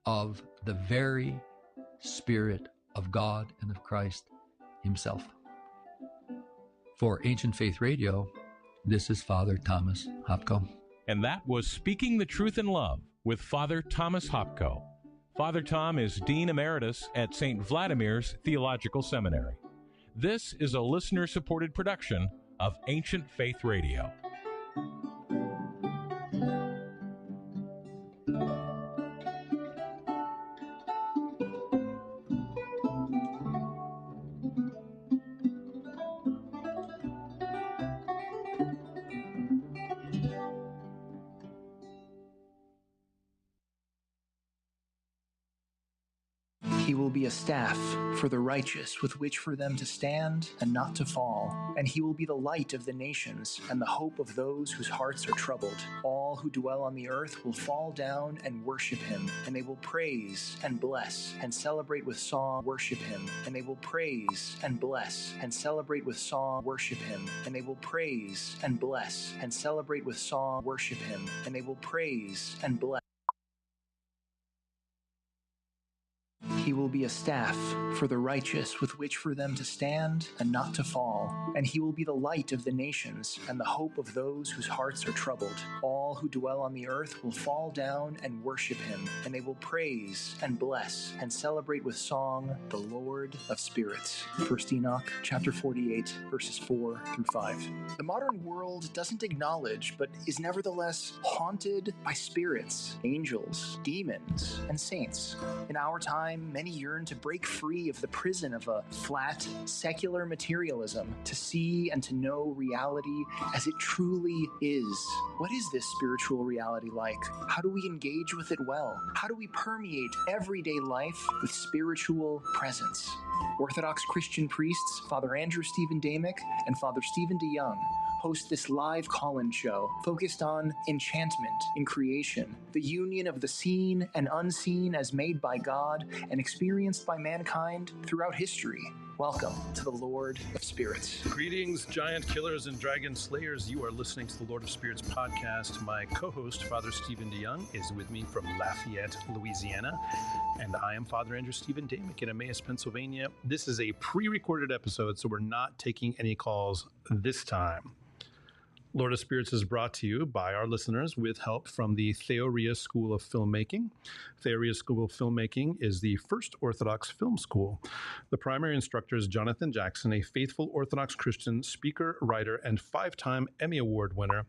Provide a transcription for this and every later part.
of the very Spirit of God and of Christ himself. For Ancient Faith Radio, this is Father Thomas Hopko. And that was Speaking the Truth in Love with Father Thomas Hopko. Father Tom is Dean Emeritus at St. Vladimir's Theological Seminary. This is a listener-supported production of Ancient Faith Radio. He will be a staff for the righteous with which for them to stand and not to fall. And he will be the light of the nations and the hope of those whose hearts are troubled. All who dwell on the earth will fall down and worship him, and they will praise and bless and celebrate with song, worship him, and they will praise and bless and celebrate with song, worship him, and they will praise and bless and celebrate with song, worship him, and they will praise and bless. He will be a staff for the righteous with which for them to stand and not to fall. And he will be the light of the nations and the hope of those whose hearts are troubled. All who dwell on the earth will fall down and worship him, and they will praise and bless and celebrate with song the Lord of spirits. 1 Enoch chapter 48, verses 4 through 5. The modern world doesn't acknowledge, but is nevertheless haunted by spirits, angels, demons, and saints. In our time, many yearn to break free of the prison of a flat, secular materialism, to see and to know reality as it truly is. What is this spiritual reality like? How do we engage with it well? How do we permeate everyday life with spiritual presence? Orthodox Christian priests, Father Andrew Stephen Damick and Father Stephen DeYoung, host this live call-in show focused on enchantment in creation, the union of the seen and unseen as made by God and experienced by mankind throughout history. Welcome to the Lord of Spirits. Greetings, giant killers and dragon slayers. You are listening to the Lord of Spirits podcast. My co-host, Father Stephen DeYoung, is with me from Lafayette, Louisiana. And I am Father Andrew Stephen Damick in Emmaus, Pennsylvania. This is a pre-recorded episode, so we're not taking any calls this time. Lord of Spirits is brought to you by our listeners with help from the Theoria School of Filmmaking. Theoria School of Filmmaking is the first Orthodox film school. The primary instructor is Jonathan Jackson, a faithful Orthodox Christian speaker, writer, and 5-time Emmy Award winner.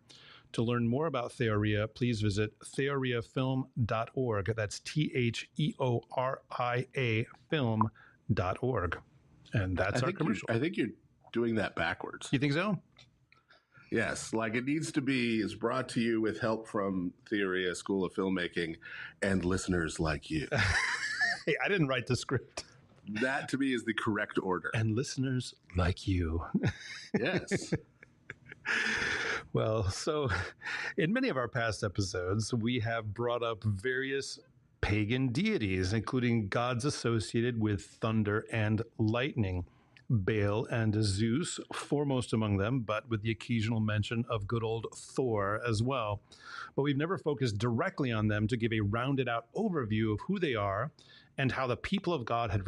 To learn more about Theoria, please visit theoriafilm.org. That's THEORIA film.org. And that's our commercial. I think you're doing that backwards. You think so? Yes, like it needs to be, is brought to you with help from Theoria School of Filmmaking and listeners like you. Hey, I didn't write the script. That to me is the correct order. And listeners like you. Yes. Well, so in many of our past episodes, we have brought up various pagan deities, including gods associated with thunder and lightning. Baal and Zeus, foremost among them, but with the occasional mention of good old Thor as well. But we've never focused directly on them to give a rounded out overview of who they are and how the people of God have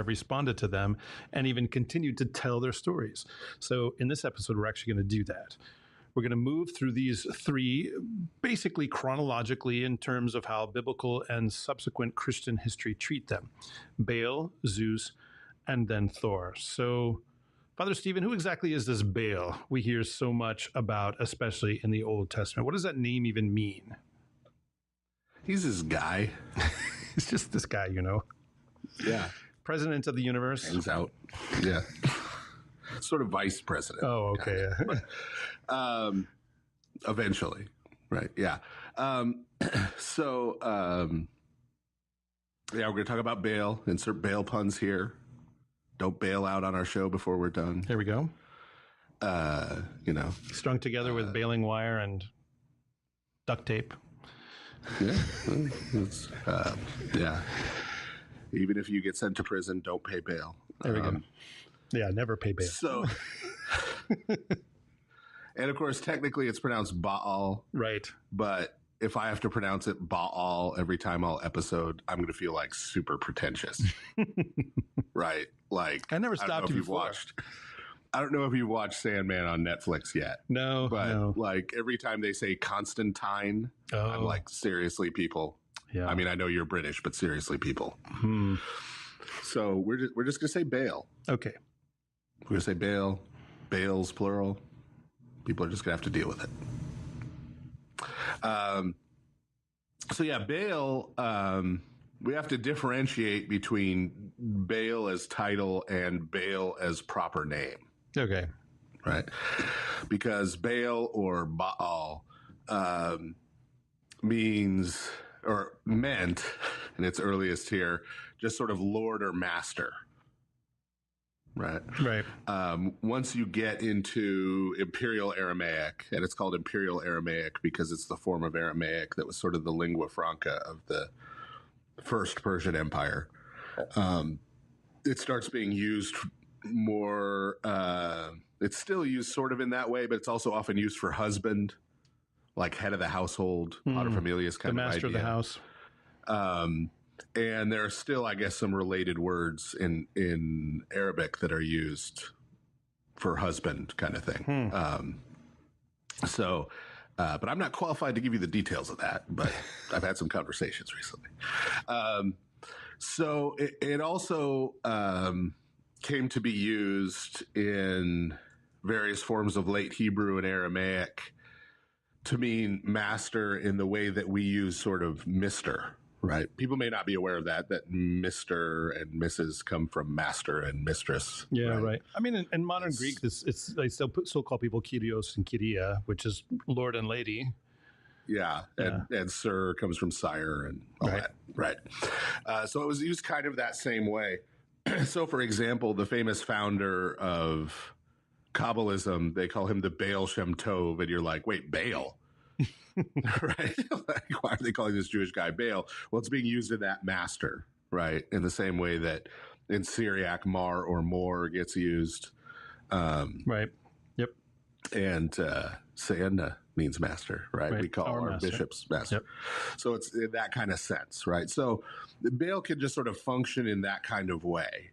responded to them and even continued to tell their stories. So in this episode, we're actually going to do that. We're going to move through these three basically chronologically in terms of how biblical and subsequent Christian history treat them. Baal, Zeus, and then Thor. So, Father Stephen, who exactly is this Baal we hear so much about, especially in the Old Testament? What does that name even mean? He's this guy. He's just this guy, you know. Yeah. President of the universe. Hangs out. Yeah. Sort of vice president. Oh, okay. Eventually. Right. Yeah. Yeah, we're going to talk about Baal. Insert Baal puns here. Don't bail out on our show before we're done. There we go. You know. Strung together with baling wire and duct tape. Yeah. Yeah. Even if you get sent to prison, don't pay bail. There we go. Yeah, never pay bail. So, and of course, technically it's pronounced Baal. Right. But if I have to pronounce it Baal every time all episode, I'm going to feel like super pretentious. Right? Like, I never stopped you before. I don't know if you watched Sandman on Netflix yet. No, but like every time they say Constantine, I'm like, seriously, people. Yeah. I mean, I know you're British, but seriously, people. So we're just gonna say Baal. Okay. We're gonna say Baal. Baal's plural. People are just gonna have to deal with it. So yeah, Baal. We have to differentiate between Baal as title and Baal as proper name. Okay. Right. Because Baal or Baal means or meant in its earliest here, just sort of lord or master. Right. Right. Once you get into Imperial Aramaic, and it's called Imperial Aramaic because it's the form of Aramaic that was sort of the lingua franca of the First Persian Empire, it starts being used more. It's still used sort of in that way, but it's also often used for husband, like head of the household, paterfamilias kind of idea. The master of the house. And there are still, I guess, some related words in Arabic that are used for husband kind of thing. But I'm not qualified to give you the details of that, but I've had some conversations recently. So it also came to be used in various forms of late Hebrew and Aramaic to mean master in the way that we use sort of Mr., right? People may not be aware of that Mr. and Mrs. come from master and mistress. Yeah, right. I mean, in modern Greek, they still call people Kyrios and Kyria, which is lord and lady. Yeah, and sir comes from sire and all that. Right. So it was used kind of that same way. So, for example, the famous founder of Kabbalism, they call him the Baal Shem Tov, and you're like, wait, Baal? Right? Like, why are they calling this Jewish guy Baal? Well, it's being used in that master, right? In the same way that in Syriac, Mar or Mor gets used. Right. Yep. And Sayanda means master, right? We call our bishops master. Yep. So it's in that kind of sense, right? So the Baal can just sort of function in that kind of way.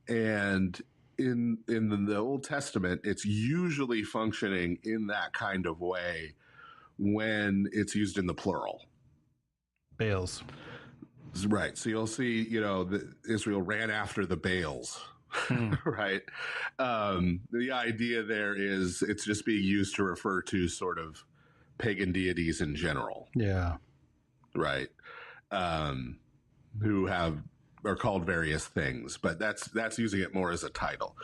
And in the Old Testament, it's usually functioning in that kind of way when it's used in the plural. Baals. Right. So you'll see, Israel ran after the Baals. Right. The idea there is it's just being used to refer to sort of pagan deities in general. Yeah. Right. Who are called various things, but that's using it more as a title.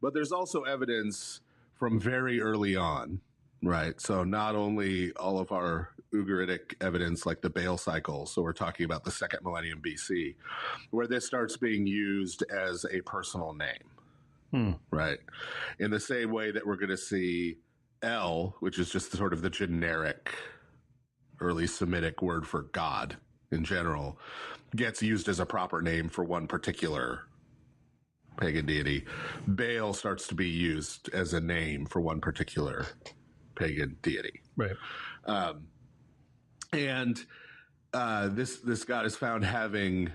But there's also evidence from very early on. Right. So not only all of our Ugaritic evidence like the Baal cycle, so we're talking about the 2nd millennium BC, where this starts being used as a personal name. Right. In the same way that we're going to see El, which is just sort of the generic early Semitic word for God in general, gets used as a proper name for one particular pagan deity. Baal starts to be used as a name for one particular pagan deity. Right. And this god is found having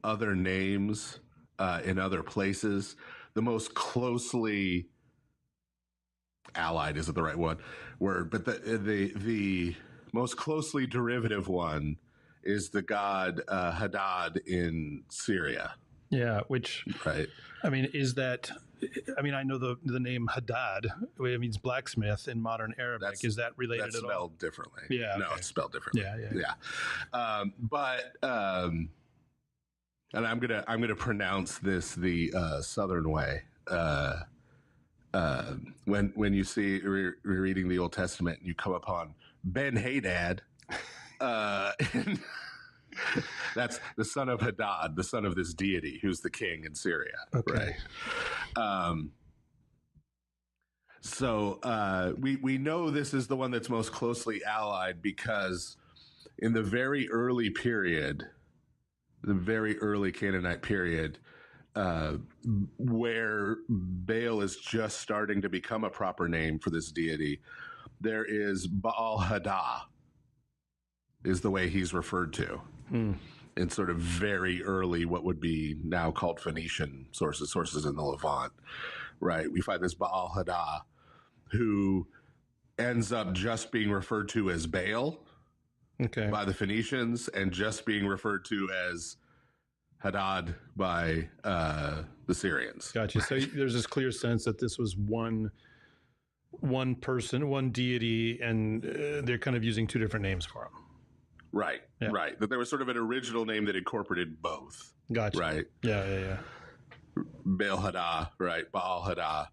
other names in other places. The most closely allied isn't the right word, but the most closely derivative one is the god Haddad in Syria. Yeah, which right. I mean, is that? I mean, I know the name Haddad. It means blacksmith in modern Arabic. Is that related at all? That's spelled differently. Yeah. No, okay. it's spelled differently. Yeah. And I'm gonna pronounce this the Southern way. When you see reading the Old Testament, and you come upon Ben Hadad. That's the son of Haddad, the son of this deity who's the king in Syria. Okay. Right. So we know this is the one that's most closely allied because in the very early period, the very early Canaanite period, where Baal is just starting to become a proper name for this deity, there is Baal Haddad, is the way he's referred to in sort of very early, what would be now called Phoenician sources in the Levant, right? We find this Baal Haddad, who ends up just being referred to as Baal by the Phoenicians and just being referred to as Haddad by the Syrians. Gotcha. So there's this clear sense that this was one person, one deity, and they're kind of using two different names for him. Right, right. That there was sort of an original name that incorporated both. Gotcha. Right. Yeah. Baal Haddad, right? Baal Haddad.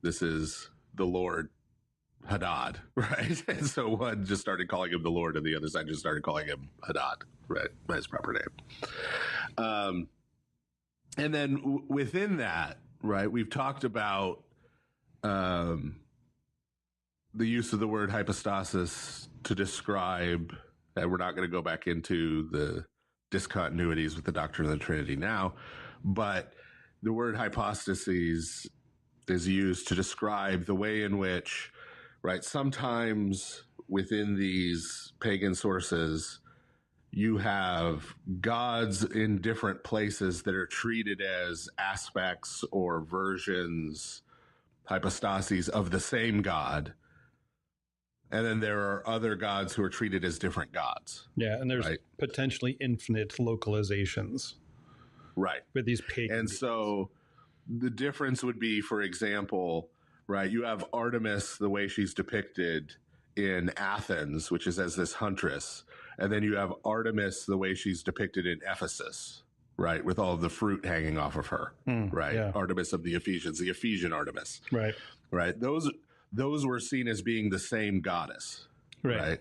This is the Lord Haddad, right? And so one just started calling him the Lord, and the other side just started calling him Haddad, right? By his proper name. And then within that, right, we've talked about the use of the word hypostasis to describe, and we're not going to go back into the discontinuities with the doctrine of the Trinity now, but the word hypostases is used to describe the way in which, right, sometimes within these pagan sources, you have gods in different places that are treated as aspects or versions, hypostases of the same god. And then there are other gods who are treated as different gods. Yeah, and there's potentially infinite localizations. Right. With these pagan And so the difference would be, for example, right, you have Artemis, the way she's depicted in Athens, which is as this huntress. And then you have Artemis, the way she's depicted in Ephesus, right, with all of the fruit hanging off of her, right? Yeah. Artemis of the Ephesians, the Ephesian Artemis. Right. Right. Those were seen as being the same goddess. Right.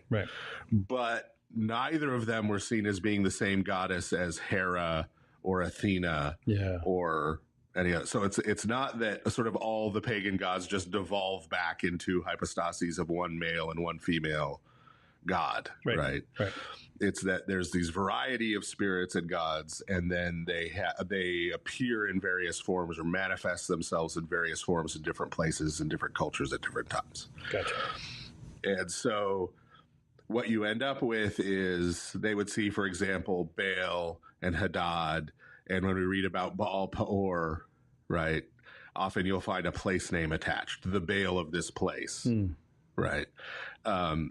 But neither of them were seen as being the same goddess as Hera or Athena or any other. So it's not that sort of all the pagan gods just devolve back into hypostases of one male and one female god, right? It's that there's these variety of spirits and gods, and then they appear in various forms or manifest themselves in various forms in different places and different cultures at different times. Gotcha. And so what you end up with is they would see, for example, Baal and Haddad, and when we read about Baal Peor, right, often you'll find a place name attached, the Baal of this place. Right.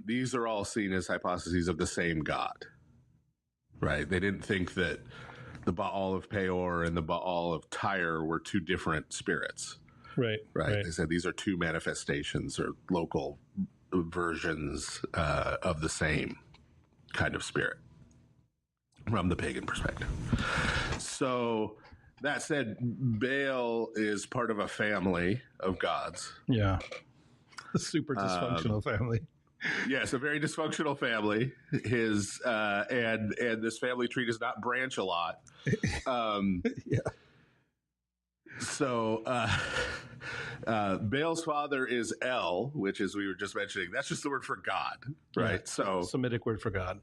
These are all seen as hypostases of the same god. Right. They didn't think that the Baal of Peor and the Baal of Tyre were two different spirits. Right. They said these are two manifestations or local versions of the same kind of spirit from the pagan perspective. So that said, Baal is part of a family of gods. Yeah. A super dysfunctional family. Yes, a very dysfunctional family. His and this family tree does not branch a lot. So Baal's father is El, which, as we were just mentioning, that's just the word for God, right? So Semitic word for God.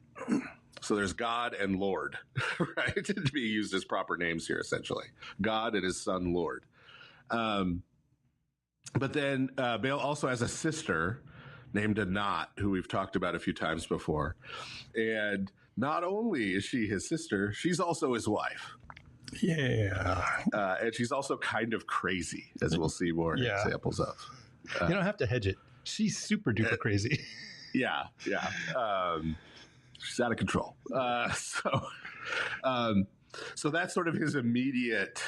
So there's God and Lord, right? To be used as proper names here, essentially. God and his son, Lord. But then Baal also has a sister named Anat, who we've talked about a few times before. And not only is she his sister, she's also his wife. Yeah. And she's also kind of crazy, as we'll see more examples of. You don't have to hedge it. She's super duper crazy. Yeah. She's out of control. So that's sort of his immediate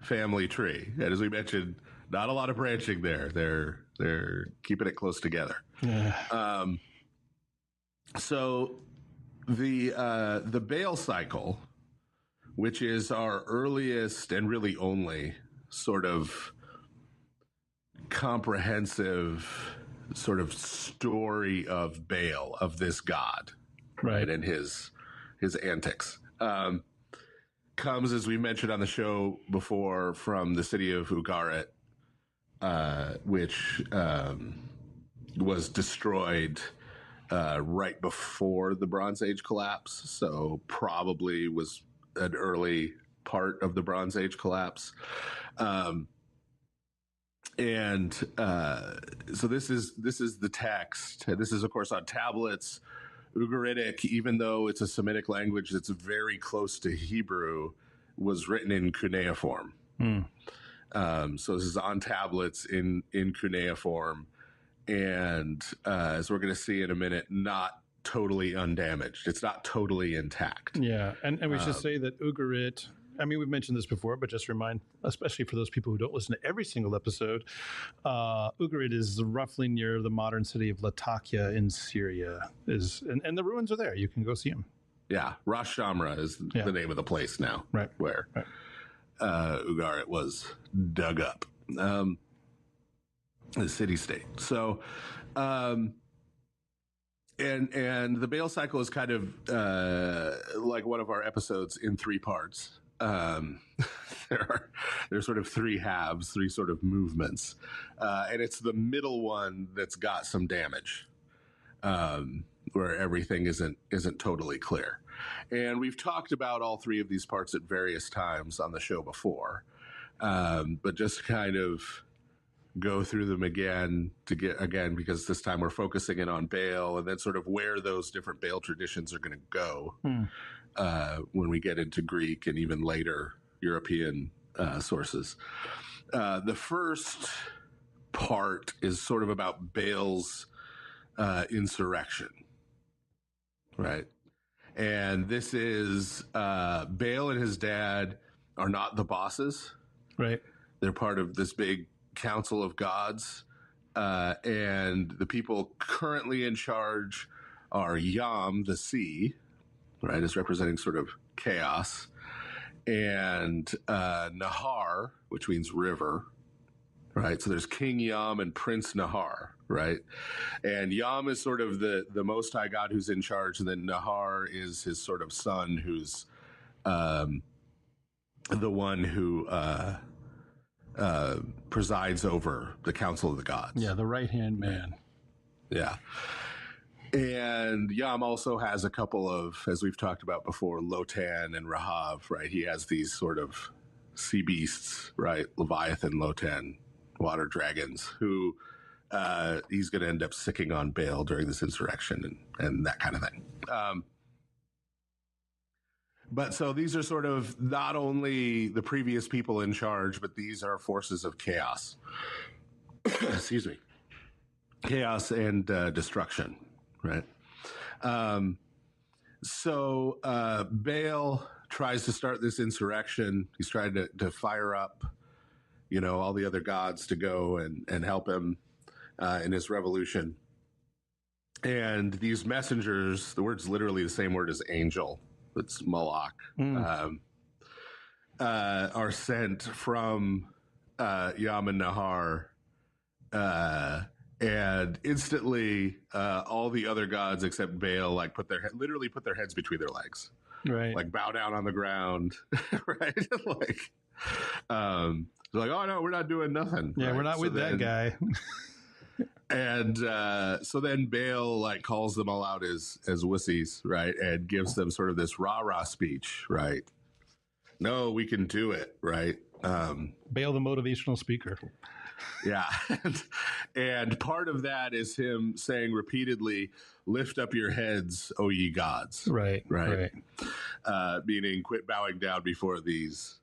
family tree. And as we mentioned, not a lot of branching there. They're keeping it close together. Yeah. So the Baal cycle, which is our earliest and really only sort of comprehensive sort of story of Baal, of this god, right, and his antics, comes, as we mentioned on the show before, from the city of Ugarit, which was destroyed right before the Bronze Age collapse, so probably was an early part of the Bronze Age collapse. So this is the text. This is, of course, on tablets Ugaritic, even though it's a Semitic language that's very close to Hebrew, was written in cuneiform. So this is on tablets in cuneiform, and as we're going to see in a minute, not totally undamaged. It's not totally intact. Yeah, and we should say that Ugarit, I mean, we've mentioned this before, but just remind, especially for those people who don't listen to every single episode, Ugarit is roughly near the modern city of Latakia in Syria. And the ruins are there. You can go see them. Yeah, Ras Shamra is the name of the place now, right? Where Ugarit was dug up, the city-state. So, and the Baal cycle is kind of like one of our episodes in 3 parts. There's sort of 3 halves, 3 sort of movements, and it's the middle one that's got some damage, where everything isn't totally clear. And we've talked about all 3 of these parts at various times on the show before, but just kind of go through them again because this time we're focusing in on Baal, and then sort of where those different Baal traditions are going to go when we get into Greek and even later European sources. The first part is sort of about Baal's insurrection, right? And this is Baal and his dad are not the bosses, right? They're part of this big council of gods, and the people currently in charge are Yam, the sea, right, is representing sort of chaos, and Nahar, which means river, right? So there's King Yam and Prince Nahar, right? And Yam is sort of the Most High God who's in charge, and then Nahar is his sort of son, who's the one who presides over the Council of the Gods. Yeah, the right-hand man. Yeah. And Yam also has a couple of, as we've talked about before, Lotan and Rahav, right? He has these sort of sea beasts, right? Leviathan, Lotan, water dragons, who he's going to end up sicking on Baal during this insurrection and that kind of thing. But so these are sort of not only the previous people in charge, but these are forces of chaos. Excuse me. Chaos and destruction, right? So Baal tries to start this insurrection. He's trying to fire up, all the other gods to go and help him in his revolution. And these messengers, the word's literally the same word as angel. It's Malak, are sent from Yam and Nahar, and instantly all the other gods except Baal put their heads between their legs, right? Like bow down on the ground, right? Oh no, we're not doing nothing. Yeah, right? We're not with that guy. And so then Baal calls them all out as wussies, right? And gives them sort of this rah-rah speech, right? No, we can do it, right? Baal, the motivational speaker. Yeah. And part of that is him saying repeatedly, lift up your heads, O ye gods. Right. Meaning quit bowing down before these,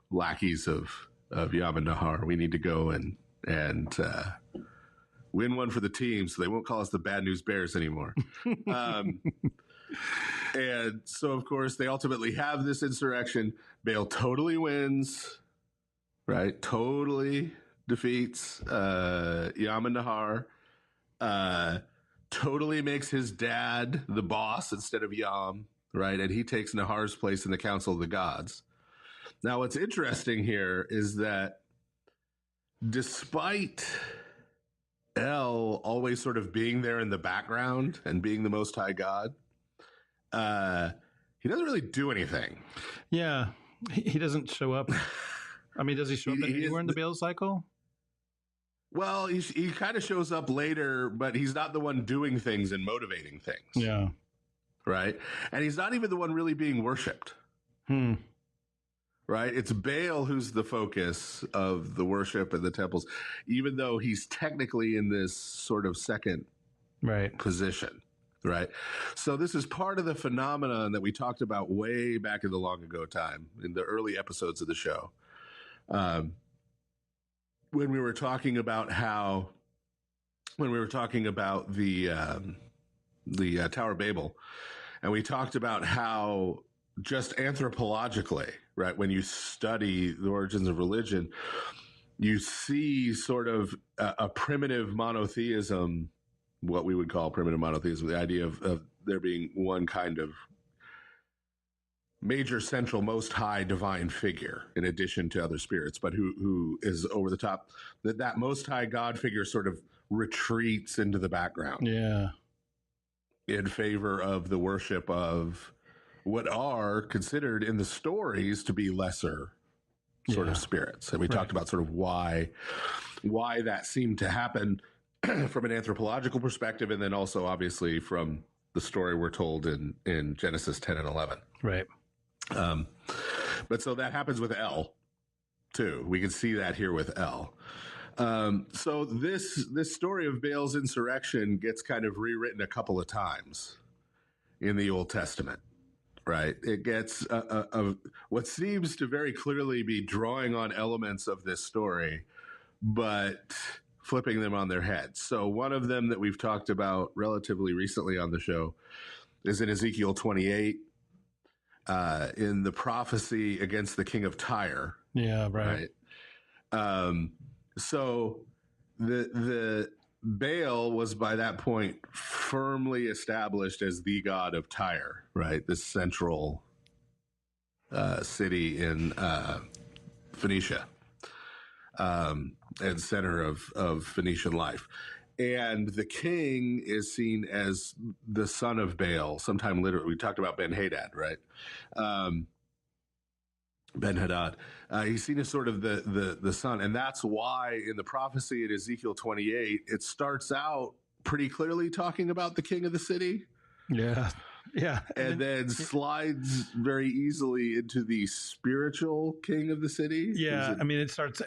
lackeys of Yam and Nahar. We need to go and win one for the team so they won't call us the Bad News Bears anymore. And so, of course, they ultimately have this insurrection. Baal totally wins, right? Totally defeats Yam and Nahar. Totally makes his dad the boss instead of Yam, right? And he takes Nahar's place in the Council of the Gods. Now, what's interesting here is that despite El always sort of being there in the background and being the Most High God, he doesn't really do anything. Yeah, he doesn't show up. I mean, does he show up anywhere in the Baal cycle? Well, he kind of shows up later, but he's not the one doing things and motivating things. Yeah. Right? And he's not even the one really being worshipped. Right? It's Baal who's the focus of the worship and the temples, even though he's technically in this sort of second position. right? So this is part of the phenomenon that we talked about way back in the long ago time, in the early episodes of the show. When we were talking about the Tower of Babel, and we talked about how just anthropologically, right, when you study the origins of religion, you see sort of a primitive monotheism, what we would call primitive monotheism, the idea of there being one kind of major central most high divine figure in addition to other spirits, but who is over the top, that most high God figure sort of retreats into the background. Yeah. In favor of the worship of what are considered in the stories to be lesser sort of spirits. And we talked about sort of why that seemed to happen from an anthropological perspective, and then also obviously from the story we're told in Genesis 10 and 11. Right. But so that happens with El too. We can see that here with El. So this story of Baal's insurrection gets kind of rewritten a couple of times in the Old Testament, right? It gets what seems to very clearly be drawing on elements of this story, but flipping them on their heads. So one of them that we've talked about relatively recently on the show is in Ezekiel 28, in the prophecy against the king of Tyre. Yeah, right. So the Baal was by that point firmly established as the god of Tyre, right? This central city in Phoenicia, and center of Phoenician life. And the king is seen as the son of Baal. Sometime later, we talked about Ben Haddad, right? Ben Haddad. He's seen as sort of the son. And that's why in the prophecy in Ezekiel 28, it starts out pretty clearly talking about the king of the city. Yeah. Yeah. And then slides very easily into the spiritual king of the city. Yeah. I mean, it starts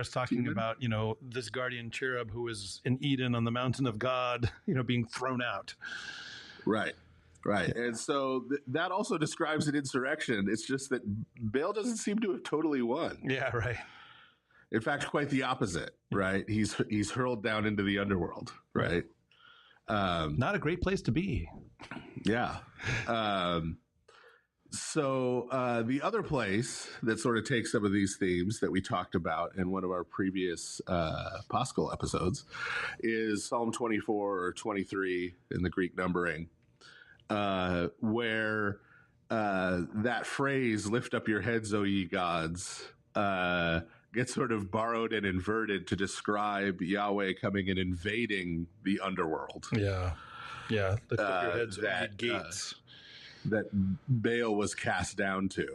talking about, this guardian cherub who is in Eden on the mountain of God, being thrown out. Right. Right. And so that also describes an insurrection. It's just that Baal doesn't seem to have totally won. Yeah, right. In fact, quite the opposite, right? He's hurled down into the underworld, right? Not a great place to be. Yeah. So the other place that sort of takes some of these themes that we talked about in one of our previous Paschal episodes is Psalm 24 or 23 in the Greek numbering, where that phrase, lift up your heads, O ye gods, gets sort of borrowed and inverted to describe Yahweh coming and invading the underworld. Yeah. Yeah. Lift up your heads, O ye gates. That Baal was cast down to,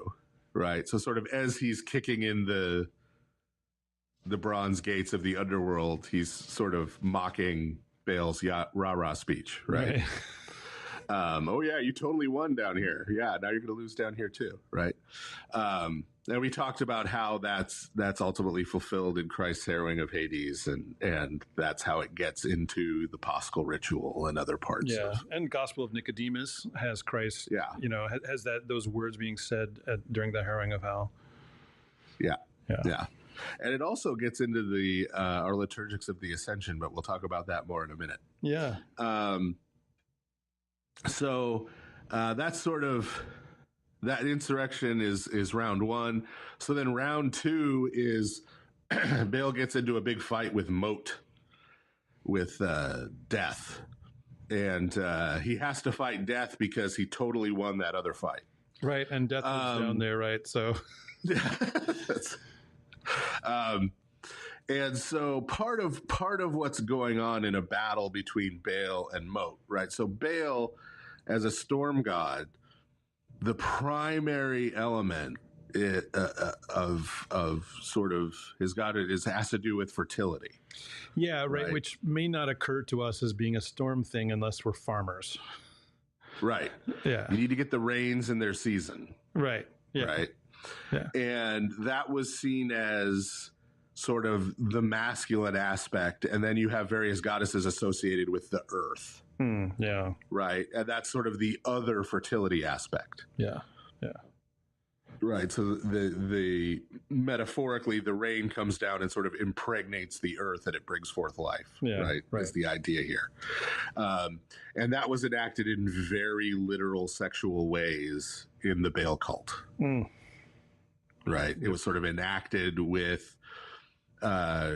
right? So sort of as he's kicking in the bronze gates of the underworld, he's sort of mocking Baal's rah-rah speech, right? Oh yeah, you totally won down here. Yeah, now you're going to lose down here too, right? And we talked about how that's ultimately fulfilled in Christ's harrowing of Hades, and that's how it gets into the Paschal ritual and other parts. Yeah, and Gospel of Nicodemus has Christ. Yeah, has those words being said during the harrowing of hell. Yeah. And it also gets into the our liturgics of the Ascension, but we'll talk about that more in a minute. Yeah. So that's sort of, that insurrection is round one. So then round two is Baal gets into a big fight with Moat, with Death. And he has to fight Death because he totally won that other fight. Right, and Death was down there, right? So... and so part of what's going on in a battle between Baal and Moat, right? So Baal, as a storm god, the primary element of sort of his god has to do with fertility. Yeah, right. Which may not occur to us as being a storm thing unless we're farmers. Right. Yeah. You need to get the rains in their season. Right. Yeah. Right. Yeah. And that was seen as sort of the masculine aspect, and then you have various goddesses associated with the earth. Yeah. Right. And that's sort of the other fertility aspect. Yeah. Yeah. Right. So the metaphorically, the rain comes down and sort of impregnates the earth and it brings forth life. Yeah, right. Is the idea here. And that was enacted in very literal sexual ways in the Baal cult. Right. It was sort of enacted with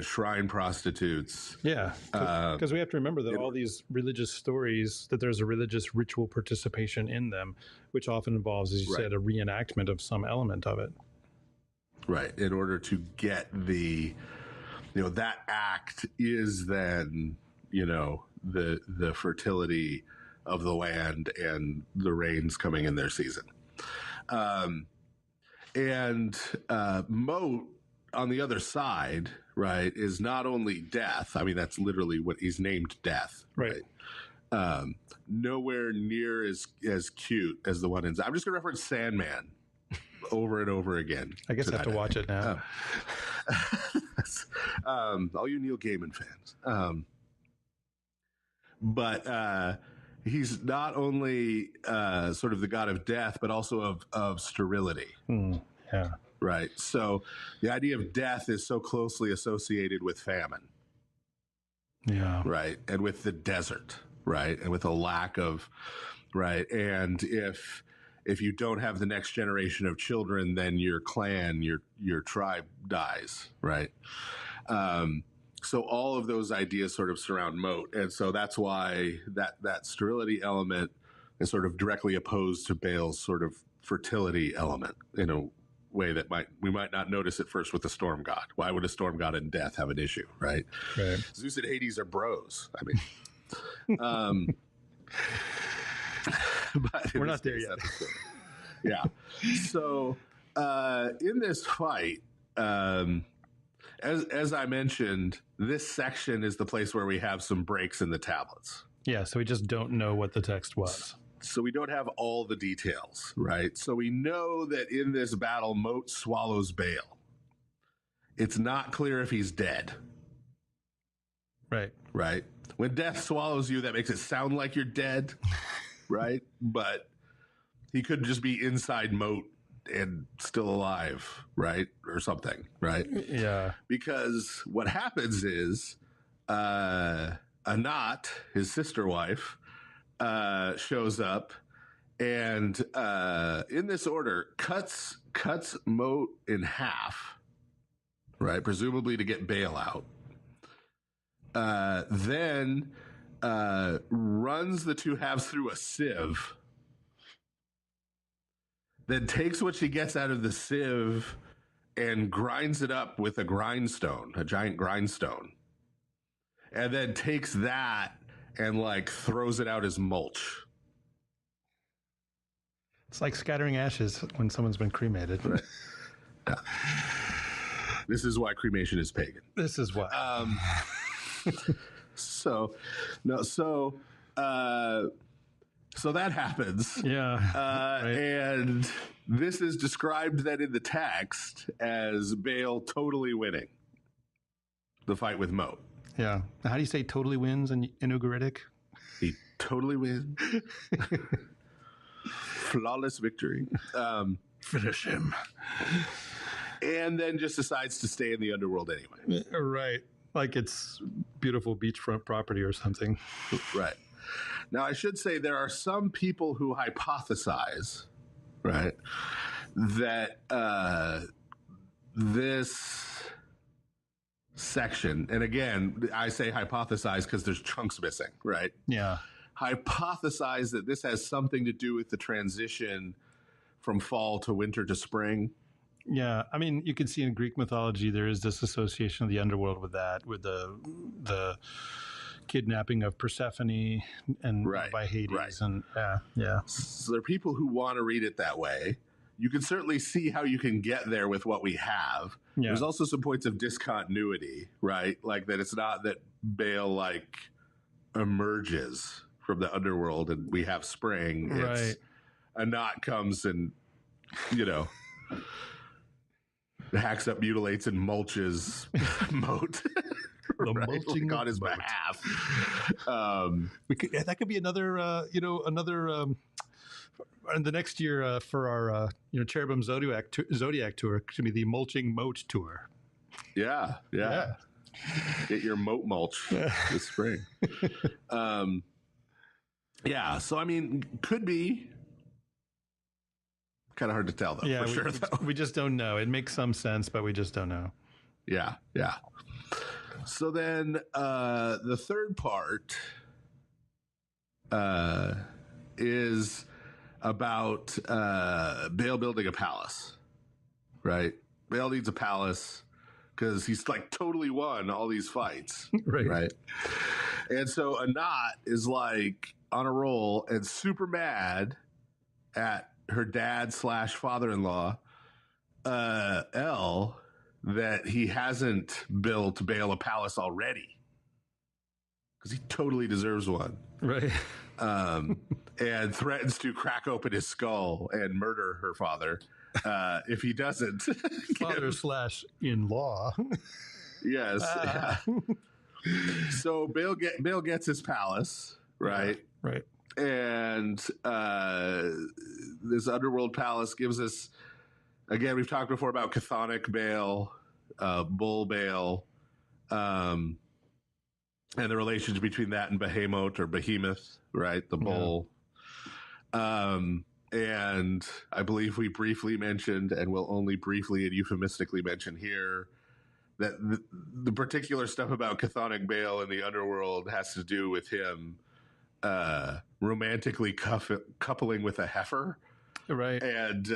shrine prostitutes. Yeah, because we have to remember that all these religious stories, that there's a religious ritual participation in them, which often involves, as you said, a reenactment of some element of it. Right. In order to get the, that act is then, the fertility of the land and the rains coming in their season. Moat, on the other side, right, is not only death. I mean, that's literally what he's named death. Right. Nowhere near as cute as the one in. I'm just going to reference Sandman over and over again. I guess I have to watch it now. All you Neil Gaiman fans. But he's not only sort of the god of death, but also of sterility. Yeah. Right. So the idea of death is so closely associated with famine. Yeah. Right. And with the desert. Right. And with a lack of. Right. And if you don't have the next generation of children, then your clan, your tribe dies. Right. So all of those ideas sort of surround Moat. And so that's why that sterility element is sort of directly opposed to Baal's sort of fertility element, way that we might not notice at first with the storm god. Why would a storm god and death have an issue, right? Zeus and Hades are bros. I mean, but we're not there yet. Yeah. So in this fight, as I mentioned, this section is the place where we have some breaks in the tablets. Yeah. So we just don't know what the text was. So we don't have all the details, right? So we know that in this battle, Moat swallows Baal. It's not clear if he's dead. Right. Right. When death swallows you, that makes it sound like you're dead, right? But he could just be inside Moat and still alive, right? Or something, right? Yeah. Because what happens is Anat, his sister wife, shows up and in this order cuts Moat in half, right? Presumably to get Baal out. Then runs the two halves through a sieve. Then takes what she gets out of the sieve and grinds it up with a grindstone, a giant grindstone. And then takes that and throws it out as mulch. It's like scattering ashes when someone's been cremated. Right. Yeah. This is why cremation is pagan. This is why. So that happens. Yeah. Right. And this is described then in the text as Baal totally winning the fight with Moat. Yeah. How do you say totally wins in Ugaritic? He totally wins. Flawless victory. Finish him. And then just decides to stay in the underworld anyway. Right. Like it's beautiful beachfront property or something. Right. Now, I should say there are some people who hypothesize, right, that this section, and again, I say hypothesize because there's chunks missing, right? Yeah. Hypothesize that this has something to do with the transition from fall to winter to spring. Yeah, I mean, you can see in Greek mythology there is this association of the underworld with that, with the kidnapping of Persephone and by Hades, and yeah. So there are people who want to read it that way. You can certainly see how you can get there with what we have. Yeah. There's also some points of discontinuity, right? Like that it's not that Baal emerges from the underworld and we have spring. It's Anat comes and hacks up, mutilates, and mulches moat. The right? mulching Like on his moat. behalf. That could be another, and the next year for our, Cherubim Zodiac tour, it should be the Mulching Moat Tour. Yeah. Get your moat mulch this spring. Yeah, so I mean, could be kind of hard to tell though. Yeah, for sure. We just don't know. It makes some sense, but we just don't know. Yeah. So then the third part is about Baal building a palace, right? Baal needs a palace because he's like totally won all these fights, right? And so Anat is like on a roll and super mad at her dad / father-in-law, El, that he hasn't built Baal a palace already because he totally deserves one, right? And threatens to crack open his skull and murder her father if he doesn't. Father / in-law. Yes. Yeah. So Baal gets his palace, right? Yeah, right. And this underworld palace gives us, again, we've talked before about chthonic Baal, bull Baal, and the relationship between that and behemoth, right? The bull. Yeah. And I believe we briefly mentioned, and will only briefly and euphemistically mention here, that the particular stuff about chthonic Baal in the underworld has to do with him romantically coupling with a heifer, right? And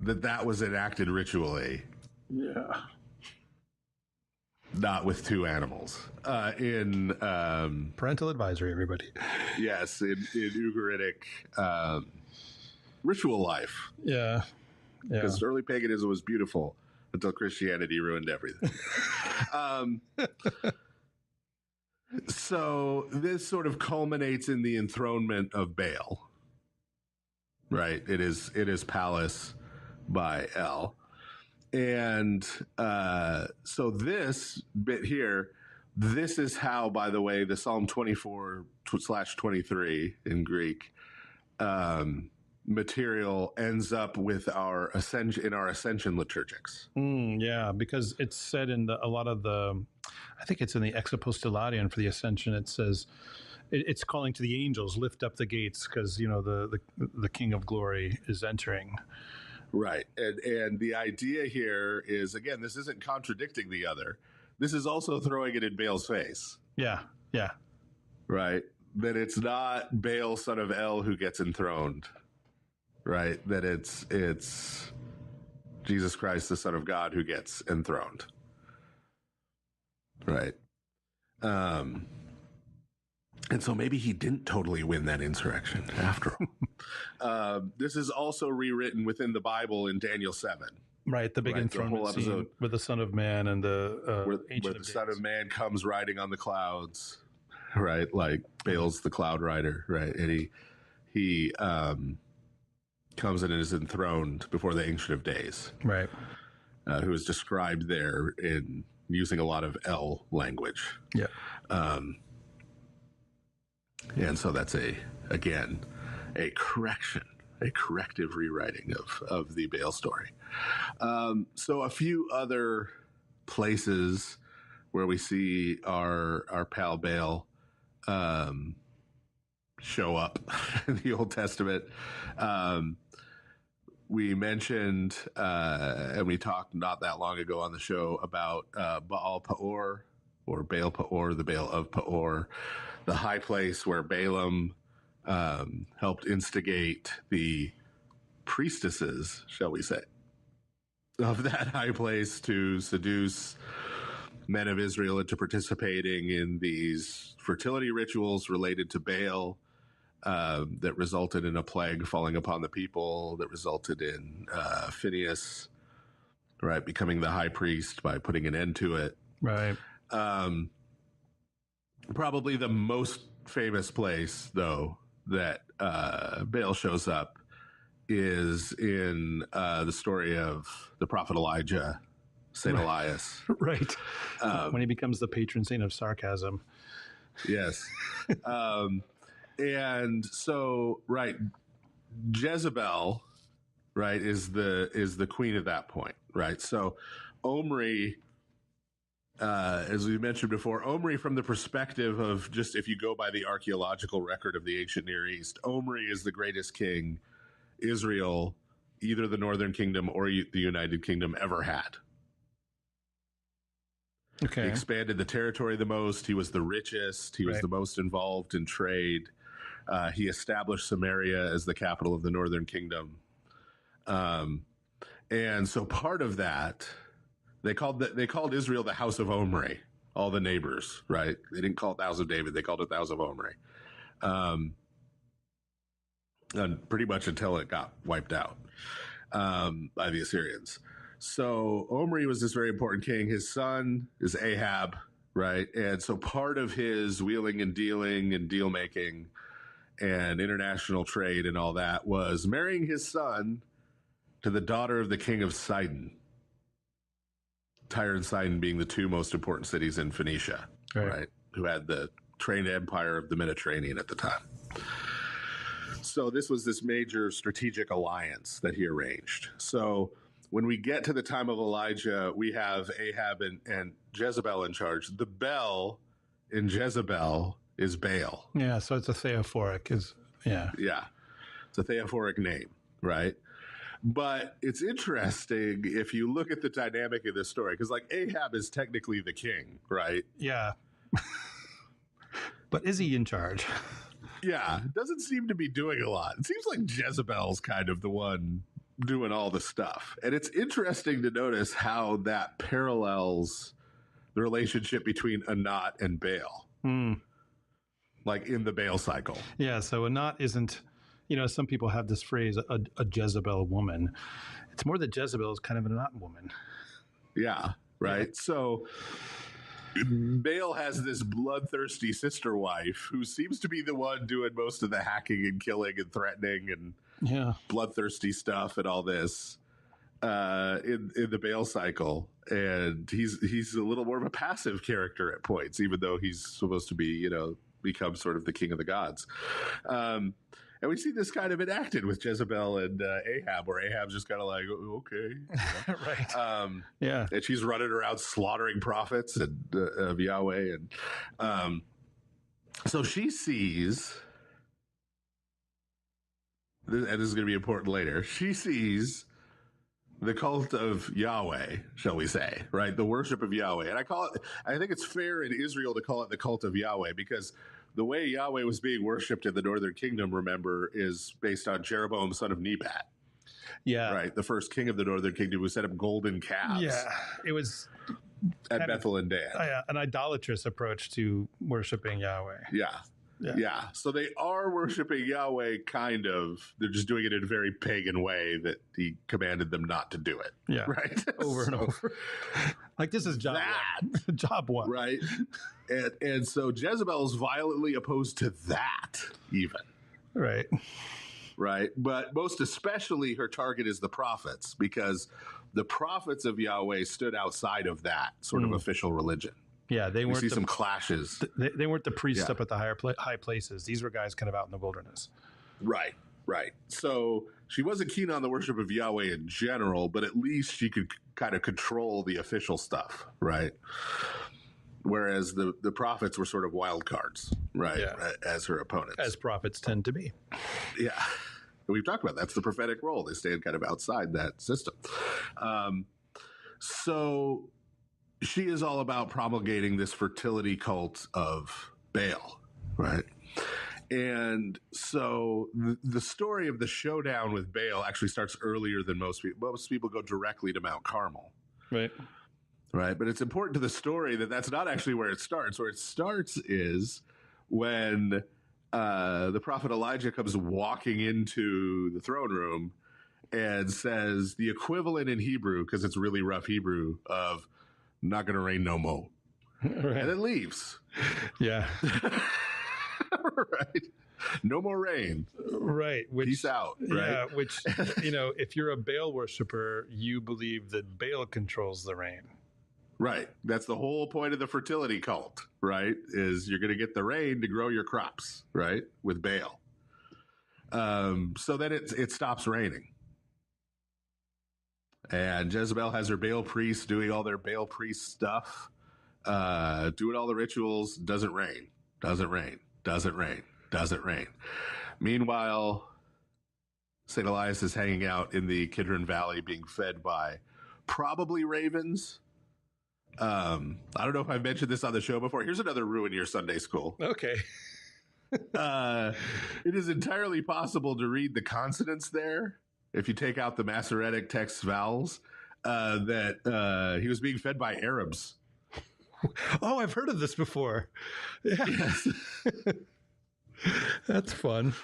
that was enacted ritually, not with two animals. In parental advisory, everybody. Yes, in Ugaritic ritual life. Yeah, because early paganism was beautiful until Christianity ruined everything. So this sort of culminates in the enthronement of Baal, right? It is palace by El. And so this bit here, this is how, by the way, the Psalm 24/23 in Greek material ends up with our ascension liturgics. Yeah, because it's said in a lot of the, I think it's in the Exapostolarian for the Ascension. It says it's calling to the angels, lift up the gates, because the King of Glory is entering. Right, and the idea here is, again, this isn't contradicting the other. This is also throwing it in Baal's face. Yeah. Right, that it's not Baal, son of El, who gets enthroned. Right, that it's Jesus Christ, the Son of God, who gets enthroned. Right. And so maybe he didn't totally win that insurrection after all. This is also rewritten within the Bible in Daniel 7. Right, the big enthronement scene with the Son of Man and the where the Son of Man comes riding on the clouds, right? Like Baal's the cloud rider, right? And he comes in and is enthroned before the Ancient of Days, right? Who is described there in using a lot of El language. Yeah. And so that's a corrective rewriting of the Baal story. So a few other places where we see our pal Baal show up in the Old Testament. We mentioned, and we talked not that long ago on the show about Baal Peor, or Baal Peor, the Baal of Peor, the high place where Balaam helped instigate the priestesses, shall we say, of that high place to seduce men of Israel into participating in these fertility rituals related to Baal, that resulted in a plague falling upon the people, that resulted in Phineas, right, becoming the high priest by putting an end to it. Right. Probably the most famous place, though, that Baal shows up is in the story of the prophet Elijah, Saint Elias. Right. When he becomes the patron saint of sarcasm. Yes. And so, right, Jezebel, right, is the queen at that point, right? So Omri, as we mentioned before, Omri, from the perspective of just if you go by the archaeological record of the ancient Near East, Omri is the greatest king Israel, either the Northern Kingdom or the United Kingdom, ever had. Okay. He expanded the territory the most. He was the richest. He was the most involved in trade. He established Samaria as the capital of the Northern Kingdom. And so part of that, they called Israel the House of Omri, all the neighbors, right? They didn't call it the House of David. They called it the House of Omri. And pretty much until it got wiped out by the Assyrians. So Omri was this very important king. His son is Ahab, right? And so part of his wheeling and dealing and deal making and international trade and all that was marrying his son to the daughter of the king of Sidon. Tyre and Sidon being the two most important cities in Phoenicia, right? Who had the trained empire of the Mediterranean at the time. So this was this major strategic alliance that he arranged. So when we get to the time of Elijah, we have Ahab and Jezebel in charge. The bell in Jezebel is Baal. Yeah, so it's a Theophoric. Yeah. It's a Theophoric name, right? But it's interesting if you look at the dynamic of this story, because like Ahab is technically the king, right? Yeah. But is he in charge? Yeah, doesn't seem to be doing a lot. It seems like Jezebel's kind of the one doing all the stuff. And it's interesting to notice how that parallels the relationship between Anat and Baal. Like in the Baal cycle. Yeah, so Anat isn't, some people have this phrase, a Jezebel woman. It's more that Jezebel is kind of an Anat woman. Yeah, right. Yeah. So Baal has this bloodthirsty sister wife who seems to be the one doing most of the hacking and killing and threatening and bloodthirsty stuff and all this in the Baal cycle. And he's a little more of a passive character at points, even though he's supposed to be, become sort of the king of the gods. And we see this kind of enacted with Jezebel and Ahab, where Ahab's just kind of like, oh, okay. Right. And she's running around slaughtering prophets of Yahweh. And so she sees, and this is going to be important later, she sees the cult of Yahweh, shall we say, right? The worship of Yahweh. And I think it's fair in Israel to call it the cult of Yahweh, because the way Yahweh was being worshipped in the Northern Kingdom, remember, is based on Jeroboam, son of Nebat. Yeah. Right. The first king of the Northern Kingdom who set up golden calves. Yeah. It was at Bethel and Dan. An idolatrous approach to worshiping Yahweh. Yeah. So they are worshiping Yahweh, kind of. They're just doing it in a very pagan way that he commanded them not to do it. Yeah. Right. Over and over. Like, this is job one. Job one. Right. And so Jezebel is violently opposed to that, even. Right. Right. But most especially her target is the prophets, because the prophets of Yahweh stood outside of that sort of official religion. Yeah, they weren't. We see some clashes. They weren't the priests up at the high places. These were guys kind of out in the wilderness. Right. So she wasn't keen on the worship of Yahweh in general, but at least she could kind of control the official stuff, right? Whereas the prophets were sort of wild cards, right, as her opponents. As prophets tend to be. Yeah. We've talked about that's the prophetic role. They stand kind of outside that system. So she is all about promulgating this fertility cult of Baal, right? And so the story of the showdown with Baal actually starts earlier than most people. Most people go directly to Mount Carmel. Right. But it's important to the story that that's not actually where it starts. Where it starts is when the prophet Elijah comes walking into the throne room and says the equivalent in Hebrew, because it's really rough Hebrew, of not going to rain no more. Right. And then leaves. Yeah. Right. No more rain. Right. Peace out. Right. Yeah. Which, if you're a Baal worshiper, you believe that Baal controls the rain. Right. That's the whole point of the fertility cult, right? Is you're going to get the rain to grow your crops, right? With Baal. So then it stops raining. And Jezebel has her Baal priests doing all their Baal priest stuff, doing all the rituals. Doesn't rain. Meanwhile, St. Elias is hanging out in the Kidron Valley being fed by probably ravens. I don't know if I've mentioned this on the show before. Here's another ruin your Sunday school. Okay. It is entirely possible to read the consonants there, if you take out the Masoretic text vowels, that he was being fed by Arabs. Oh, I've heard of this before. Yeah. Yes. That's fun.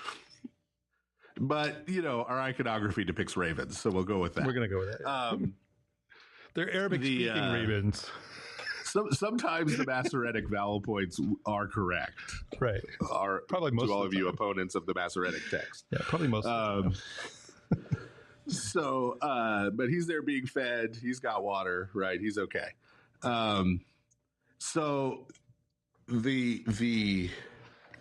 But, our iconography depicts ravens, so we'll go with that. We're going to go with that. They're Arabic-speaking ravens. Sometimes the Masoretic vowel points are correct. Right. Probably most to all of you opponents of the Masoretic text. Yeah, probably most of them. So, but he's there being fed. He's got water, right? He's okay. So the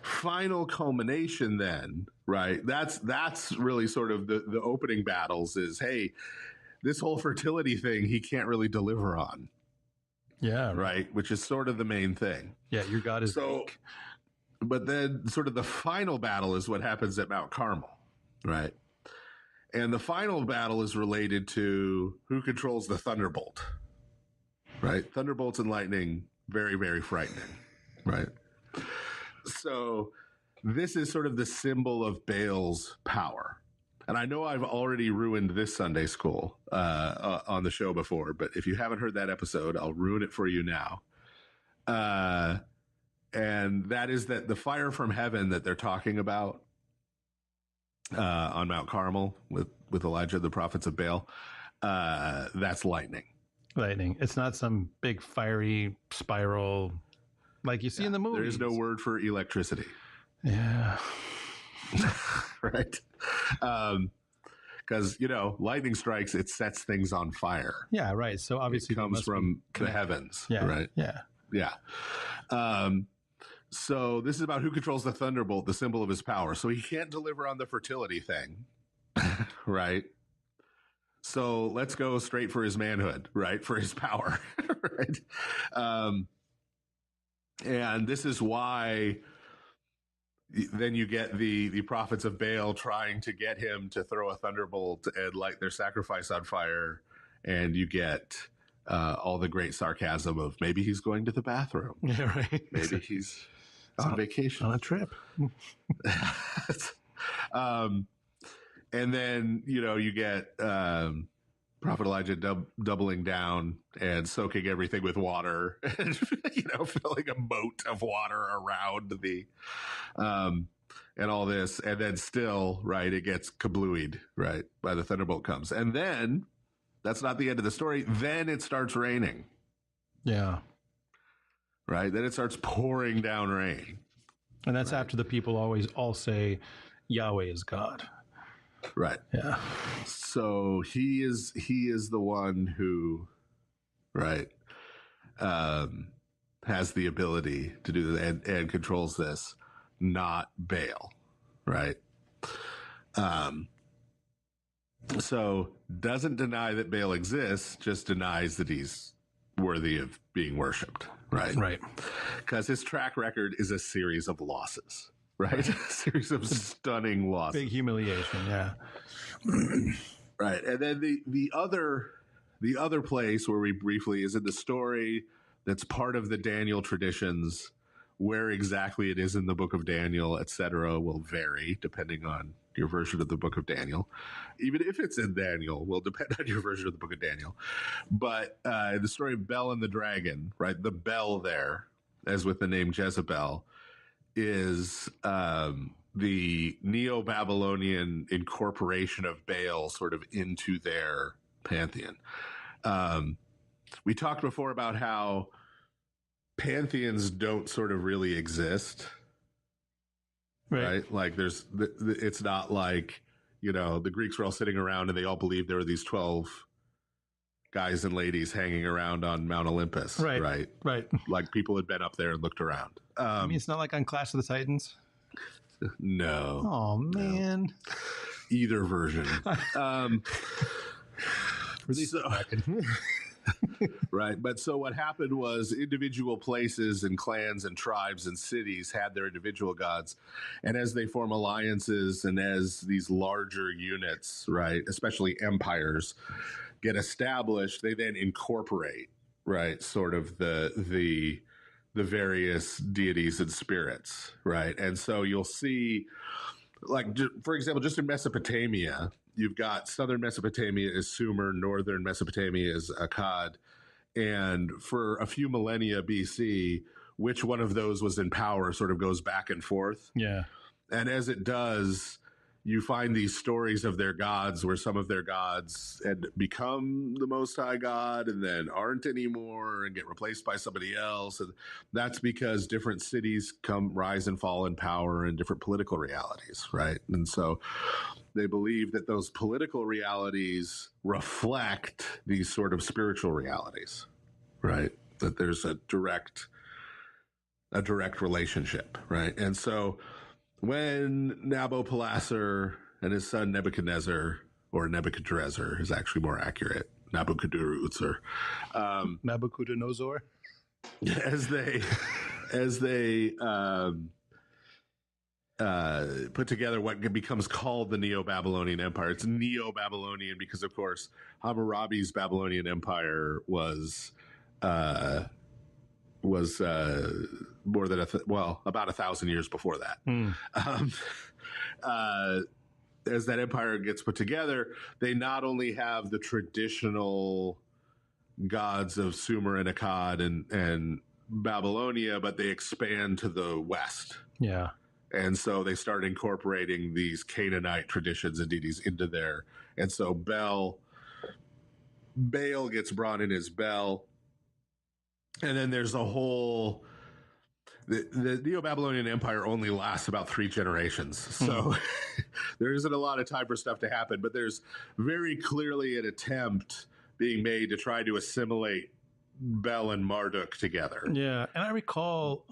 final culmination then, right? That's really sort of the opening battles is, hey, this whole fertility thing, he can't really deliver on. Yeah. Right. Which is sort of the main thing. Yeah. Your God is weak. But then sort of the final battle is what happens at Mount Carmel. Right. And the final battle is related to who controls the thunderbolt. Right. Thunderbolts and lightning, very, very frightening. Right. So this is sort of the symbol of Baal's power. And I know I've already ruined this Sunday school on the show before, but if you haven't heard that episode, I'll ruin it for you now. And that is that the fire from heaven that they're talking about on Mount Carmel with Elijah, the prophets of Baal, that's lightning. Lightning. It's not some big fiery spiral like you see in the movies. There is no word for electricity. Yeah. Right. Because, lightning strikes, it sets things on fire. Yeah, right. So obviously it comes from the heavens. Yeah. Right. Yeah. Yeah. So this is about who controls the thunderbolt, the symbol of his power. So he can't deliver on the fertility thing. Right. So let's go straight for his manhood, right? For his power. Right. And this is why then you get the prophets of Baal trying to get him to throw a thunderbolt and light their sacrifice on fire. And you get all the great sarcasm of maybe he's going to the bathroom. Yeah, right. Maybe he's on vacation. On a trip. And then, you get Prophet Elijah doubling down and soaking everything with water and, filling a moat of water around the, and all this. And then still, right, it gets kablooied, right, by the thunderbolt comes. And then that's not the end of the story. Then it starts raining. Yeah. Right. Then it starts pouring down rain. And that's after the people all say Yahweh is God. Right. Yeah. So he is the one who, right, has the ability to do that and controls this, not Baal. Right. So doesn't deny that Baal exists, just denies that he's worthy of being worshipped. Right. Right. Because his track record is a series of losses. Right. A series of stunning losses. Big humiliation. Yeah. Right. And then the other place where we briefly is in the story that's part of the Daniel traditions. Where exactly it is in the book of Daniel, etc., will vary depending on your version of the book of Daniel. Even if it's in Daniel, will depend on your version of the book of Daniel. But the story of Bel and the dragon, right? The Bel there, as with the name Jezebel, is the Neo-Babylonian incorporation of Baal sort of into their pantheon. We talked before about how pantheons don't sort of really exist right? Like it's not like, the Greeks were all sitting around and they all believed there were these 12 guys and ladies hanging around on Mount Olympus, right? Like people had been up there and looked around. I mean, it's not like on Clash of the Titans. No. Oh man. No. Either version. Right. But so what happened was individual places and clans and tribes and cities had their individual gods. And as they form alliances and as these larger units, right, especially empires, get established, they then incorporate, right, sort of the various deities and spirits, right? And so you'll see, like, for example, just in Mesopotamia, you've got southern Mesopotamia is Sumer, northern Mesopotamia is Akkad. And for a few millennia BC, which one of those was in power sort of goes back and forth. Yeah. And as it does, you find these stories of their gods where some of their gods had become the Most High God and then aren't anymore and get replaced by somebody else. And that's because different cities rise and fall in power in different political realities, right? And so they believe that those political realities reflect these sort of spiritual realities, right? That there's a direct relationship, right? And so when Nabopolassar and his son Nebuchadnezzar, or Nebuchadrezzar is actually more accurate, Nabuchodonosor, Nabuchodonosor, as they put together what becomes called the Neo-Babylonian Empire. It's Neo-Babylonian because, of course, Hammurabi's Babylonian Empire was more than about 1,000 years before that. As that empire gets put together, they not only have the traditional gods of Sumer and Akkad and Babylonia, but they expand to the west. Yeah. And so they start incorporating these Canaanite traditions and deities into there. And so Baal gets brought in as Bel. And then there's a whole... The Neo-Babylonian Empire only lasts about 3 generations. So there isn't a lot of time for stuff to happen. But there's very clearly an attempt being made to try to assimilate Bel and Marduk together. Yeah. And I recall...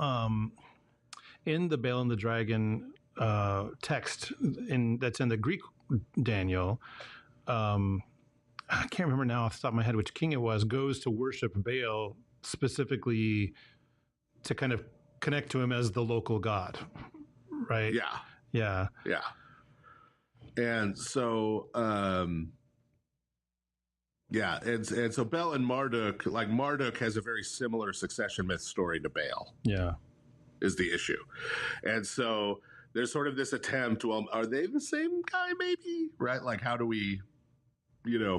in the Baal and the Dragon text that's in the Greek Daniel, I can't remember now off the top of my head which king it was, goes to worship Baal specifically to kind of connect to him as the local god, right? Yeah. And so, and so Bel and Marduk, like Marduk has a very similar succession myth story to Baal. Yeah. Is the issue. And so there's sort of this attempt, well, are they the same guy maybe? Right? Like, how do we,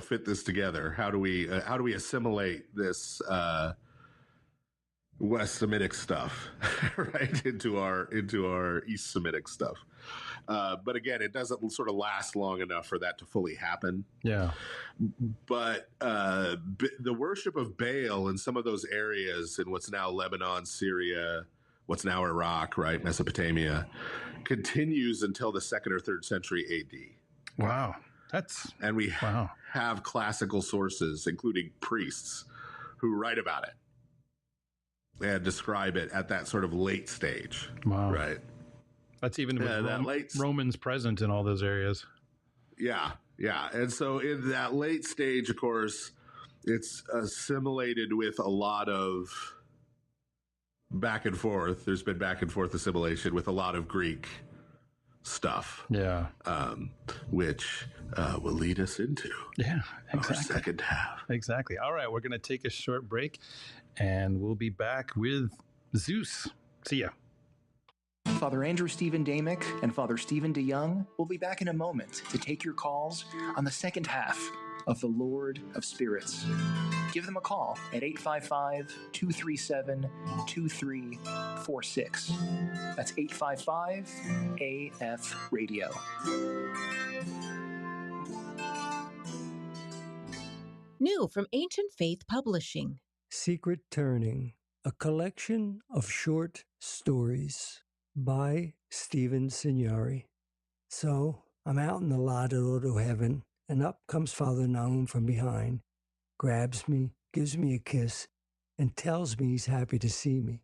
fit this together? How do we assimilate this West Semitic stuff, right, into our East Semitic stuff? But again, it doesn't sort of last long enough for that to fully happen. Yeah. But the worship of Baal in some of those areas in what's now Lebanon, Syria, what's now Iraq, right, Mesopotamia, continues until the 2nd or 3rd century AD. Wow. And we have classical sources, including priests, who write about it and describe it at that sort of late stage. Wow. Right. That's even with Romans present in all those areas. Yeah. And so in that late stage, of course, it's assimilated with a lot of back and forth. There's been back and forth assimilation with a lot of Greek stuff. Yeah. Which will lead us into our second half. Exactly. All right. We're going to take a short break and we'll be back with Zeus. See ya. Father Andrew Stephen Damick and Father Stephen DeYoung will be back in a moment to take your calls on the second half of the Lord of Spirits. Give them a call at 855-237-2346. That's 855-AF-RADIO. New from Ancient Faith Publishing. Secret Turning, a collection of short stories by Stephen Signori. So I'm out in the lot of Lord of Heaven, and up comes Father Nahum from behind, grabs me, gives me a kiss, and tells me he's happy to see me.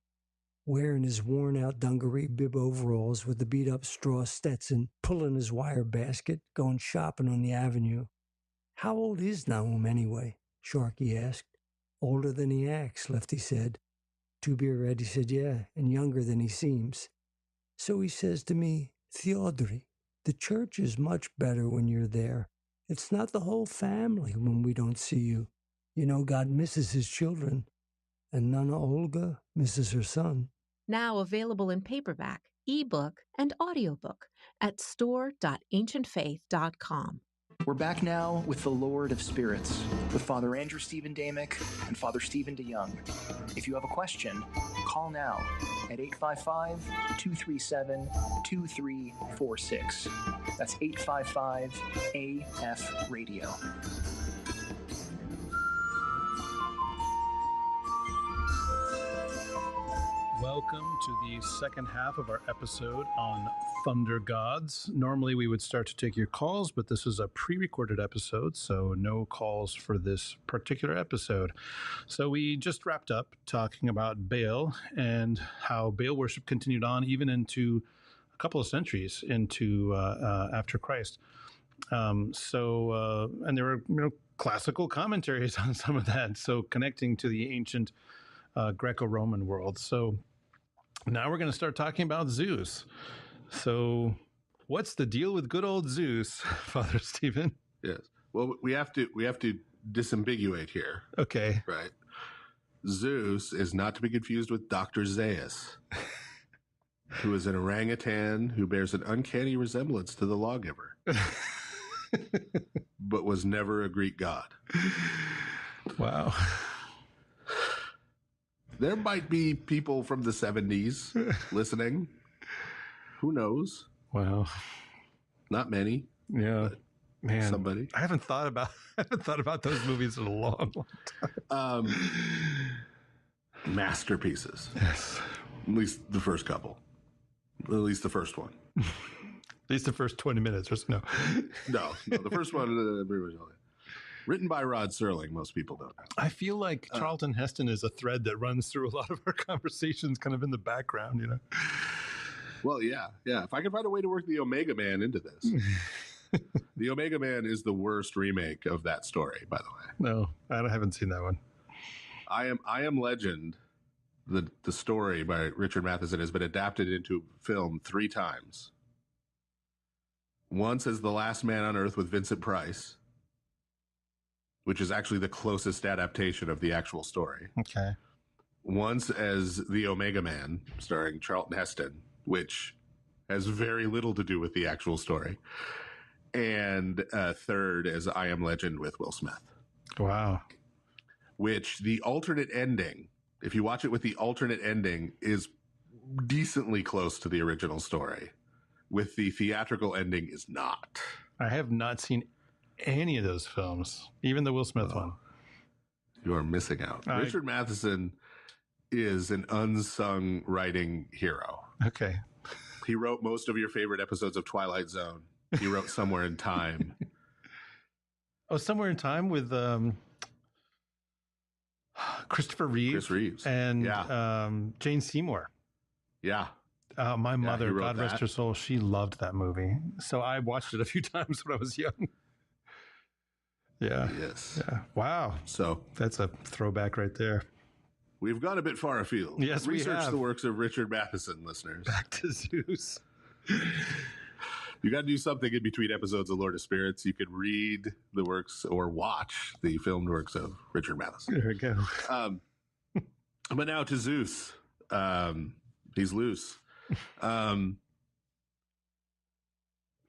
Wearing his worn-out dungaree bib overalls with the beat-up straw Stetson, pulling his wire basket, going shopping on the avenue. How old is Nahum anyway? Sharky asked. Older than he acts, Lefty said. To be ready, said, yeah, and younger than he seems. So he says to me, Theodori, the church is much better when you're there. It's not the whole family when we don't see you. You know, God misses his children, and Nana Olga misses her son. Now available in paperback, ebook, and audiobook at store.ancientfaith.com. We're back now with the Lord of Spirits, with Father Andrew Stephen Damick and Father Stephen DeYoung. If you have a question, call now at 855-237-2346. That's 855-AF-RADIO. Welcome to the second half of our episode on Thunder Gods. Normally we would start to take your calls, but this is a pre-recorded episode, so no calls for this particular episode. So we just wrapped up talking about Baal and how Baal worship continued on even into a couple of centuries into after Christ. And there were classical commentaries on some of that, so connecting to the ancient Greco-Roman world. So now we're going to start talking about Zeus. So what's the deal with good old Zeus, Father Stephen? Yes. Well, we have to disambiguate here. Okay. Right. Zeus is not to be confused with Dr. Zeus, who is an orangutan who bears an uncanny resemblance to the lawgiver, but was never a Greek god. Wow. There might be people from the 70s listening. Who knows? Wow. Not many. Yeah. Man. Somebody. I haven't thought about those movies in a long time. Masterpieces. Yes. At least the first couple. At least the first one. At least the first 20 minutes or so. No, the first one, written by Rod Serling, most people don't know. I feel like Charlton Heston is a thread that runs through a lot of our conversations kind of in the background, you know? Well, yeah. If I can find a way to work the Omega Man into this. The Omega Man is the worst remake of that story, by the way. No, I haven't seen that one. I Am Legend, the story by Richard Matheson, has been adapted into film 3 times. Once as The Last Man on Earth with Vincent Price, which is actually the closest adaptation of the actual story. Okay. Once as The Omega Man, starring Charlton Heston, which has very little to do with the actual story. And third as I Am Legend with Will Smith. Wow. Which the alternate ending, if you watch it with the alternate ending, is decently close to the original story. With the theatrical ending is not. I have not seen any of those films, even the Will Smith one. You are missing out. Richard Matheson is an unsung writing hero. Okay. He wrote most of your favorite episodes of Twilight Zone. He wrote Somewhere in Time. Oh, Somewhere in Time with Christopher Reeve. Chris Reeves. And Jane Seymour. Yeah. My mother, God rest that. her soul, she loved that movie. So I watched it a few times when I was young. Yeah. Yes. Yeah. Wow. So that's a throwback right there. We've gone a bit far afield. Yes, Research the works of Richard Matheson, listeners. Back to Zeus. You got to do something in between episodes of Lord of Spirits. You could read the works or watch the filmed works of Richard Matheson. There we go. But now to Zeus. He's loose.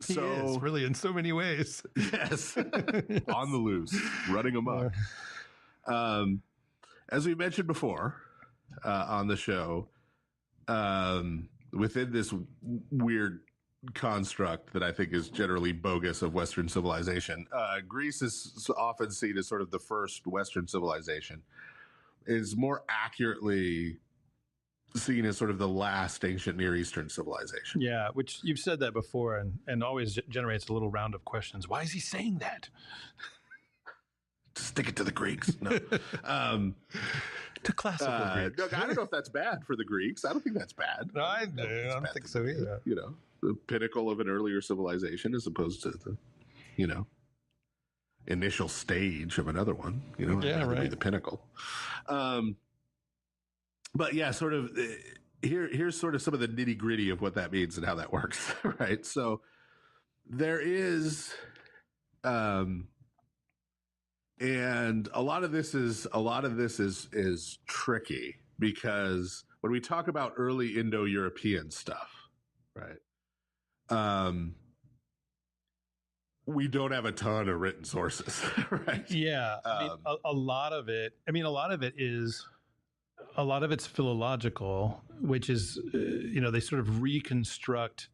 He is, really, in so many ways. Yes. On the loose, running amok. As we mentioned before on the show, within this weird construct that I think is generally bogus of Western civilization, Greece is often seen as sort of the first Western civilization, is more accurately seen as sort of the last ancient Near Eastern civilization. Yeah, which you've said that before, and always generates a little round of questions. Why is he saying that? Stick it to the Greeks. No. To classical Greeks. No, I don't know if that's bad for the Greeks. I don't think that's bad. No, I don't think so either. You know, the pinnacle of an earlier civilization as opposed to the, you know, initial stage of another one. You know, yeah, right. Be the pinnacle. But yeah, sort of here's sort of some of the nitty gritty of what that means and how that works. Right. So there is, and a lot of this is tricky because when we talk about early Indo-European stuff, right? We don't have a ton of written sources, right? Yeah, a lot of it. I mean, a lot of it's philological, which is, they sort of reconstruct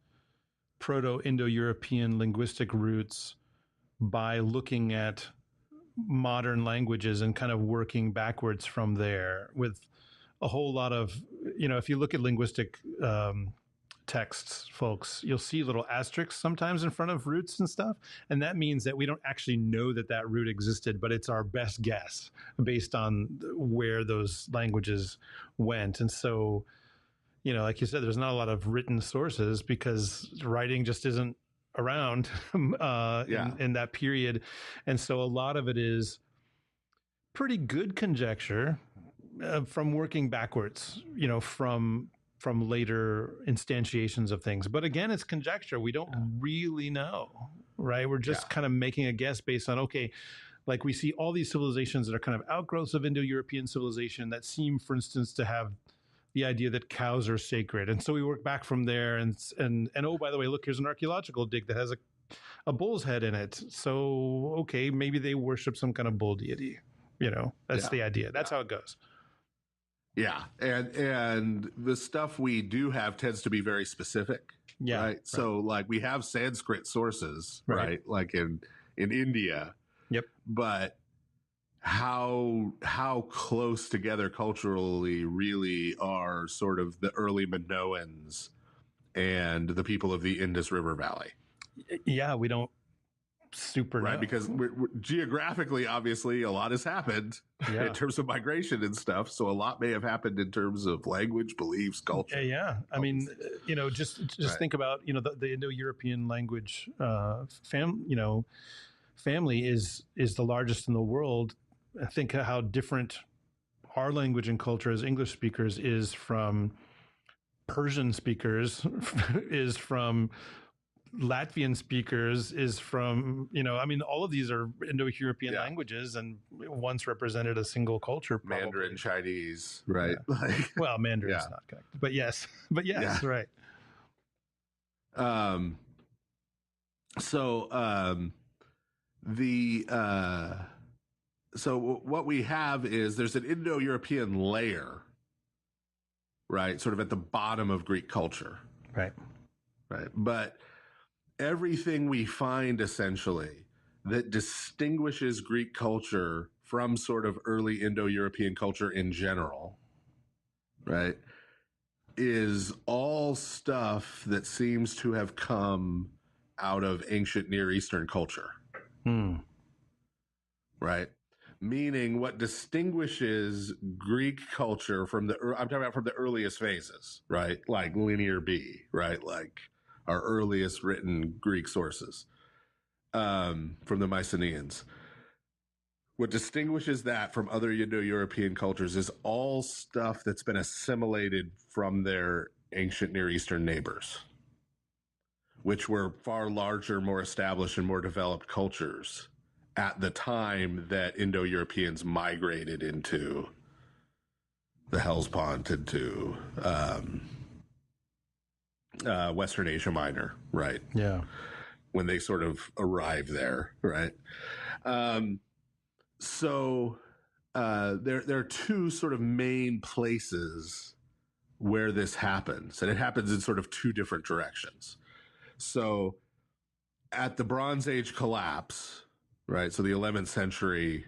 Proto-Indo-European linguistic roots by looking at modern languages and kind of working backwards from there with a whole lot of, if you look at linguistic texts, folks, you'll see little asterisks sometimes in front of roots and stuff. And that means that we don't actually know that root existed, but it's our best guess based on where those languages went. And so, like you said, there's not a lot of written sources because writing just isn't around in that period. And so a lot of it is pretty good conjecture from working backwards, from later instantiations of things. But again, it's conjecture. We don't really know, right? We're just kind of making a guess based on, okay, like we see all these civilizations that are kind of outgrowths of Indo-European civilization that seem, for instance, to have the idea that cows are sacred. And so we work back from there and oh, by the way, look, here's an archaeological dig that has a bull's head in it. So, okay, maybe they worship some kind of bull deity. That's the idea. That's how it goes. Yeah. And the stuff we do have tends to be very specific. Yeah. Right. So like we have Sanskrit sources, right? Like in India. Yep. But how close together culturally really are sort of the early Minoans and the people of the Indus River Valley? Yeah, we don't super know. Because we're geographically, obviously, a lot has happened in terms of migration and stuff. So a lot may have happened in terms of language, beliefs, culture. Yeah. I mean, just think about, the Indo-European language family is the largest in the world. I think how different our language and culture as English speakers is from Persian speakers, is from Latvian speakers, is from, all of these are Indo-European languages and once represented a single culture. Probably. Mandarin, Chinese, right? Yeah. Well, Mandarin's not connected, but yes, right. So what we have is there's an Indo-European layer, right? Sort of at the bottom of Greek culture. Right. But everything we find essentially that distinguishes Greek culture from sort of early Indo-European culture in general, right, is all stuff that seems to have come out of ancient Near Eastern culture. Right? Meaning what distinguishes Greek culture from I'm talking about from the earliest phases, right? Like Linear B, right? Like our earliest written Greek sources from the Mycenaeans. What distinguishes that from other Indo-European cultures is all stuff that's been assimilated from their ancient Near Eastern neighbors, which were far larger, more established, and more developed cultures at the time that Indo-Europeans migrated into the Hellespont, into Western Asia Minor, right? Yeah. When they sort of arrive there, right? So there are two sort of main places where this happens, and it happens in sort of two different directions. So at the Bronze Age collapse, right? So the 11th century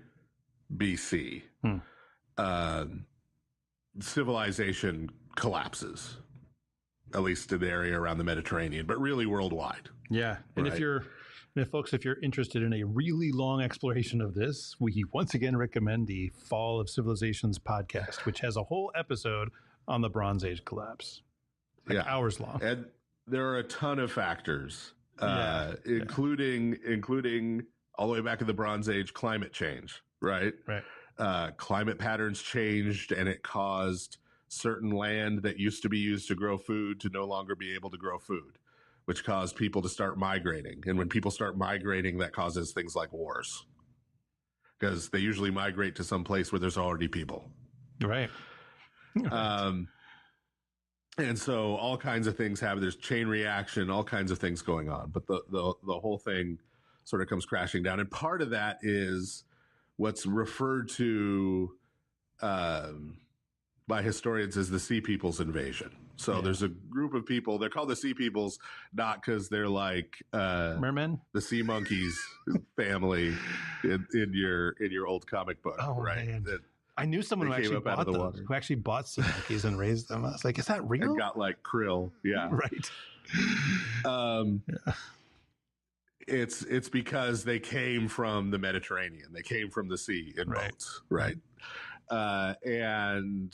BC, civilization collapses, at least in the area around the Mediterranean, but really worldwide. Yeah. And Right. if you're interested in a really long exploration of this, we once again recommend the Fall of Civilizations podcast, which has a whole episode on the Bronze Age collapse. Hours long. And there are a ton of factors, including all the way back to the Bronze Age, climate change, right? Right. Climate patterns changed, and it caused certain land that used to be used to grow food to no longer be able to grow food, which caused people to start migrating. And when people start migrating, that causes things like wars, because they usually migrate to some place where there's already people. Right. And so all kinds of things happen. There's chain reaction, all kinds of things going on. But the whole thing sort of comes crashing down. And part of that is what's referred to by historians as the Sea Peoples invasion. So there's a group of people, they're called the Sea Peoples, not because they're like mermen, the sea monkeys family in your old comic book, right? Man. I knew someone who actually bought sea monkeys and raised them. I was like, is that real? And got like krill. Yeah. Right. It's because they came from the Mediterranean. They came from the sea in boats. Right. And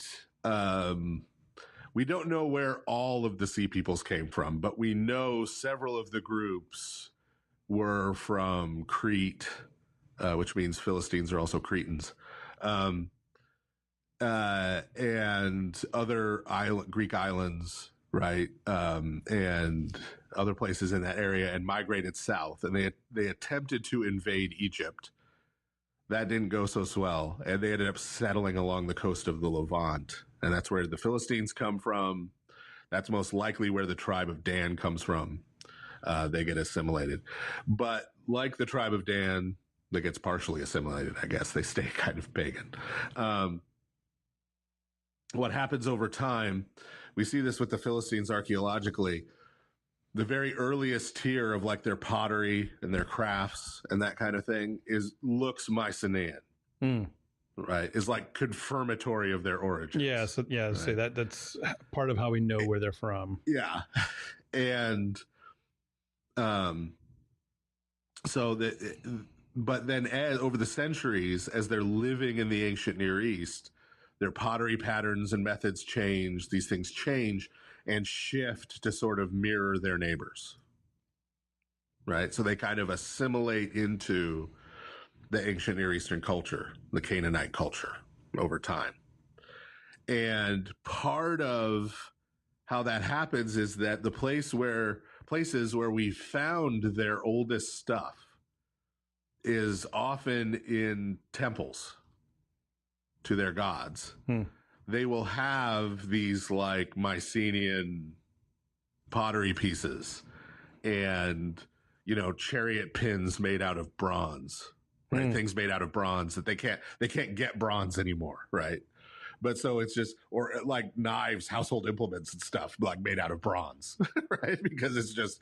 we don't know where all of the Sea Peoples came from, but we know several of the groups were from Crete, which means Philistines are also Cretans. And other Greek islands, right? And other places in that area, and migrated south. And they attempted to invade Egypt. That didn't go so well. And they ended up settling along the coast of the Levant. And that's where the Philistines come from. That's most likely where the tribe of Dan comes from. They get assimilated. But like the tribe of Dan that gets partially assimilated, I guess, they stay kind of pagan. What happens over time, we see this with the Philistines archaeologically. The very earliest tier of like their pottery and their crafts and that kind of thing looks Mycenaean, right? Is like confirmatory of their origins. Yeah, so right? So that's part of how we know where they're from. Yeah, and but then over the centuries, as they're living in the ancient Near East, their pottery patterns and methods change. These things change and shift to sort of mirror their neighbors, right? So they kind of assimilate into the ancient Near Eastern culture, the Canaanite culture, over time. And part of how that happens is that the places where we found their oldest stuff is often in temples to their gods. They will have these like Mycenaean pottery pieces and, chariot pins made out of bronze, right? Things made out of bronze that they can't get bronze anymore, right? But so it's just, or like knives, household implements and stuff like made out of bronze, right? Because it's just,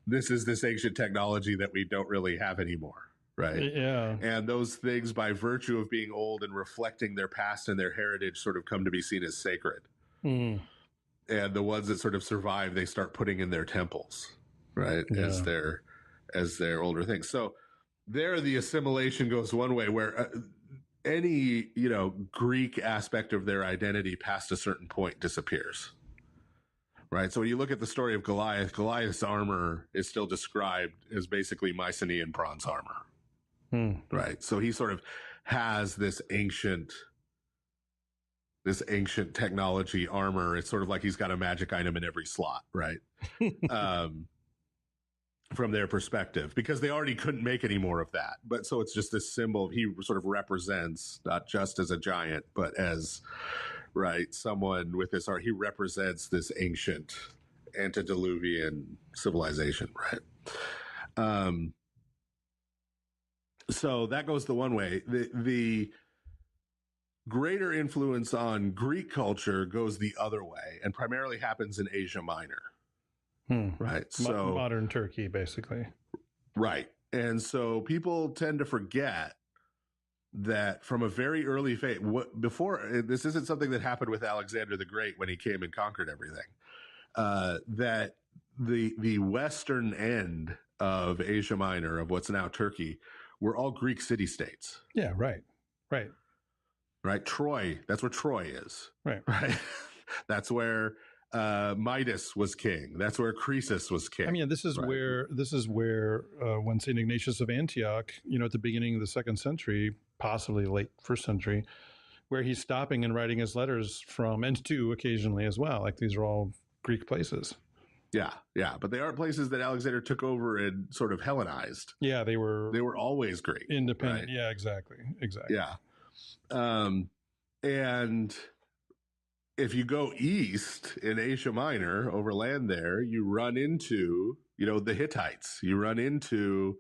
this is this ancient technology that we don't really have anymore. Right. Yeah. And those things, by virtue of being old and reflecting their past and their heritage, sort of come to be seen as sacred. And the ones that sort of survive, they start putting in their temples, right? Yeah. As their older things. So there, the assimilation goes one way, where any, Greek aspect of their identity past a certain point disappears. Right. So when you look at the story of Goliath's armor is still described as basically Mycenaean bronze armor. Right. So he sort of has this ancient technology armor. It's sort of like he's got a magic item in every slot. Right. From their perspective, because they already couldn't make any more of that. But so it's just this symbol. He sort of represents, not just as a giant, but as, right, someone with this art. He represents this ancient antediluvian civilization. Right. So that goes the one way. The greater influence on Greek culture goes the other way, and primarily happens in Asia Minor. Right. So modern Turkey, basically. Right. And so people tend to forget that from a very early phase, before this isn't something that happened with Alexander the Great when he came and conquered everything. That the western end of Asia Minor, of what's now Turkey, were all Greek city-states. Yeah, right. Troy, that's where Troy is. Right. That's where Midas was king. That's where Croesus was king. I mean, this is where when St. Ignatius of Antioch, at the beginning of the 2nd century, possibly late 1st century, where he's stopping and writing his letters from, and to occasionally as well. Like, these are all Greek places. Yeah. But they aren't places that Alexander took over and sort of Hellenized. Yeah, they were always Greek. Independent. Right? Yeah, exactly. Yeah. And if you go east in Asia Minor, overland there, you run into, the Hittites. You run into,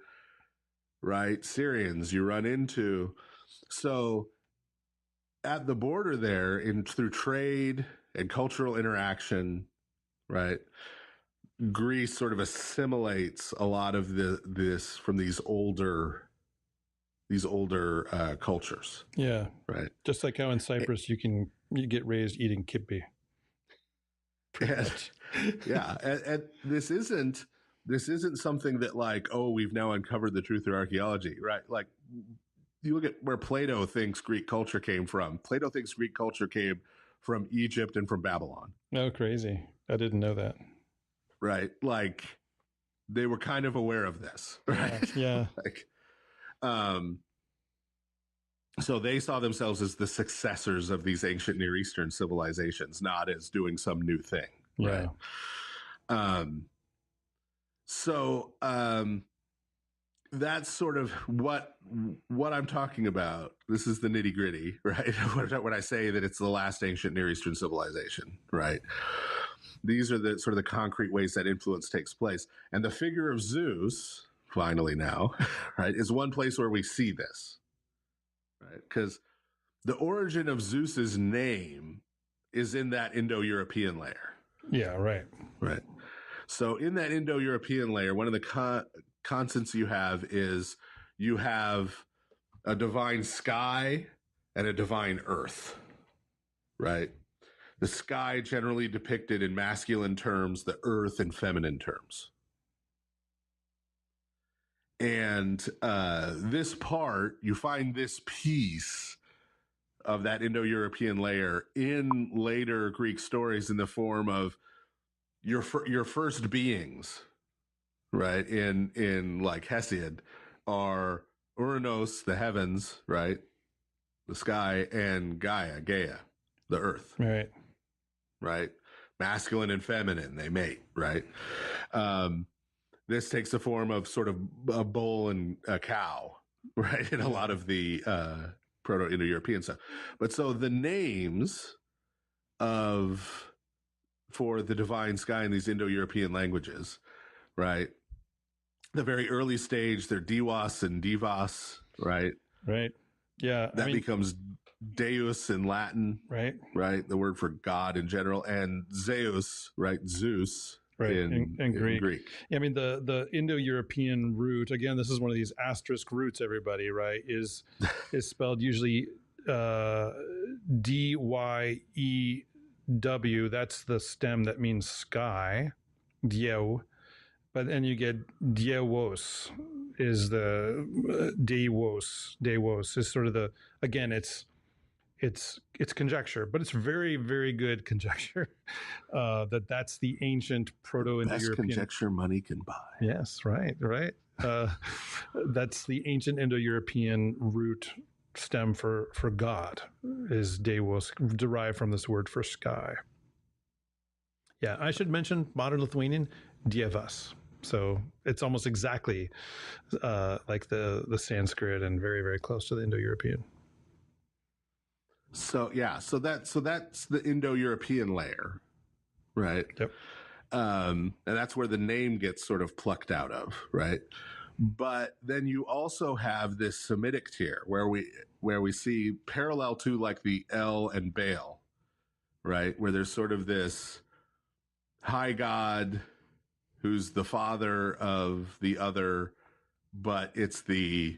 Syrians. You run into. So at the border there, through trade and cultural interaction, Greece sort of assimilates a lot of this from these older cultures. Yeah. Right. Just like how in Cyprus you get raised eating kibbeh. And this isn't something that we've now uncovered the truth through archaeology, right? Like, you look at where Plato thinks Greek culture came from. Plato thinks Greek culture came from Egypt and from Babylon. Oh, crazy. I didn't know that. Right. Like, they were kind of aware of this, right? Yeah. So they saw themselves as the successors of these ancient Near Eastern civilizations, not as doing some new thing. Yeah. Right. That's sort of what I'm talking about. This is the nitty gritty, right? When I say that it's the last ancient Near Eastern civilization, right? These are the sort of the concrete ways that influence takes place. And the figure of Zeus, finally now, right, is one place where we see this, right? Because the origin of Zeus's name is in that Indo-European layer. Yeah, right. Right. So in that Indo-European layer, one of the constants you have is you have a divine sky and a divine earth, right? The sky generally depicted in masculine terms, the earth in feminine terms. And this part, you find this piece of that Indo-European layer in later Greek stories in the form of your first beings, right? In like Hesiod, are Uranos, the heavens, right? The sky, and Gaia, the earth. Right. Right? Masculine and feminine, they mate, right? This takes the form of sort of a bull and a cow, right? In a lot of the Proto-Indo-European stuff. But so the names for the divine sky in these Indo-European languages, right? The very early stage, they're Diwas and Divas, right? Right. Yeah. That becomes Deus in Latin, right? The word for God in general, and Zeus, right? Zeus, right? In Greek. Yeah, I mean, the Indo-European root, again, this is one of these asterisk roots, everybody, right? Is spelled usually D-Y-E-W. That's the stem that means sky, Dieu. But then you get Dievos is the Deus is sort of the, again, it's conjecture, but it's very, very good conjecture that's the ancient Proto-Indo-European. Best conjecture money can buy. Yes, right. That's the ancient Indo-European root stem for God, is Deus, derived from this word for sky. Yeah, I should mention modern Lithuanian, Dievas. So it's almost exactly like the Sanskrit and very, very close to the Indo-European. So that's the Indo-European layer, right? Yep. And that's where the name gets sort of plucked out of, right? But then you also have this Semitic tier where we see parallel to like the El and Baal, right? Where there's sort of this high god who's the father of the other, but it's the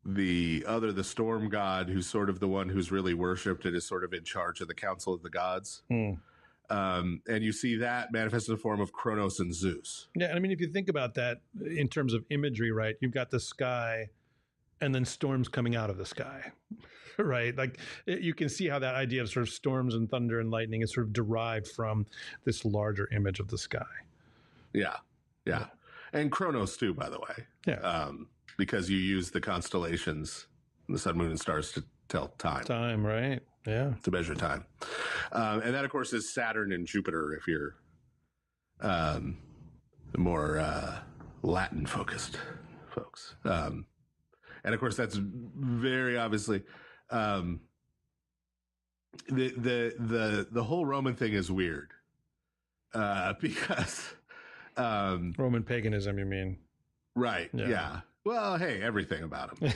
the storm god, who's sort of the one who's really worshipped and is sort of in charge of the council of the gods. And you see that manifest in the form of Kronos and Zeus. Yeah, I mean, if you think about that in terms of imagery, right, you've got the sky and then storms coming out of the sky, right? Like you can see how that idea of sort of storms and thunder and lightning is sort of derived from this larger image of the sky. Yeah. And Kronos too, by the way. Yeah. Because you use the constellations, the sun, moon, and stars to tell time. Time, right? Yeah. To measure time. And that, of course, is Saturn and Jupiter if you're more Latin-focused folks. And, of course, that's very obviously... the whole Roman thing is weird because... Roman paganism, you mean? Right, yeah. Well, hey, everything about him.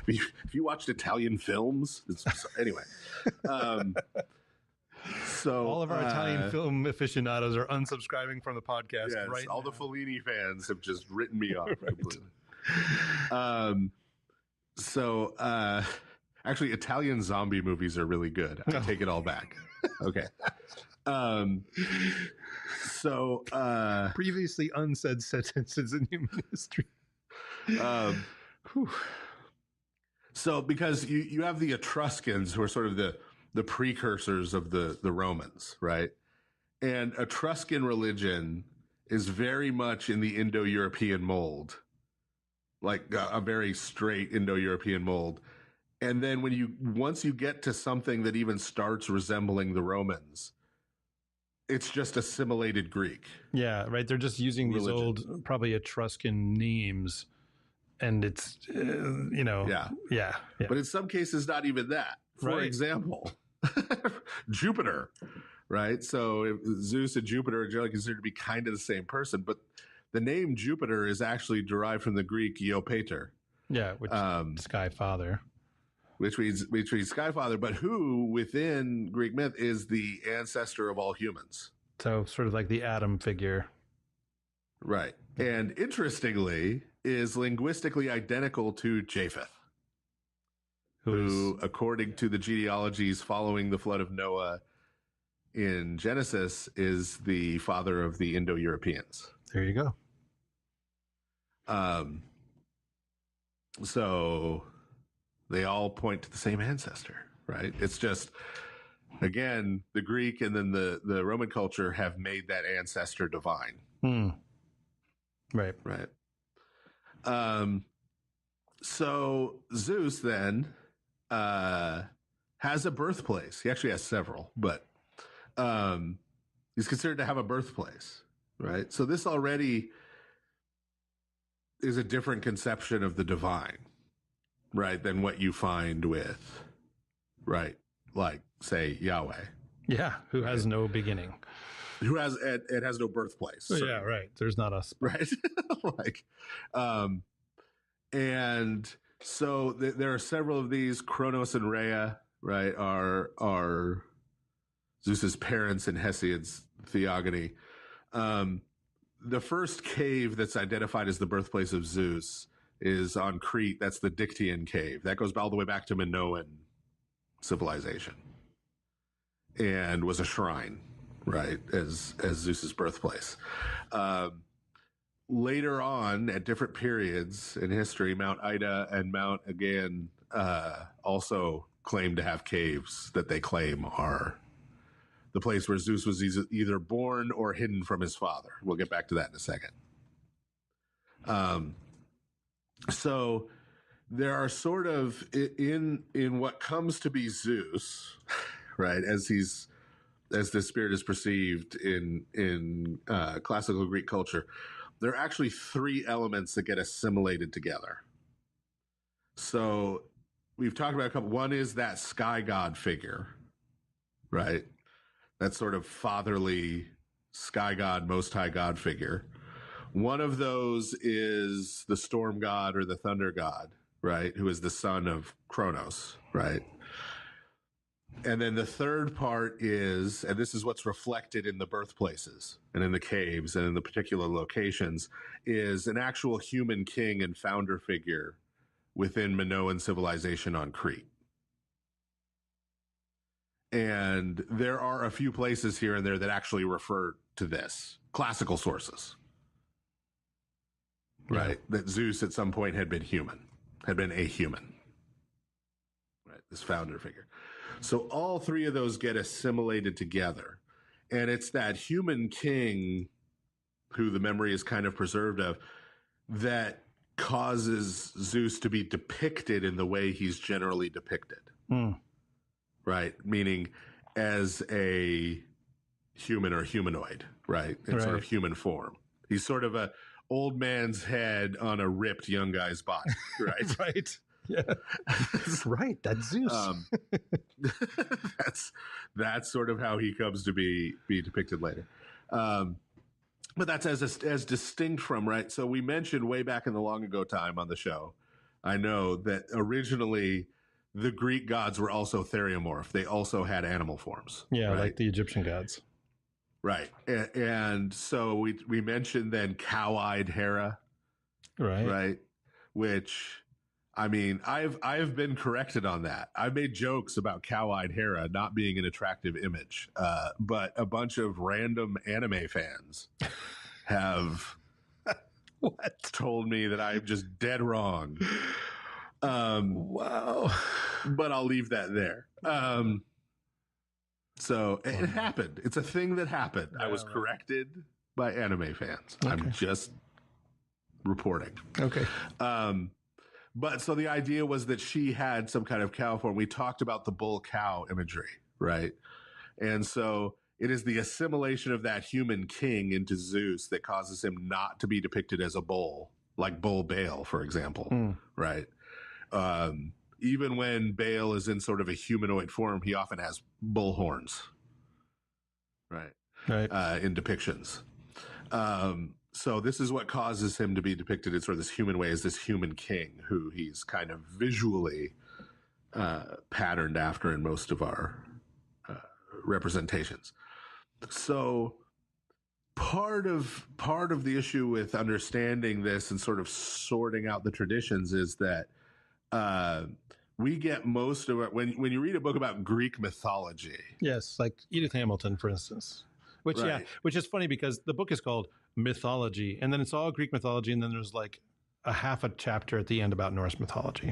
If you watched Italian films, anyway. So all of our Italian film aficionados are unsubscribing from the podcast. Yes, right all now. the Fellini fans have just written me off completely. Actually, Italian zombie movies are really good. I take it all back. Okay. Previously unsaid sentences in human history. So because you have the Etruscans, who are sort of the precursors of the Romans, right? And Etruscan religion is very much in the Indo-European mold, like a very straight Indo-European mold. And then once you get to something that even starts resembling the Romans, it's just assimilated Greek. Yeah, right. They're just using these old, probably Etruscan names, and it's yeah. But in some cases, not even that. For example, Jupiter, right? So Zeus and Jupiter are generally considered to be kind of the same person, but the name Jupiter is actually derived from the Greek Iopater. Yeah, which Sky Father. Which means Sky Father, but who within Greek myth is the ancestor of all humans. So sort of like the Adam figure. Right. And interestingly, is linguistically identical to Japheth, who, according to the genealogies following the flood of Noah in Genesis, is the father of the Indo-Europeans. There you go. So they all point to the same ancestor, right? It's just, again, the Greek and then the Roman culture have made that ancestor divine. Right. So Zeus then has a birthplace. He actually has several, but he's considered to have a birthplace, right? So this already is a different conception of the divine, right, than what you find with, right, like, say, Yahweh. Yeah, who has no beginning. Who has, it has no birthplace. So. Yeah, right. There's not a... Right. And so there are several of these. Kronos and Rhea, right, are Zeus's parents in Hesiod's theogony. The first cave that's identified as the birthplace of Zeus is on Crete. That's the Dictaean cave. That goes all the way back to Minoan civilization and was a shrine, right, as Zeus's birthplace. Later on, at different periods in history, Mount Ida and Mount Again also claim to have caves that they claim are the place where Zeus was either born or hidden from his father. We'll get back to that in a second. So there are sort of in what comes to be Zeus, right, as the spirit is perceived in classical Greek culture, there are actually three elements that get assimilated together. So we've talked about a couple. One is that sky god figure, right? That sort of fatherly sky god, most high god figure. One of those is the storm god or the thunder god, right? Who is the son of Kronos, right? And then the third part is, and this is what's reflected in the birthplaces and in the caves and in the particular locations, is an actual human king and founder figure within Minoan civilization on Crete. And there are a few places here and there that actually refer to this. Classical sources. Right? That Zeus at some point had been a human. Right? This founder figure. So all three of those get assimilated together. And it's that human king who the memory is kind of preserved of that causes Zeus to be depicted in the way he's generally depicted. Right? Meaning as a human or humanoid, right? In sort of human form. He's sort of a old man's head on a ripped young guy's body, right? Right. Yeah. Right. That's Zeus. That's sort of how he comes to be depicted later. But that's as distinct from, right? So we mentioned way back in the long ago time on the show, I know that originally the Greek gods were also theriomorph. They also had animal forms. Yeah, right? like the Egyptian gods. Right. And so we mentioned then cow-eyed Hera. Right. Which, I mean, I've been corrected on that. I've made jokes about cow-eyed Hera not being an attractive image. But a bunch of random anime fans have told me that I'm just dead wrong. Wow. But I'll leave that there. So it happened. It's a thing that happened. I was corrected by anime fans. Okay. I'm just reporting. Okay. But so the idea was that she had some kind of cow form. We talked about the bull cow imagery, right? And so it is the assimilation of that human king into Zeus that causes him not to be depicted as a bull, like bull Baal, for example, right? Even when Baal is in sort of a humanoid form, he often has bull horns, right? In depictions. So this is what causes him to be depicted in sort of this human way as this human king who he's kind of visually patterned after in most of our representations. So part of the issue with understanding this and sort of sorting out the traditions is that we get most of it when you read a book about Greek mythology. Yes, like Edith Hamilton, for instance. Which is funny because the book is called Mythology, and then it's all Greek mythology, and then there's like a half a chapter at the end about Norse mythology,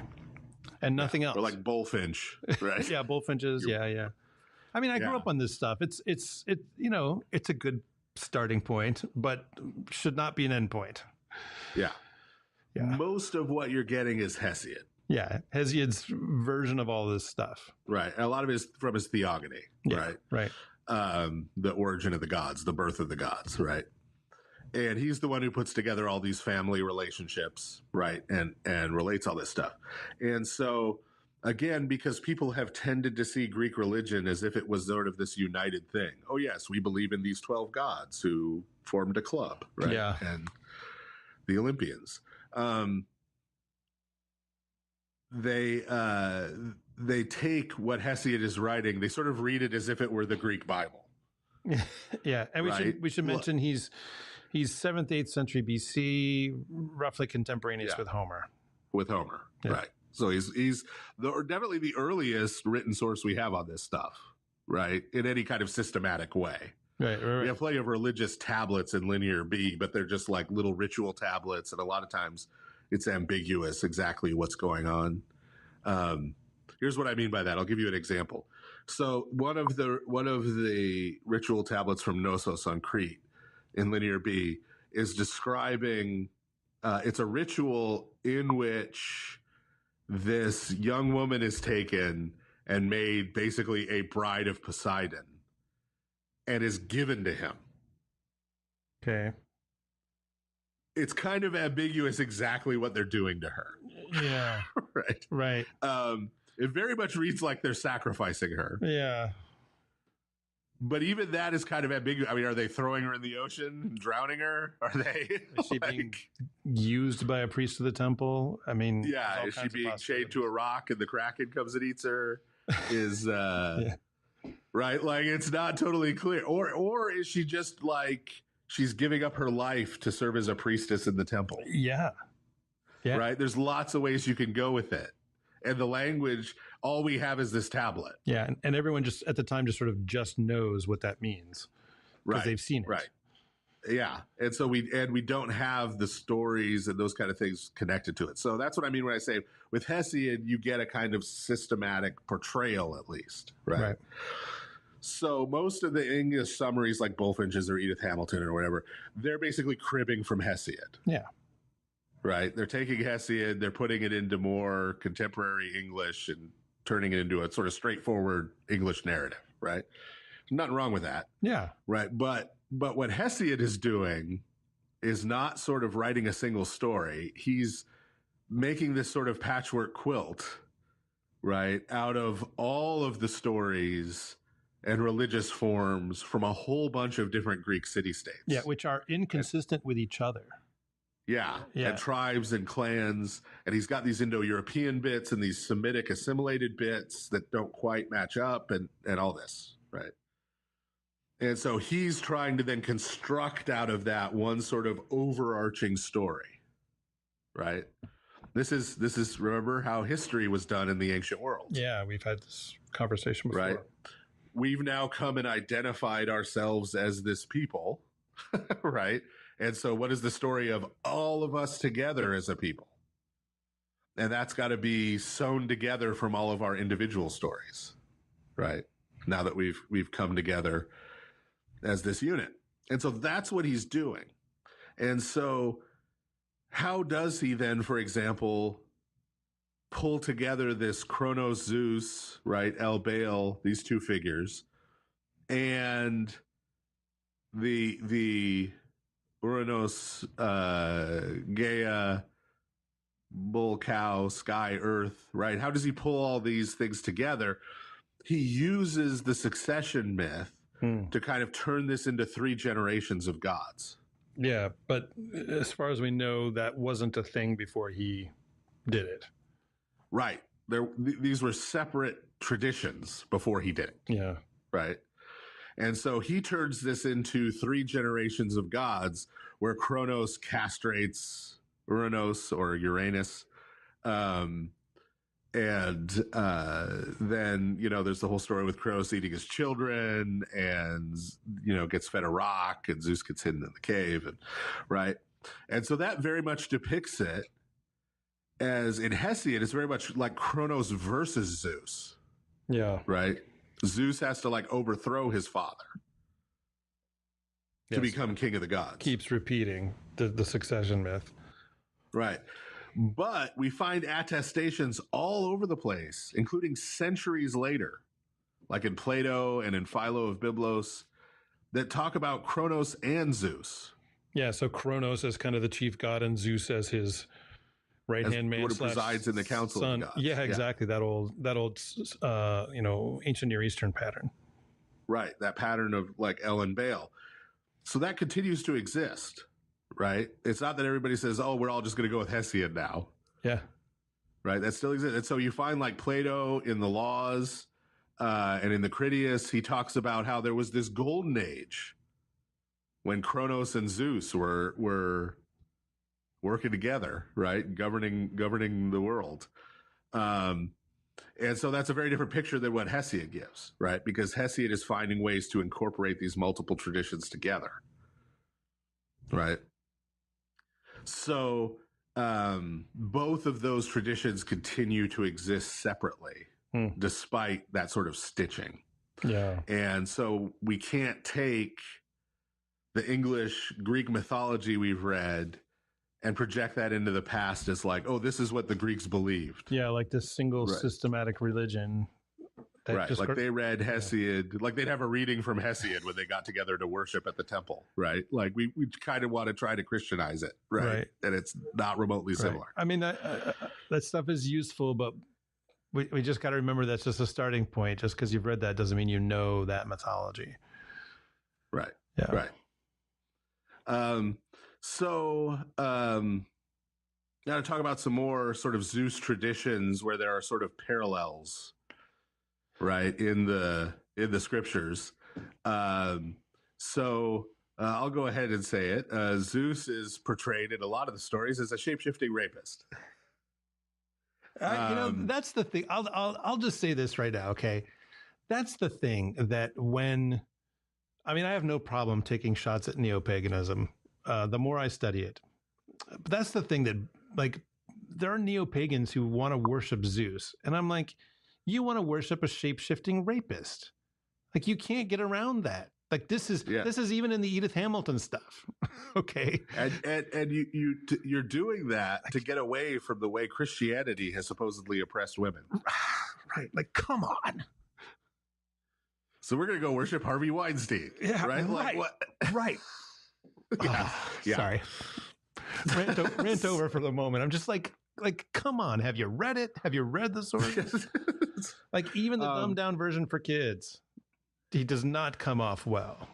and nothing else. Or like bullfinch, right? Yeah, bullfinches. Yeah. I mean, I grew up on this stuff. It's a good starting point, but should not be an end point. Yeah. Most of what you're getting is Hesiod. Yeah, Hesiod's version of all this stuff. Right. And a lot of it is from his theogony, right? Right. The origin of the gods, the birth of the gods, right? And he's the one who puts together all these family relationships, right? And relates all this stuff. And so, again, because people have tended to see Greek religion as if it was sort of this united thing. Oh, yes, we believe in these 12 gods who formed a club, right? Yeah. And the Olympians. They take what Hesiod is writing, they sort of read it as if it were the Greek Bible. Yeah, and we should mention he's 7th, 8th century BC, roughly contemporaneous with Homer. Right. So he's definitely the earliest written source we have on this stuff, right? In any kind of systematic way. Right. We have plenty of religious tablets in Linear B, but they're just like little ritual tablets, and a lot of times it's ambiguous exactly what's going on. Here's what I mean by that. I'll give you an example. So one of the ritual tablets from Knossos on Crete in Linear B is describing it's a ritual in which this young woman is taken and made basically a bride of Poseidon and is given to him. Okay. It's kind of ambiguous exactly what they're doing to her. Yeah. Right. It very much reads like they're sacrificing her. Yeah. But even that is kind of ambiguous. I mean, are they throwing her in the ocean, drowning her? Are they? Is she being used by a priest of the temple? I mean, yeah. Is she being chained to a rock and the Kraken comes and eats her? is right. Like it's not totally clear. Or is she just like she's giving up her life to serve as a priestess in the temple? Yeah. Right. There's lots of ways you can go with it. And the language, all we have is this tablet. Yeah. And everyone just at the time just sort of just knows what that means. Because they've seen it. Right. Yeah. And so we don't have the stories and those kind of things connected to it. So that's what I mean when I say with Hesiod, you get a kind of systematic portrayal at least. Right. So most of the English summaries like Bulfinch's or Edith Hamilton or whatever, they're basically cribbing from Hesiod. Yeah. Right. They're taking Hesiod, they're putting it into more contemporary English and turning it into a sort of straightforward English narrative. Right. Nothing wrong with that. Yeah. Right. But what Hesiod is doing is not sort of writing a single story. He's making this sort of patchwork quilt, right, out of all of the stories and religious forms from a whole bunch of different Greek city-states. Yeah, which are inconsistent with each other. Yeah, and tribes and clans. And he's got these Indo-European bits and these Semitic assimilated bits that don't quite match up and all this, right? And so he's trying to then construct out of that one sort of overarching story, right? This is remember how history was done in the ancient world. Yeah, we've had this conversation before. Right. We've now come and identified ourselves as this people, right? And so what is the story of all of us together as a people? And that's got to be sewn together from all of our individual stories, right? Now that we've come together as this unit. And so that's what he's doing. And so how does he then, for example, pull together this Kronos Zeus, right? El Baal, these two figures, and the Uranos, Gaia, bull, cow, sky, earth, right? How does he pull all these things together? He uses the succession myth to kind of turn this into 3 generations of gods. Yeah, but as far as we know, that wasn't a thing before he did it. Right. These were separate traditions before he did it. Yeah. Right. And so he turns this into 3 generations of gods where Kronos castrates Uranos or Uranus. And then, there's the whole story with Kronos eating his children and, gets fed a rock and Zeus gets hidden in the cave. And right. And so that very much depicts it as in Hesiod, it's very much like Kronos versus Zeus. Yeah. Right. Zeus has to overthrow his father to become king of the gods. Keeps repeating the succession myth. Right. But we find attestations all over the place, including centuries later, like in Plato and in Philo of Byblos, that talk about Kronos and Zeus. Yeah, so Kronos as kind of the chief god and Zeus as his right-hand man who presides in the council son. of the gods. Yeah, exactly. That old ancient Near Eastern pattern. Right, that pattern of El and Baal. So that continues to exist. Right. It's not that everybody says, oh, we're all just going to go with Hesiod now. Yeah. Right. That still exists. And so you find Plato in the Laws and in the Critias, he talks about how there was this golden age when Kronos and Zeus were working together, right? Governing the world. And so that's a very different picture than what Hesiod gives, right? Because Hesiod is finding ways to incorporate these multiple traditions together. Right. So both of those traditions continue to exist separately, despite that sort of stitching. Yeah. And so we can't take the English Greek mythology we've read and project that into the past as oh, this is what the Greeks believed. Yeah, like this single systematic religion. Right, they read Hesiod, they'd have a reading from Hesiod when they got together to worship at the temple, right? We kind of want to try to Christianize it, right? And it's not remotely similar. I mean, that stuff is useful, but we just got to remember that's just a starting point. Just because you've read that doesn't mean you know that mythology. Right, yeah. Right. Now to talk about some more sort of Zeus traditions where there are sort of parallels right, in the scriptures. So I'll go ahead and say it. Zeus is portrayed in a lot of the stories as a shape-shifting rapist. That's the thing. I'll just say this right now, okay? That's the thing that I have no problem taking shots at neo-paganism. The more I study it, but that's the thing that, like, there are neo-pagans who want to worship Zeus, and I'm like, you want to worship a shape-shifting rapist? Like, you can't get around that. Like, this is even in the Edith Hamilton stuff. Okay. And you're doing that to get away from the way Christianity has supposedly oppressed women. Right. Like, come on. So we're going to go worship Harvey Weinstein. Yeah. Right. Like, right. what? Right. Yeah. Sorry. Rant over for the moment. I'm just like, come on. Have you read it? Have you read the source? Like, even the dumbed down version for kids, he does not come off well.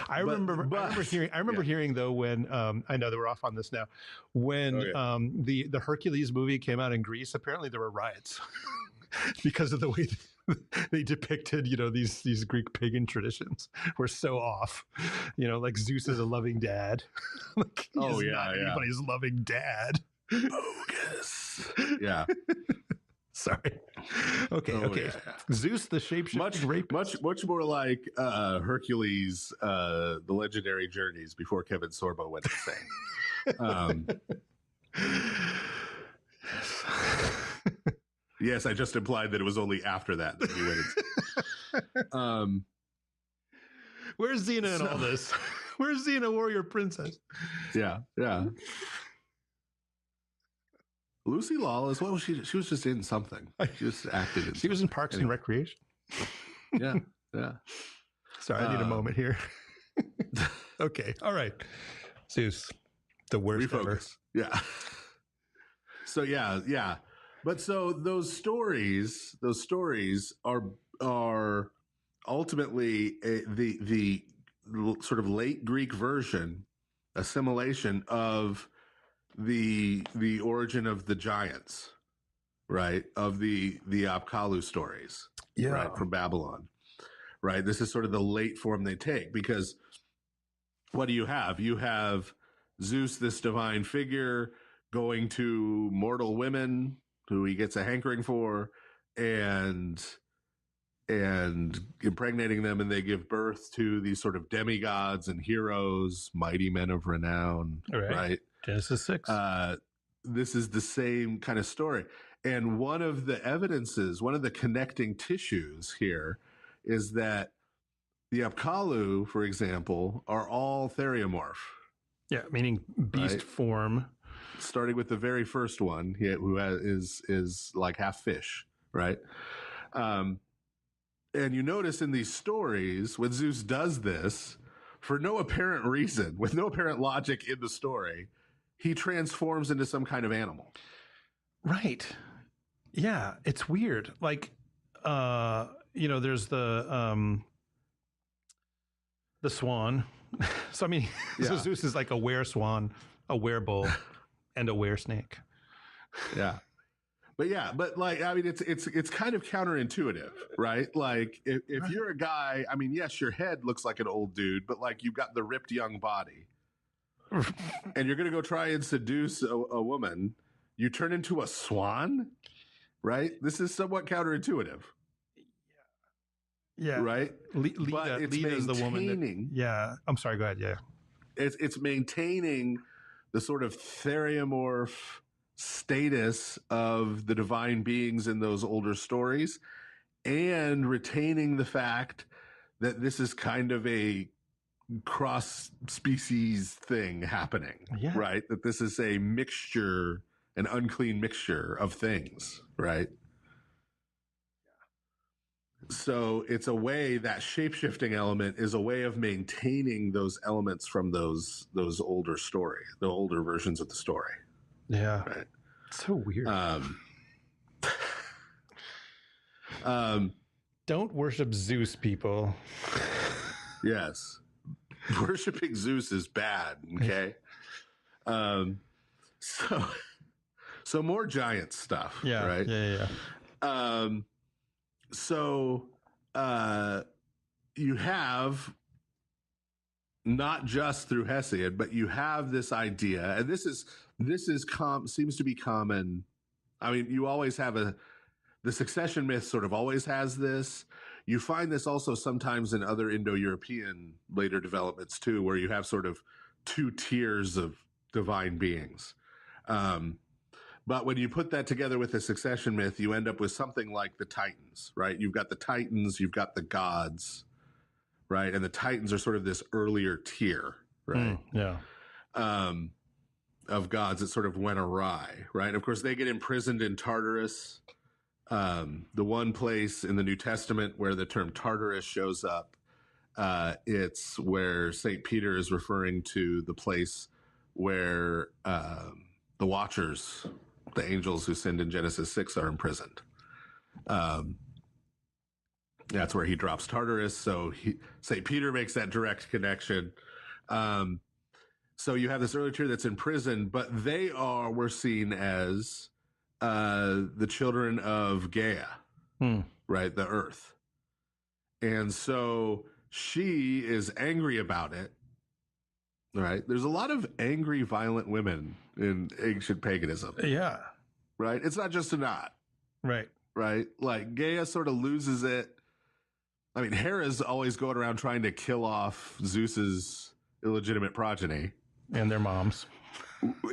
I remember hearing though, when I know that we're off on this now, when the Hercules movie came out in Greece, apparently there were riots because of the way they depicted, these Greek pagan traditions were so off. Like, Zeus is a loving dad. Like, not anybody's loving dad. Bogus. Yeah. Sorry. Okay. Yeah. Zeus, the shapeshifting rapist. Much more like Hercules, the legendary journeys before Kevin Sorbo went insane. Yes, I just implied that it was only after that he went insane. Where's Xena in all this? Where's Xena, warrior princess? Yeah. Lucy Lawless, what was she? She was just in something. She just acted. She was in Parks and Recreation. Yeah. Sorry, I need a moment here. Okay, all right. Zeus, the worst ever. Yeah. So yeah. But so those stories are ultimately the sort of late Greek version, assimilation of the origin of the giants, right? Of the Apkallu stories, right, from Babylon, right? This is sort of the late form they take, because what do you have? You have Zeus, this divine figure, going to mortal women who he gets a hankering for, and impregnating them, and they give birth to these sort of demigods and heroes, mighty men of renown, right? Genesis 6. This is the same kind of story. And one of the evidences, one of the connecting tissues here, is that the Apkallu, for example, are all theriomorph. Yeah, meaning beast form. Starting with the very first one, who is like half fish, right? And you notice in these stories, when Zeus does this, for no apparent reason, with no apparent logic in the story, he transforms into some kind of animal. Right. Yeah, it's weird. Like, there's the swan. So, so Zeus is like a were-swan, a were-bull, and a were-snake. Yeah. But like, it's kind of counterintuitive, right? Like, if you're a guy, yes, your head looks like an old dude, but like, you've got the ripped young body. And you're going to go try and seduce a woman, you turn into a swan, right? This is somewhat counterintuitive. Yeah. Right? But it's maintaining, the woman that, I'm sorry, go ahead. Yeah. It's maintaining the sort of theriomorph status of the divine beings in those older stories, and retaining the fact that this is kind of a cross-species thing happening, right? That this is a mixture, an unclean mixture of things, right? So it's a way, that shape-shifting element is a way of maintaining those elements from those older stories, the older versions of the story. Yeah. Right. So weird. Don't worship Zeus, people. Yes. Worshipping Zeus is bad, okay? So more giant stuff, right? Yeah. So you have, not just through Hesiod, but you have this idea, and this seems to be common. I mean, you always have the succession myth sort of always has this. You find this also sometimes in other Indo-European later developments too, where you have sort of two tiers of divine beings. But when you put that together with the succession myth, you end up with something like the Titans, right? You've got the Titans, you've got the gods, right? And the Titans are sort of this earlier tier, right? Of gods that sort of went awry, right? And of course, they get imprisoned in Tartarus. The one place in the New Testament where the term Tartarus shows up, it's where St. Peter is referring to the place where the Watchers, the angels who sinned in Genesis 6, are imprisoned. That's where he drops Tartarus. So St. Peter makes that direct connection. So you have this early tier that's in prison, but we're seen as the children of Gaia, right? The earth. And so she is angry about it, right? There's a lot of angry, violent women in ancient paganism. Yeah. Right? It's not just a knot. Right. Right? Like Gaia sort of loses it. I mean, Hera's always going around trying to kill off Zeus's illegitimate progeny. And their moms.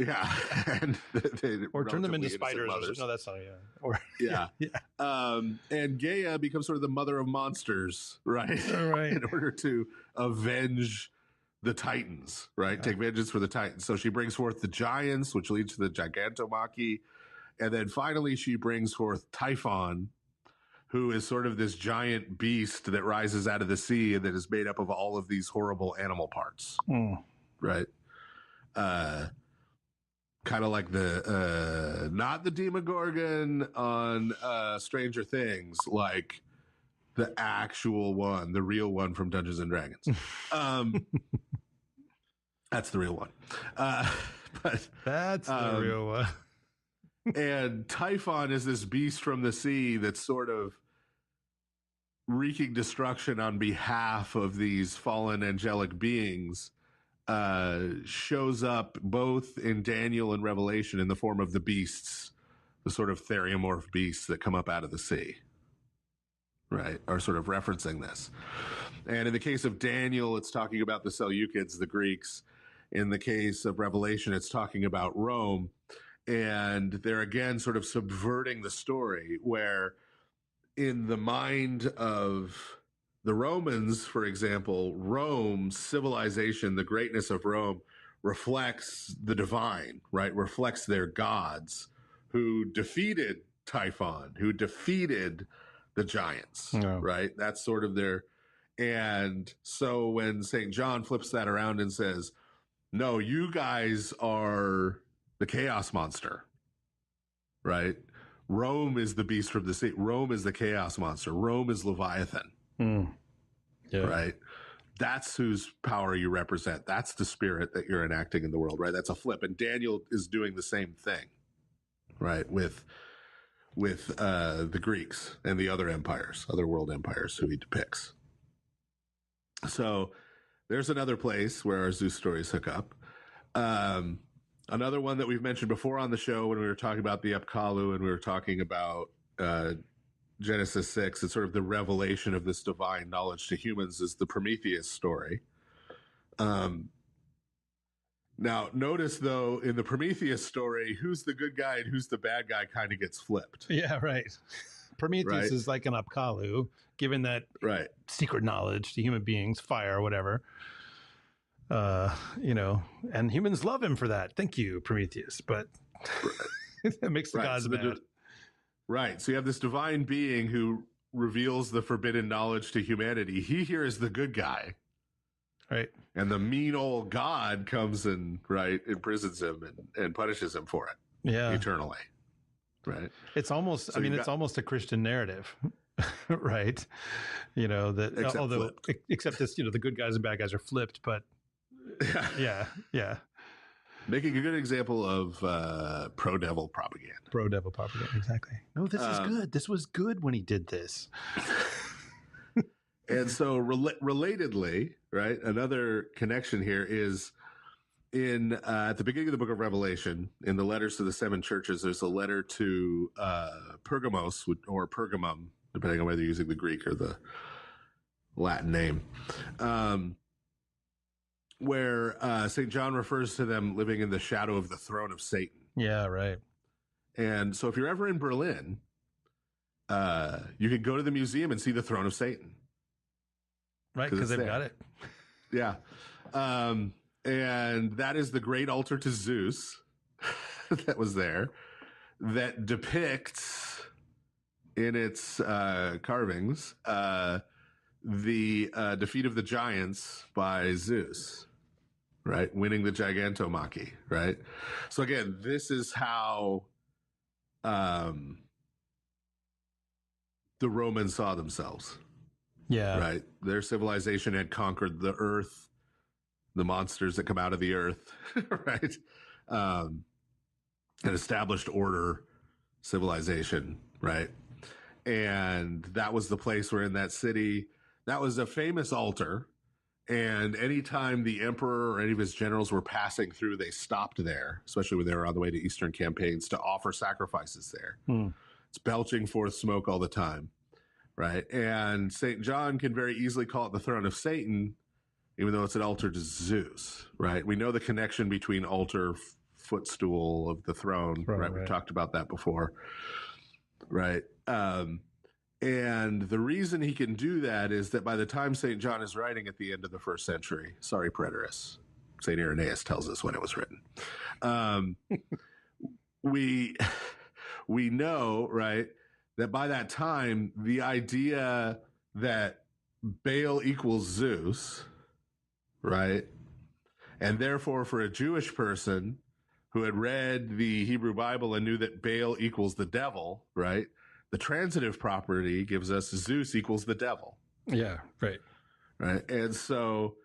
Yeah. And or turn them into spiders. No, that's not, yeah. And Gaia becomes sort of the mother of monsters, right? Right. In order to avenge the Titans, right? Yeah. Take vengeance for the Titans. So she brings forth the giants, which leads to the Gigantomachy. And then finally she brings forth Typhon, who is sort of this giant beast that rises out of the sea and that is made up of all of these horrible animal parts, right? Kind of like the not the Demogorgon on Stranger Things, like the actual one, the real one from Dungeons and Dragons. That's the real one. But that's the real one. And Typhon is this beast from the sea that's sort of wreaking destruction on behalf of these fallen angelic beings. Shows up both in Daniel and Revelation in the form of the beasts, the sort of theriomorph beasts that come up out of the sea, right? Are sort of referencing this. And in the case of Daniel, it's talking about the Seleucids, the Greeks. In the case of Revelation, it's talking about Rome. And they're again sort of subverting the story, where in the mind of the Romans, for example, Rome's civilization, the greatness of Rome, reflects the divine, right? Reflects their gods who defeated Typhon, who defeated the giants, right? That's sort of their... And so when St. John flips that around and says, no, you guys are the chaos monster, right? Rome is the beast from the sea. Rome is the chaos monster. Rome is Leviathan. Right? That's whose power you represent. That's the spirit that you're enacting in the world, right? That's a flip. And Daniel is doing the same thing, right? With the Greeks and the other empires, other world empires who he depicts. So there's another place where our Zeus stories hook up. Another one that we've mentioned before on the show when we were talking about the Epkalu and we were talking about Genesis 6, it's sort of the revelation of this divine knowledge to humans, is the Prometheus story. Now, notice, though, in the Prometheus story, who's the good guy and who's the bad guy kind of gets flipped. Yeah, right. Prometheus is like an Apkallu, given that secret knowledge to human beings, fire or whatever. And humans love him for that. Thank you, Prometheus. But that makes the gods mad. Right. So you have this divine being who reveals the forbidden knowledge to humanity. He here is the good guy. Right. And the mean old God comes and imprisons him and punishes him for it. Yeah. Eternally. Right. It's almost, so it's almost a Christian narrative. Right. Except this, the good guys and bad guys are flipped, but yeah. Making a good example of pro-devil propaganda. Pro-devil propaganda, exactly. No, this is good. This was good when he did this. And so relatedly, right, another connection here is in at the beginning of the book of Revelation, in the letters to the 7 churches, there's a letter to Pergamos or Pergamum, depending on whether you're using the Greek or the Latin name, where St. John refers to them living in the shadow of the throne of Satan. Yeah, right. And so if you're ever in Berlin, you could go to the museum and see the throne of Satan. Right, because they've got it. Yeah. And that is the great altar to Zeus that was there, that depicts in its carvings the defeat of the giants by Zeus, right? Winning the Gigantomachy, right? So again, this is how the Romans saw themselves. Yeah. Right. Their civilization had conquered the earth, the monsters that come out of the earth, right? An established order civilization, right? And that was the place where in that city, that was a famous altar. And anytime the emperor or any of his generals were passing through, they stopped there, especially when they were on the way to Eastern campaigns, to offer sacrifices there. It's belching forth smoke all the time. Right. And St. John can very easily call it the throne of Satan, even though it's an altar to Zeus. Right. We know the connection between altar, footstool of the throne. Right. We've talked about that before. Right. And the reason he can do that is that by the time St. John is writing at the end of the 1st century, sorry, preterists, St. Irenaeus tells us when it was written. We know, right, that by that time, the idea that Baal equals Zeus, right? And therefore, for a Jewish person who had read the Hebrew Bible and knew that Baal equals the devil, right? The transitive property gives us Zeus equals the devil. Yeah, right. Right. And so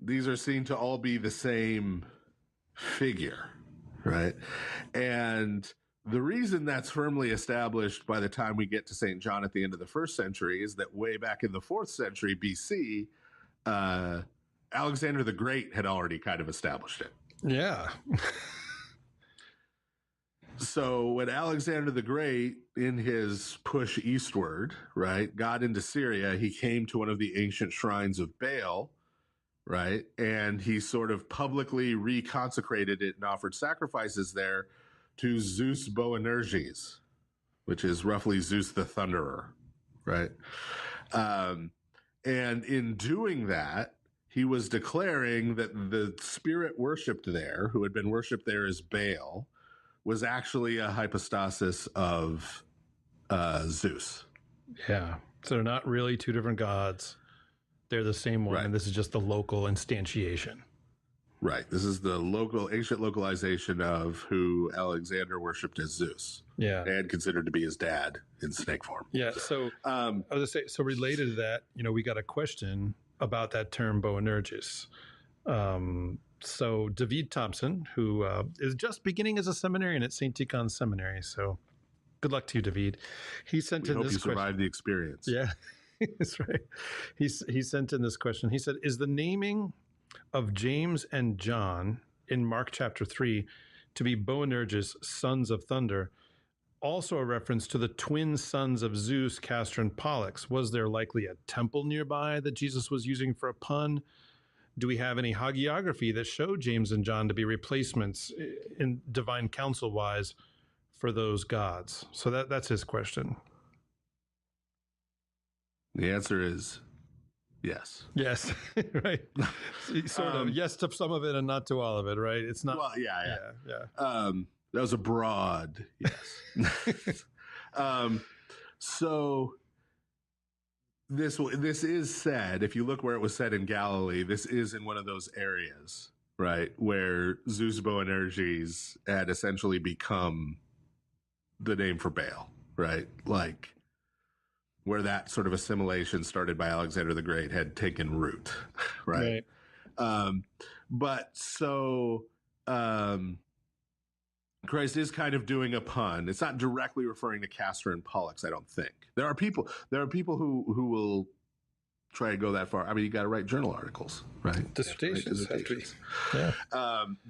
these are seen to all be the same figure, right? And the reason that's firmly established by the time we get to St. John at the end of the 1st century is that way back in the 4th century BC, Alexander the Great had already kind of established it. Yeah. So when Alexander the Great, in his push eastward, right, got into Syria, he came to one of the ancient shrines of Baal, right, and he sort of publicly reconsecrated it and offered sacrifices there to Zeus Boanerges, which is roughly Zeus the Thunderer, right? And in doing that, he was declaring that the spirit worshipped there, who had been worshipped there as Baal, was actually a hypostasis of Zeus. Yeah. So they're not really two different gods. They're the same one, and this is just the local instantiation. Right. This is the ancient localization of who Alexander worshipped as Zeus. Yeah. And considered to be his dad in snake form. Yeah. So I was going to say, so related to that, we got a question about that term Boanerges. So David Thompson, who is just beginning as a seminarian at St. Tikhon Seminary. So good luck to you, David. He sent in this question. Hope you survived the experience. Yeah, that's right. He sent in this question. He said, is the naming of James and John in Mark chapter 3 to be Boanerges, sons of thunder, also a reference to the twin sons of Zeus, Castor, and Pollux? Was there likely a temple nearby that Jesus was using for a pun? Do we have any hagiography that showed James and John to be replacements in divine counsel-wise for those gods? So that's his question. The answer is yes. Yes, right. Sort of. Yes to some of it and not to all of it, right? It's not. Well, yeah. That was a broad yes. So this is said, if you look where it was said in Galilee, this is in one of those areas, right, where Zeus Boanerges had essentially become the name for Baal, right? Like where that sort of assimilation started by Alexander the Great had taken root, right? But so Christ is kind of doing a pun. It's not directly referring to Castor and Pollux, I don't think. There are people who will try to go that far. I mean, you got to write journal articles, right? Dissertations. Yeah.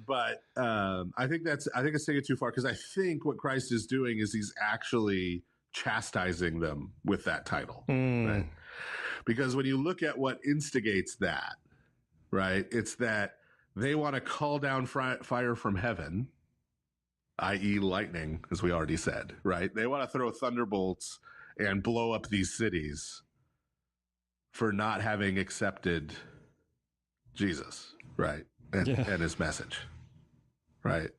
But I think it's taking it too far, because I think what Christ is doing is he's actually chastising them with that title, right? Because when you look at what instigates that, right, it's that they want to call down fire from heaven, i.e. lightning, as we already said, right? They want to throw thunderbolts and blow up these cities for not having accepted Jesus, right? And his message, right?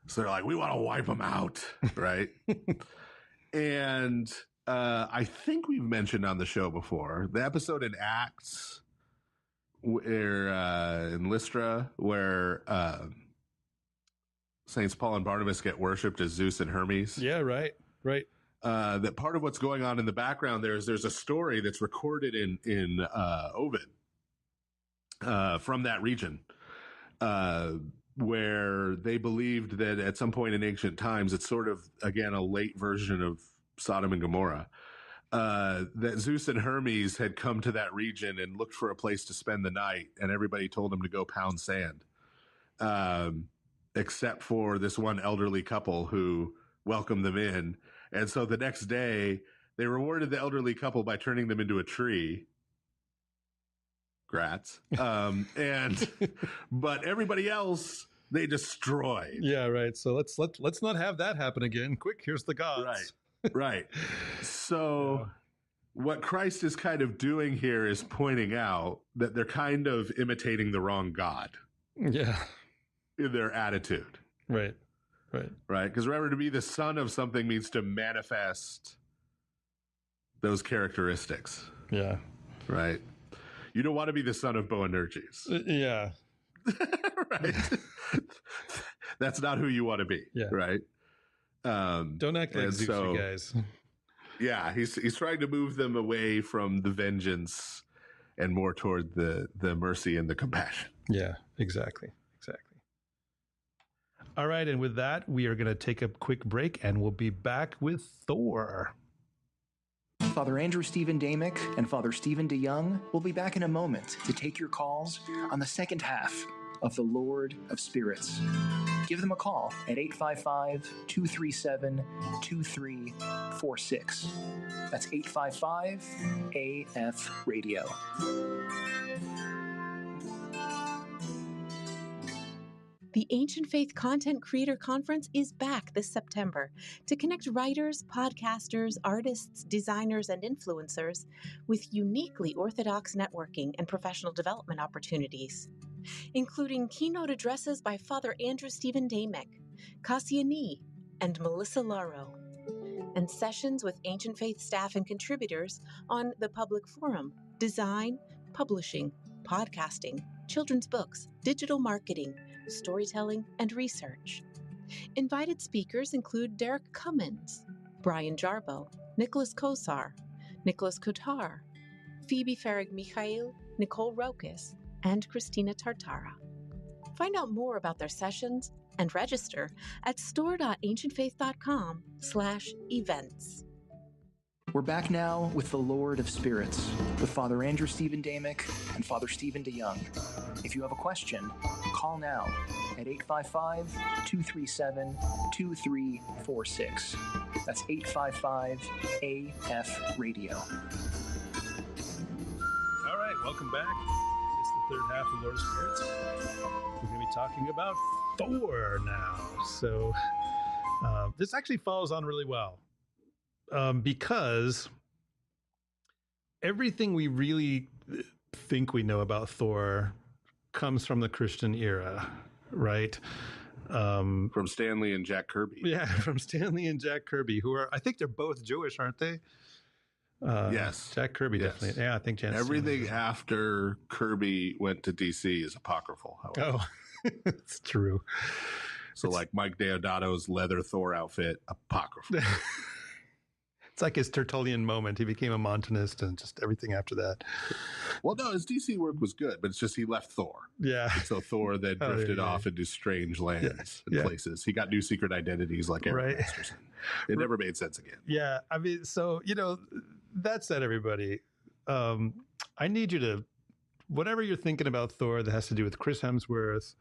So they're like, we want to wipe them out, right? And I think we've mentioned on the show before, the episode in Acts where in Lystra, where Saints Paul and Barnabas get worshipped as Zeus and Hermes. Yeah, right. That part of what's going on in the background there's a story that's recorded in Ovid from that region, where they believed that at some point in ancient times, it's sort of, again, a late version of Sodom and Gomorrah, that Zeus and Hermes had come to that region and looked for a place to spend the night, and everybody told them to go pound sand, except for this one elderly couple who welcomed them in. And so the next day, they rewarded the elderly couple by turning them into a tree. Grats. But everybody else, they destroyed. Yeah, right. So let's not have that happen again. Quick, here's the gods. Right. So what Christ is kind of doing here is pointing out that they're kind of imitating the wrong God. Yeah. In their attitude. Right. Because remember, to be the son of something means to manifest those characteristics. Yeah. Right. You don't want to be the son of Boanerges. Yeah. Right. That's not who you want to be. Yeah. Right. Don't act like Zeus, you guys. Yeah. He's trying to move them away from the vengeance and more toward the mercy and the compassion. Yeah, exactly. All right, and with that, we are going to take a quick break, and we'll be back with Thor. Father Andrew Stephen Damick and Father Stephen DeYoung will be back in a moment to take your calls on the second half of the Lord of Spirits. Give them a call at 855-237-2346. That's 855-AF-RADIO. The Ancient Faith Content Creator Conference is back this September to connect writers, podcasters, artists, designers, and influencers with uniquely orthodox networking and professional development opportunities, including keynote addresses by Father Andrew Stephen Damick, Cassia Nee, and Melissa Laro, and sessions with Ancient Faith staff and contributors on the public forum, design, publishing, podcasting, children's books, digital marketing, storytelling, and research. Invited speakers include Derek Cummins, Brian Jarbo, Nicholas Kosar, Nicholas Kotar, Phoebe Farag-Mikhail, Nicole Rokas, and Christina Tartara. Find out more about their sessions and register at store.ancientfaith.com/events. We're back now with the Lord of Spirits, with Father Andrew Stephen Damick and Father Stephen DeYoung. If you have a question, call now at 855-237-2346. That's 855-AF-RADIO. All right, welcome back. It's the third half of Lord of Spirits. We're going to be talking about Thor now. So this actually follows on really well. Because everything we really think we know about Thor comes from the Christian era, right? From Stanley and Jack Kirby. Yeah, from Stanley and Jack Kirby, who are, I think they're both Jewish, aren't they? Yes. Jack Kirby, yes. Definitely. Yeah, I think Jack. Everything after Kirby went to DC is apocryphal, however. Oh, it's true. So like Mike Deodato's leather Thor outfit, apocryphal. It's like his Tertullian moment. He became a Montanist and just everything after that. Well, no, his DC work was good, but it's just he left Thor. Yeah. And so Thor then drifted off into strange lands and places. He got new secret identities like Eric Masterson. It never made sense again. Yeah. I mean, so, that said, everybody, I need you to, whatever you're thinking about Thor that has to do with Chris Hemsworth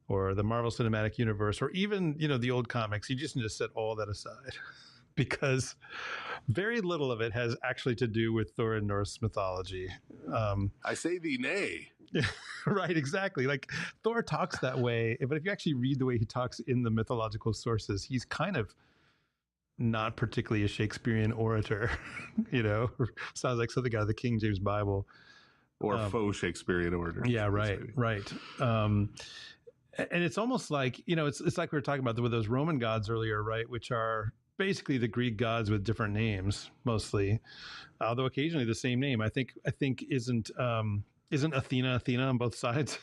or the Marvel Cinematic Universe, or even, the old comics, you just need to set all that aside. Because very little of it has actually to do with Thor and Norse mythology. I say thee nay. Right, exactly. Like Thor talks that way, but if you actually read the way he talks in the mythological sources, he's kind of not particularly a Shakespearean orator. Sounds like something out of the King James Bible. Or faux Shakespearean orator. Yeah, right. And it's almost like, it's like we were talking about with those Roman gods earlier, right? Which are basically the Greek gods with different names, mostly, although occasionally the same name. I think isn't Athena on both sides?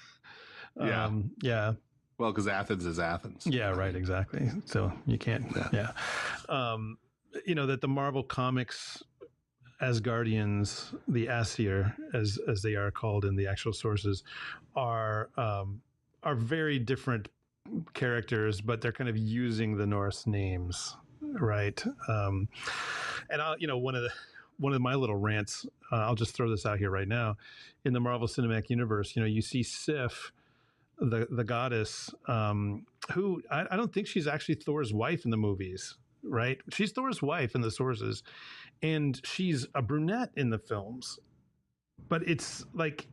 Yeah. Well, because Athens is Athens. Yeah, right. Exactly. So you can't. Yeah. That the Marvel Comics Asgardians, the Aesir, as they are called in the actual sources, are very different characters, but they're kind of using the Norse names. Right. And one of my little rants, I'll just throw this out here right now. In the Marvel Cinematic Universe, you see Sif, the goddess, who I don't think she's actually Thor's wife in the movies, right? She's Thor's wife in the sources, and she's a brunette in the films. But it's like,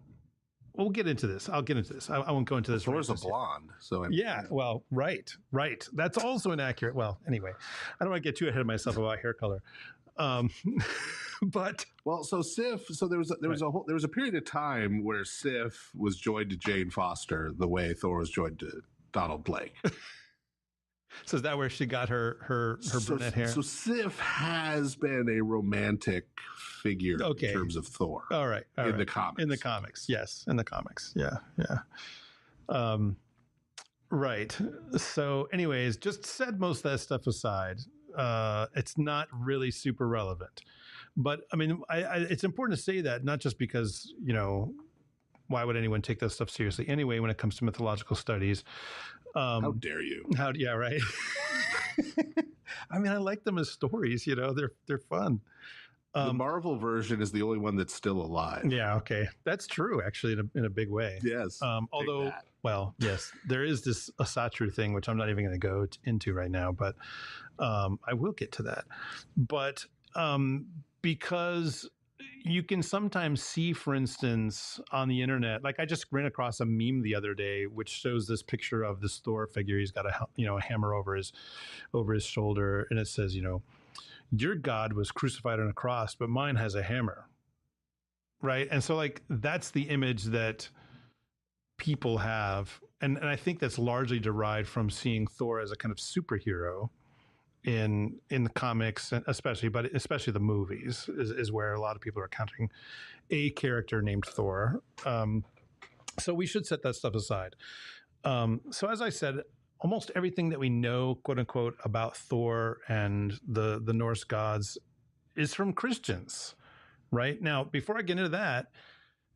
we'll get into this. I'll get into this. I won't go into this. Thor's a blonde. So well, right. That's also inaccurate. Well, anyway, I don't want to get too ahead of myself about hair color. But so Sif. So there was a period of time where Sif was joined to Jane Foster the way Thor was joined to Donald Blake. So is that where she got her brunette hair? So Sif has been a romantic figure in terms of Thor. All right. The comics. In the comics, yes. In the comics, yeah. Right. So, anyways, just set most of that stuff aside. It's not really super relevant, but I mean, it's important to say that not just because why would anyone take that stuff seriously anyway when it comes to mythological studies? How dare you? Yeah, right. I mean, I like them as stories. They're fun. The Marvel version is the only one that's still alive. Yeah, okay, that's true. Actually, in a big way. Yes. Although, well, yes, there is this Asatru thing, which I'm not even going to go into right now, but I will get to that. But because you can sometimes see, for instance, on the internet, like I just ran across a meme the other day, which shows this picture of this Thor figure. He's got a hammer over his shoulder, and it says, your God was crucified on a cross, but mine has a hammer. Right. And so like, that's the image that people have. And I think that's largely derived from seeing Thor as a kind of superhero in the comics, and especially the movies is where a lot of people are counting a character named Thor. So we should set that stuff aside. So as I said, almost everything that we know, quote unquote, about Thor and the Norse gods is from Christians, right? Now, before I get into that,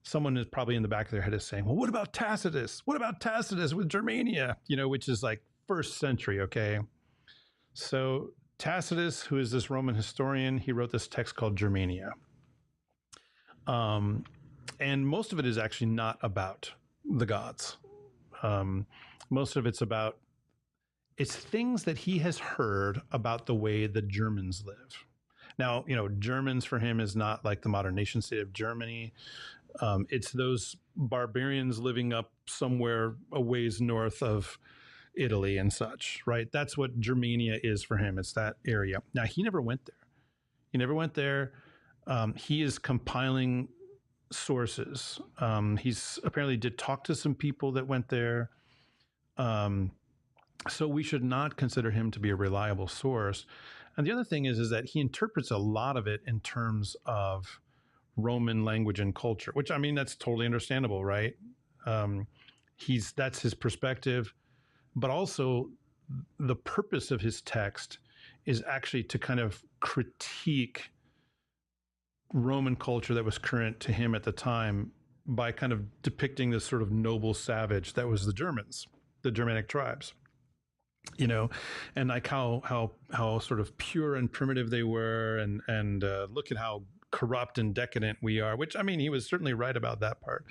someone is probably in the back of their head is saying, well, what about Tacitus? What about Tacitus with Germania? Which is like 1st century, okay? So Tacitus, who is this Roman historian, he wrote this text called Germania. And most of it is actually not about the gods. Most of it's things that he has heard about the way the Germans live. Now, Germans for him is not like the modern nation state of Germany. It's those barbarians living up somewhere a ways north of Italy and such, right? That's what Germania is for him. It's that area. Now, he never went there. He is compiling sources. He's apparently did talk to some people that went there. So we should not consider him to be a reliable source. And the other thing is that he interprets a lot of it in terms of Roman language and culture, which, I mean, that's totally understandable, right? That's his perspective, but also the purpose of his text is actually to kind of critique Roman culture that was current to him at the time by kind of depicting this sort of noble savage that was the Germans, the Germanic tribes, and like how sort of pure and primitive they were, and look at how corrupt and decadent we are, which, I mean, he was certainly right about that part,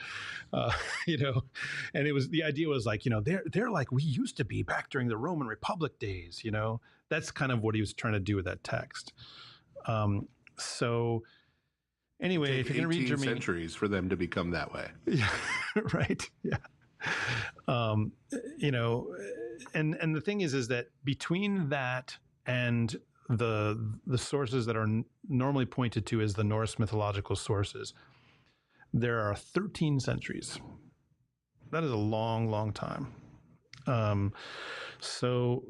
and the idea was like, they're like we used to be back during the Roman Republic days, that's kind of what he was trying to do with that text. So anyway, if you're going to read Germanic, centuries for them to become that way. Yeah, right. Yeah. And the thing is that between that and the sources that are normally pointed to as the Norse mythological sources, there are 13 centuries. That is a long, long time. So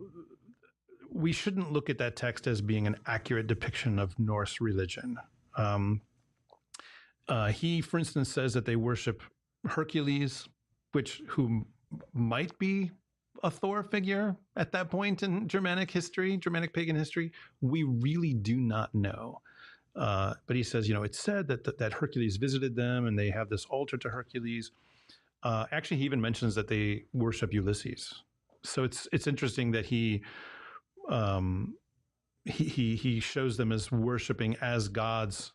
we shouldn't look at that text as being an accurate depiction of Norse religion. He, for instance, says that they worship Hercules, who might be a Thor figure at that point in Germanic pagan history. We really do not know. But he says, it's said that Hercules visited them and they have this altar to Hercules. Actually, he even mentions that they worship Ulysses. So it's interesting that he shows them as worshiping as gods,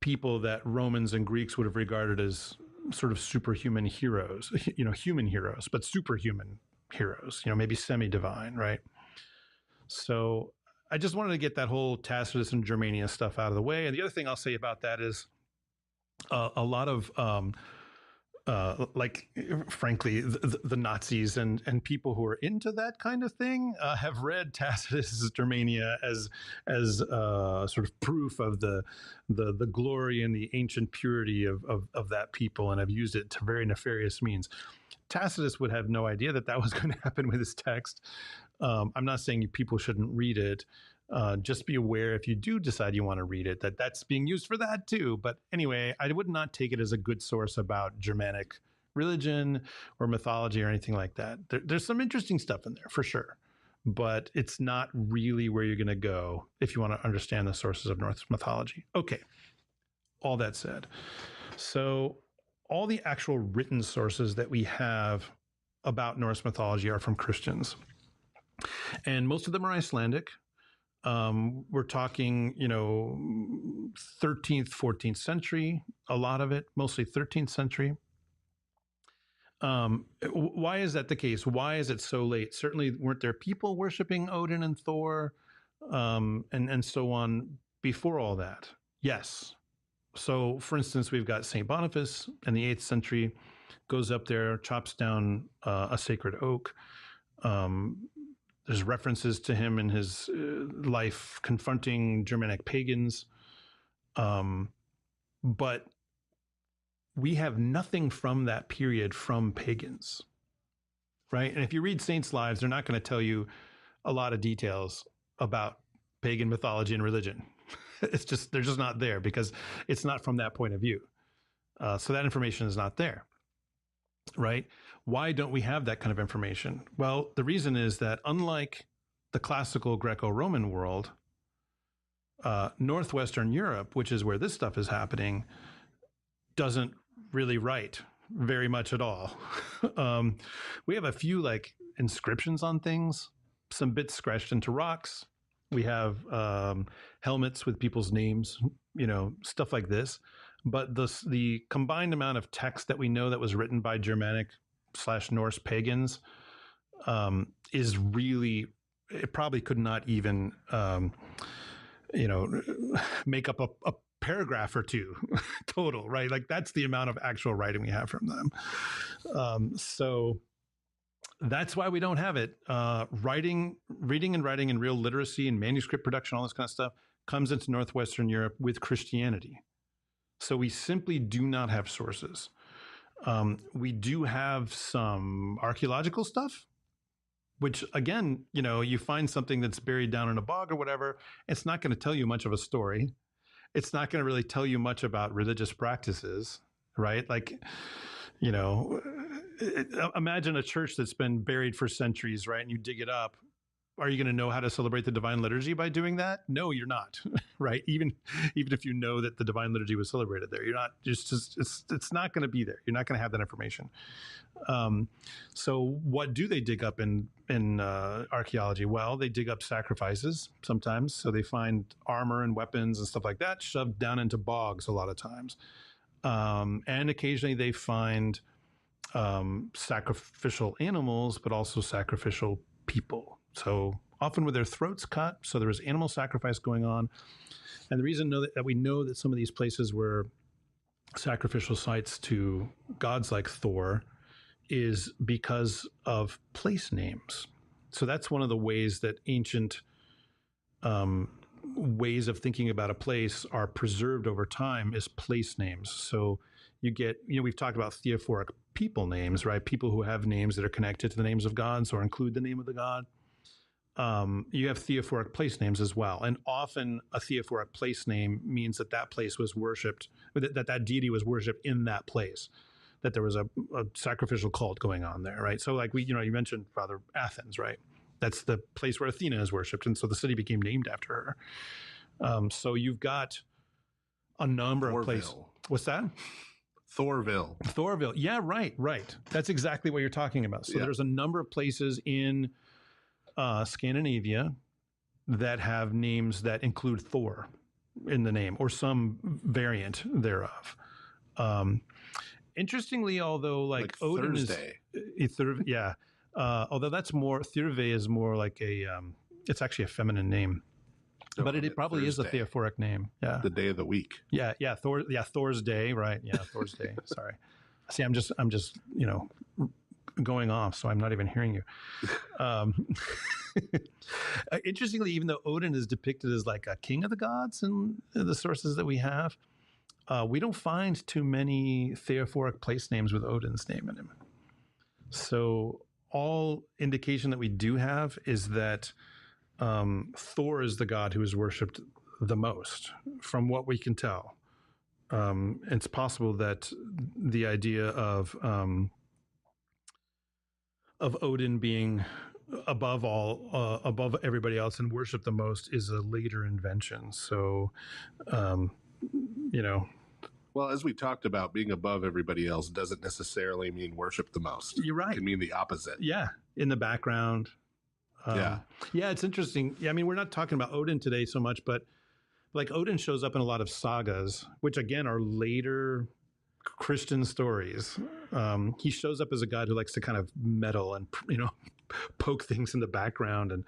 people that Romans and Greeks would have regarded as sort of superhuman heroes, human heroes, but superhuman heroes, maybe semi-divine, right? So I just wanted to get that whole Tacitus and Germania stuff out of the way. And the other thing I'll say about that is a lot of, frankly, the Nazis and people who are into that kind of thing have read Tacitus's Germania as sort of proof of the glory and the ancient purity of that people, and have used it to very nefarious means. Tacitus would have no idea that was going to happen with his text. I'm not saying people shouldn't read it. Just be aware if you do decide you want to read it, that's being used for that too. But anyway, I would not take it as a good source about Germanic religion or mythology or anything like that. There's some interesting stuff in there for sure, but it's not really where you're going to go if you want to understand the sources of Norse mythology. Okay, all that said, so all the actual written sources that we have about Norse mythology are from Christians, and most of them are Icelandic. We're talking, 13th, 14th century, a lot of it, mostly 13th century. Why is that the case? Why is it so late? Certainly weren't there people worshiping Odin and Thor, and so on before all that? Yes. So for instance, we've got St. Boniface in the 8th century, goes up there, chops down a sacred oak. There's references to him in his life confronting Germanic pagans. But we have nothing from that period from pagans, right? And if you read saints' lives, they're not going to tell you a lot of details about pagan mythology and religion. They're just not there because it's not from that point of view. So that information is not there, right? Why don't we have that kind of information? Well, the reason is that unlike the classical Greco-Roman world, Northwestern Europe, which is where this stuff is happening, doesn't really write very much at all. We have a few inscriptions on things, some bits scratched into rocks. We have helmets with people's names, stuff like this. But the combined amount of text that we know that was written by Germanic/Norse pagans is really, it probably could not even, make up a paragraph or two total, right? That's the amount of actual writing we have from them. So that's why we don't have it. Reading and writing and real literacy and manuscript production, all this kind of stuff comes into Northwestern Europe with Christianity. So we simply do not have sources. We do have some archaeological stuff, which again, you find something that's buried down in a bog or whatever, it's not going to tell you much of a story. It's not going to really tell you much about religious practices, right? Imagine a church that's been buried for centuries, right? And you dig it up are you going to know how to celebrate the divine liturgy by doing that? No, you're not, right? Even if you know that the divine liturgy was celebrated there, you're not it's not going to be there. You're not going to have that information. So what do they dig up in archaeology? Well, they dig up sacrifices sometimes. So they find armor and weapons and stuff like that shoved down into bogs a lot of times. And occasionally they find sacrificial animals, but also sacrificial people. So often with their throats cut. So there was animal sacrifice going on. And the reason that we know that some of these places were sacrificial sites to gods like Thor is because of place names. So that's one of the ways that ancient ways of thinking about a place are preserved over time is place names. So you get, we've talked about theophoric people names, right? People who have names that are connected to the names of gods or include the name of the god. You have theophoric place names as well. And often a theophoric place name means that place was worshipped, that deity was worshipped in that place, that there was a sacrificial cult going on there, right? So like you mentioned, Father, Athens, right? That's the place where Athena is worshipped. And so the city became named after her. So you've got a number of places. What's that? Thorville. Yeah, right. That's exactly what you're talking about. So there's a number of places in Scandinavia that have names that include Thor in the name or some variant thereof. Interestingly, although like Odin Thursday. Although that's more, Thyrve is more like it's actually a feminine name. But it probably Thursday. Is a theophoric name. Yeah. The day of the week. Yeah. Thor's day. Right. Yeah. Thor's day. Sorry. See, I'm just, going off. So I'm not even hearing you. Interestingly, even though Odin is depicted as like a king of the gods in the sources that we have, we don't find too many theophoric place names with Odin's name in him. So all indication that we do have is that Thor is the god who is worshipped the most, from what we can tell. It's possible that the idea of Odin being above everybody else and worshipped the most is a later invention. So, Well, as we talked about, being above everybody else doesn't necessarily mean worship the most. You're right. It can mean the opposite. Yeah, in the background. Yeah, it's interesting. Yeah, I mean, we're not talking about Odin today so much, but like Odin shows up in a lot of sagas, which again are later Christian stories. He shows up as a god who likes to kind of meddle and, poke things in the background and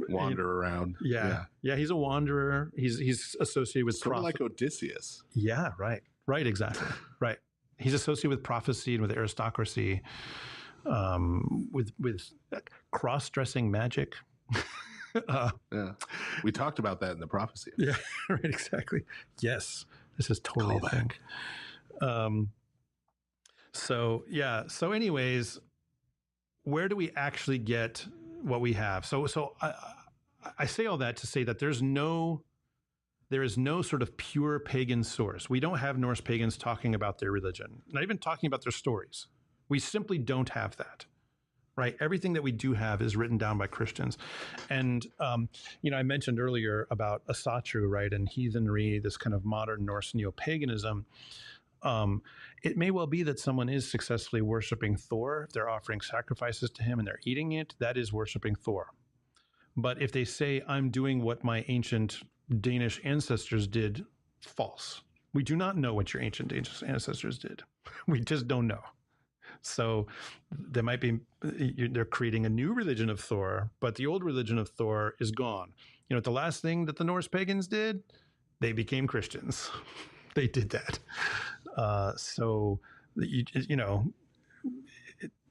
wander around. Yeah. He's a wanderer. He's associated with sort of like Odysseus. Yeah, right, exactly, right. He's associated with prophecy and with aristocracy, with cross-dressing magic. We talked about that in the prophecy. Yeah, right, exactly. Yes, this is totally a thing. So anyways, where do we actually get what we have? So I say all that to say that there is no sort of pure pagan source. We don't have Norse pagans talking about their religion, not even talking about their stories. We simply don't have that, right? Everything that we do have is written down by Christians. And, I mentioned earlier about Asatru, right? And heathenry, this kind of modern Norse neo-paganism. It may well be that someone is successfully worshiping Thor. If they're offering sacrifices to him and they're eating it, that is worshiping Thor. But if they say, I'm doing what my ancient Danish ancestors did, false. We do not know what your ancient Danish ancestors did. We just don't know. So they're creating a new religion of Thor, but the old religion of Thor is gone. The last thing that the Norse pagans did, they became Christians. They did that.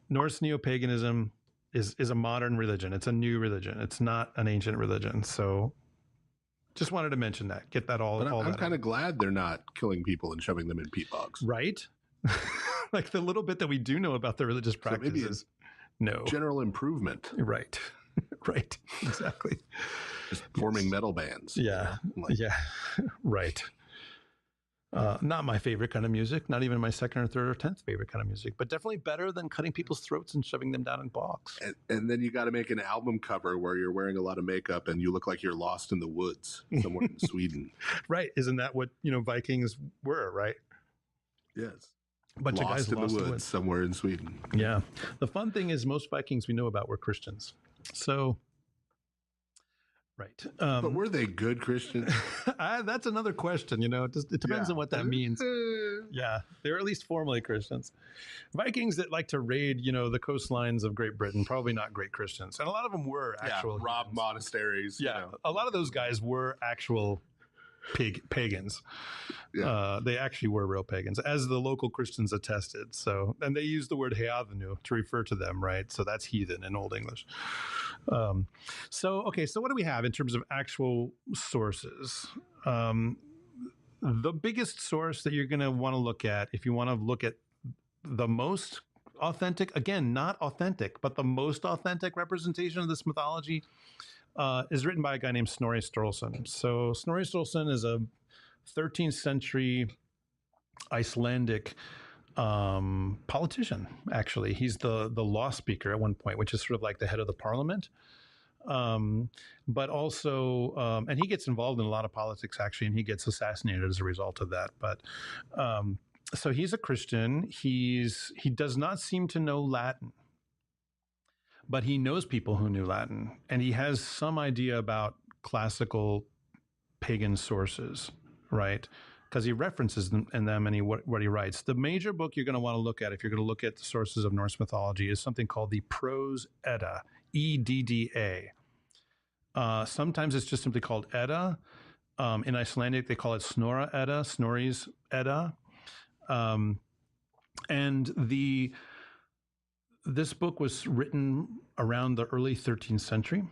Norse neo-paganism is a modern religion. It's a new religion. It's not an ancient religion. So just wanted to mention that. Get that all. But I'm kind of glad they're not killing people and shoving them in peat bogs. Right? Like the little bit that we do know about the religious practices. No. General improvement. Right. Right. Exactly. Just forming metal bands. Yeah. Yeah. Right. Not my favorite kind of music, not even my second or third or 10th favorite kind of music, but definitely better than cutting people's throats and shoving them down in bogs. And then you got to make an album cover where you're wearing a lot of makeup and you look like you're lost in the woods somewhere in Sweden. Right. Isn't that what, Vikings were, right? Yes. A bunch of guys in lost the woods somewhere in Sweden. Yeah. The fun thing is most Vikings we know about were Christians. So, right. But were they good Christians? That's another question. It depends on what that means. Yeah. They were at least formally Christians. Vikings that like to raid, the coastlines of Great Britain, probably not great Christians. And a lot of them were actual. Rob monasteries. Yeah. A lot of those guys were actual pagans. Yeah. They actually were real pagans, as the local Christians attested. So, and they used the word heathenu to refer to them, right? So that's heathen in Old English. So what do we have in terms of actual sources? The biggest source that you're going to want to look at, if you want to look at the most authentic, again, not authentic, but the most authentic representation of this mythology, is written by a guy named Snorri Stolson. So Snorri Stolson is a 13th century Icelandic politician, actually. He's the law speaker at one point, which is sort of like the head of the parliament. But also, and he gets involved in a lot of politics, actually, and he gets assassinated as a result of that. But so he's a Christian. He does not seem to know Latin, but he knows people who knew Latin, and he has some idea about classical pagan sources, right? Because he references them in them and what he writes. The major book you're going to want to look at if you're going to look at the sources of Norse mythology is something called the Prose Edda, Edda. Sometimes it's just simply called Edda. In Icelandic, they call it Snorra Edda, Snorri's Edda. And this book was written around the early 13th century,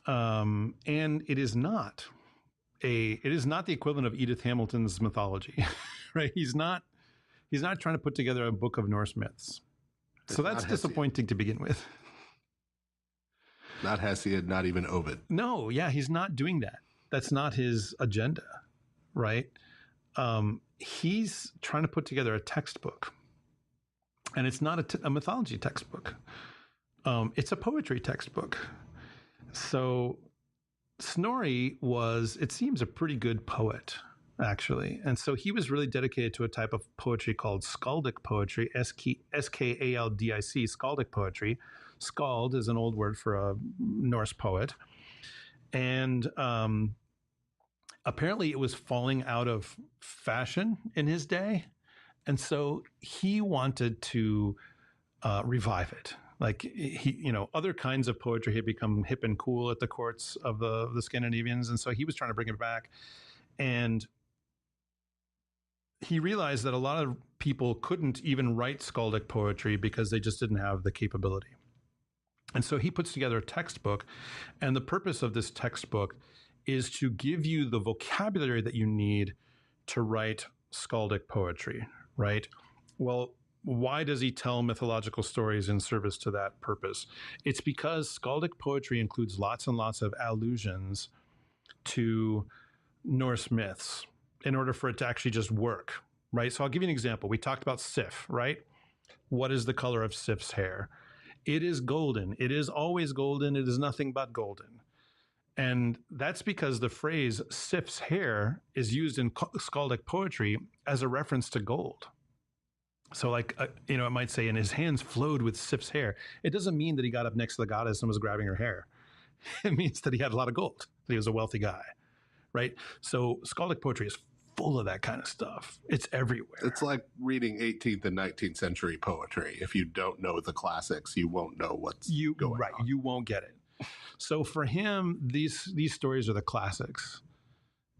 and it is not the equivalent of Edith Hamilton's mythology, right? He's not trying to put together a book of Norse myths. So that's disappointing to begin with. Not Hesiod, not even Ovid. No, yeah, he's not doing that. That's not his agenda, right? He's trying to put together a textbook. And it's not a mythology textbook. It's a poetry textbook. So Snorri was, it seems, a pretty good poet, actually. And so he was really dedicated to a type of poetry called skaldic poetry, S-K-A-L-D-I-C, skaldic poetry. Skald is an old word for a Norse poet. And apparently it was falling out of fashion in his day. And so he wanted to revive it. Like other kinds of poetry had become hip and cool at the courts of the Scandinavians. And so he was trying to bring it back. And he realized that a lot of people couldn't even write skaldic poetry because they just didn't have the capability. And so he puts together a textbook. And the purpose of this textbook is to give you the vocabulary that you need to write skaldic poetry. Right? Well, why does he tell mythological stories in service to that purpose? It's because skaldic poetry includes lots and lots of allusions to Norse myths in order for it to actually just work, right? So I'll give you an example. We talked about Sif, right? What is the color of Sif's hair? It is golden. It is always golden. It is nothing but golden. And that's because the phrase Sif's hair is used in skaldic poetry as a reference to gold. So it might say, and his hands flowed with Sif's hair. It doesn't mean that he got up next to the goddess and was grabbing her hair. It means that he had a lot of gold, that he was a wealthy guy, right? So skaldic poetry is full of that kind of stuff. It's everywhere. It's like reading 18th and 19th century poetry. If you don't know the classics, you won't know what's going on. You won't get it. So for him, these stories are the classics,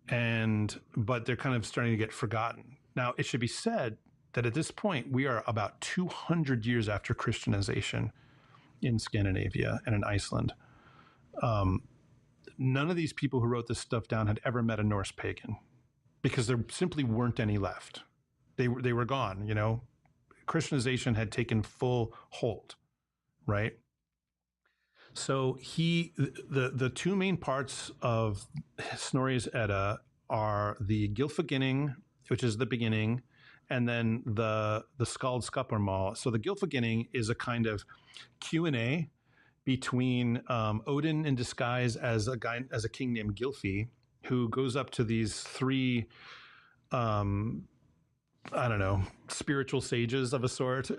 but they're kind of starting to get forgotten. Now, it should be said that at this point, we are about 200 years after Christianization in Scandinavia and in Iceland. None of these people who wrote this stuff down had ever met a Norse pagan because there simply weren't any left. They were gone, Christianization had taken full hold, right? So the two main parts of Snorri's Edda are the Gylfaginning which is the beginning, and then the Skaldskaparmal. So the Gylfaginning is a kind of Q&A between Odin in disguise as a king named Gylfi, who goes up to these three spiritual sages of a sort,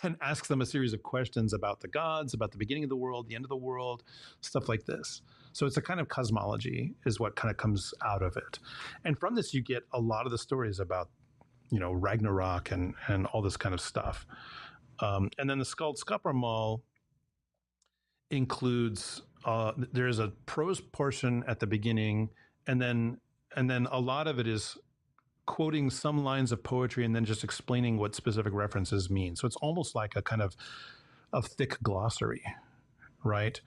and asks them a series of questions about the gods, about the beginning of the world, the end of the world, stuff like this. So it's a kind of cosmology is what kind of comes out of it. And from this, you get a lot of the stories about, Ragnarok and all this kind of stuff. And then the Skaldskaparmal includes, there's a prose portion at the beginning, and then a lot of it is quoting some lines of poetry and then just explaining what specific references mean. So it's almost like a kind of a thick glossary, right?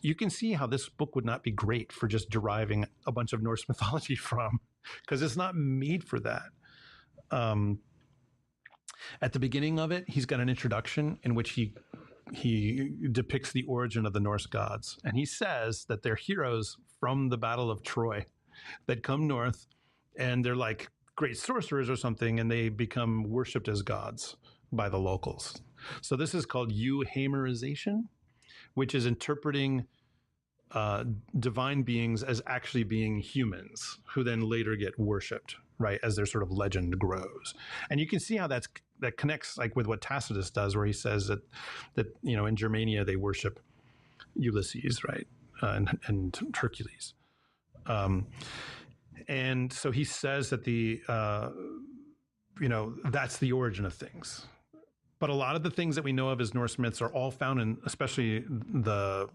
You can see how this book would not be great for just deriving a bunch of Norse mythology from, because it's not made for that. At the beginning of it, he's got an introduction in which he depicts the origin of the Norse gods. And he says that they're heroes from the Battle of Troy that come north, and they're like great sorcerers or something, and they become worshipped as gods by the locals. So this is called Euhamerization, which is interpreting divine beings as actually being humans who then later get worshipped, right, as their sort of legend grows. And you can see how that connects like with what Tacitus does, where he says that in Germania they worship Ulysses, right, and Hercules. And so he says that that's the origin of things. But a lot of the things that we know of as Norse myths are all found in, especially the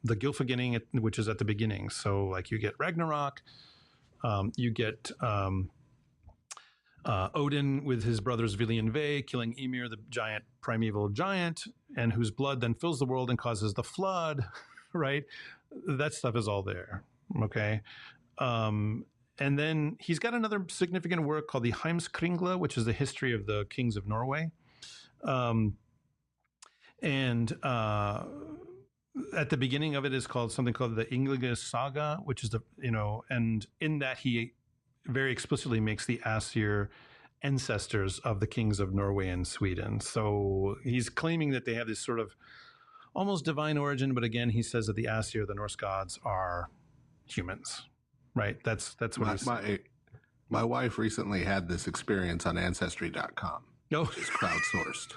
Gylfaginning, which is at the beginning. So like you get Ragnarok, you get Odin with his brothers Vili and Ve killing Ymir, the giant primeval giant, and whose blood then fills the world and causes the flood, right? That stuff is all there, okay? And then he's got another significant work called the Heimskringla, which is the history of the kings of Norway. At the beginning of it is called something called the Ynglinga Saga, which is and in that he very explicitly makes the Aesir ancestors of the kings of Norway and Sweden. So he's claiming that they have this sort of almost divine origin, but again, he says that the Aesir, the Norse gods, are humans, right? That's what my wife recently had this experience on Ancestry.com. No, which is crowdsourced.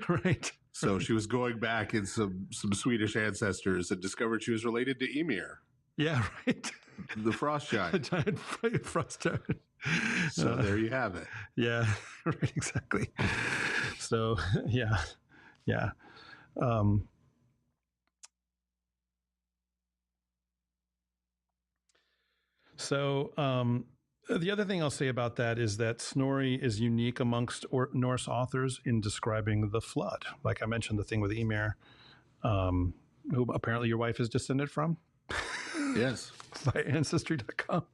Right. So she was going back in some Swedish ancestors and discovered she was related to Ymir. Yeah, right. The frost giant. The giant frost giant. So there you have it. Yeah, right, exactly. So, yeah. The other thing I'll say about that is that Snorri is unique amongst Norse authors in describing the flood. Like I mentioned, the thing with Ymir, who apparently your wife is descended from. Yes. By Ancestry.com.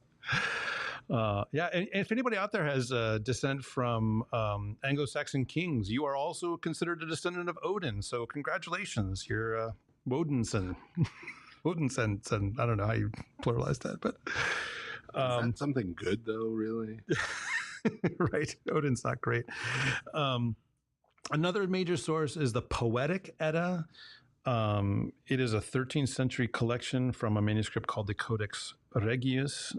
Yeah, and if anybody out there has descent from Anglo-Saxon kings, you are also considered a descendant of Odin. So congratulations, you're Odinson. Odinson. I don't know how you pluralize that, but... Is that something good, though, really? Right. Odin's not great. Another major source is the Poetic Edda. It is a 13th century collection from a manuscript called the Codex Regius,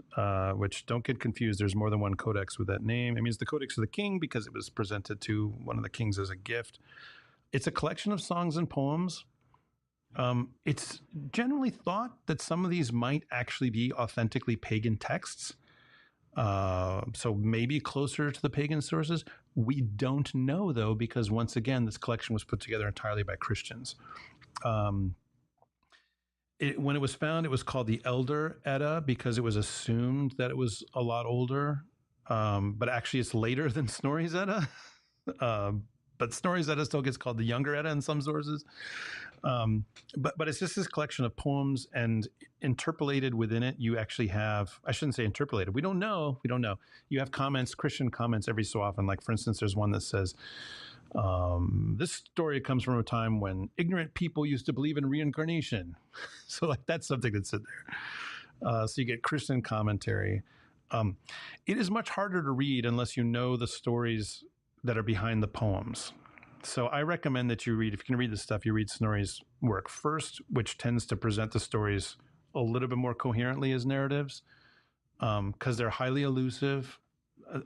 which, don't get confused, there's more than one codex with that name. It means the Codex of the King because it was presented to one of the kings as a gift. It's a collection of songs and poems. It's generally thought that some of these might actually be authentically pagan texts. So maybe closer to the pagan sources. We don't know, though, because once again, this collection was put together entirely by Christians. When it was found, it was called the Elder Edda because it was assumed that it was a lot older. But actually, it's later than Snorri's Edda. But Snorri's Edda still gets called the Younger Edda in some sources. But it's just this collection of poems, and interpolated within it, you actually have, I shouldn't say interpolated. We don't know. You have comments, Christian comments every so often. Like, for instance, there's one that says, this story comes from a time when ignorant people used to believe in reincarnation. So like that's something that's in there. So you get Christian commentary. It is much harder to read unless you know the stories that are behind the poems. So I recommend that you read, if you can read this stuff, you read Snorri's work first, which tends to present the stories a little bit more coherently as narratives, because they're highly elusive.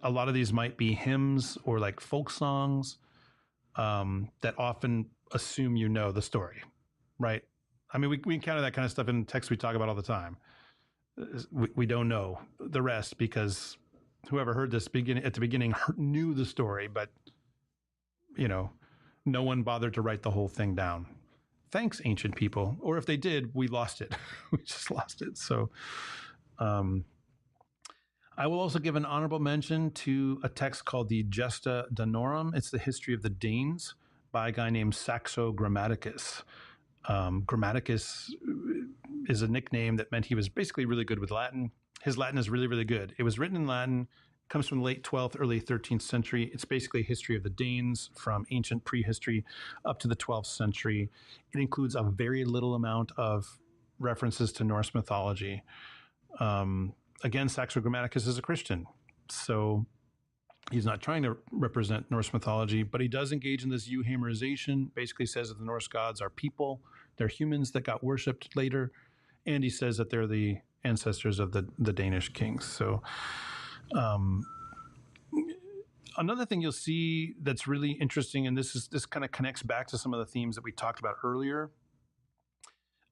A lot of these might be hymns or like folk songs that often assume you know the story, right? I mean, we encounter that kind of stuff in texts we talk about all the time. We don't know the rest because whoever heard this at the beginning knew the story, but no one bothered to write the whole thing down. Thanks, ancient people. Or if they did, we lost it. We just lost it. So I will also give an honorable mention to a text called the Gesta Danorum. It's the history of the Danes by a guy named Saxo Grammaticus. Grammaticus is a nickname that meant he was basically really good with Latin. His Latin is really, really good. It was written in Latin, comes from the late 12th, early 13th century. It's basically a history of the Danes from ancient prehistory up to the 12th century. It includes a very little amount of references to Norse mythology. Again, Saxo Grammaticus is a Christian, so he's not trying to represent Norse mythology, but he does engage in this Euhamerization, basically says that the Norse gods are people, they're humans that got worshipped later, and he says that they're the ancestors of the Danish kings. So another thing you'll see that's really interesting, and this kind of connects back to some of the themes that we talked about earlier,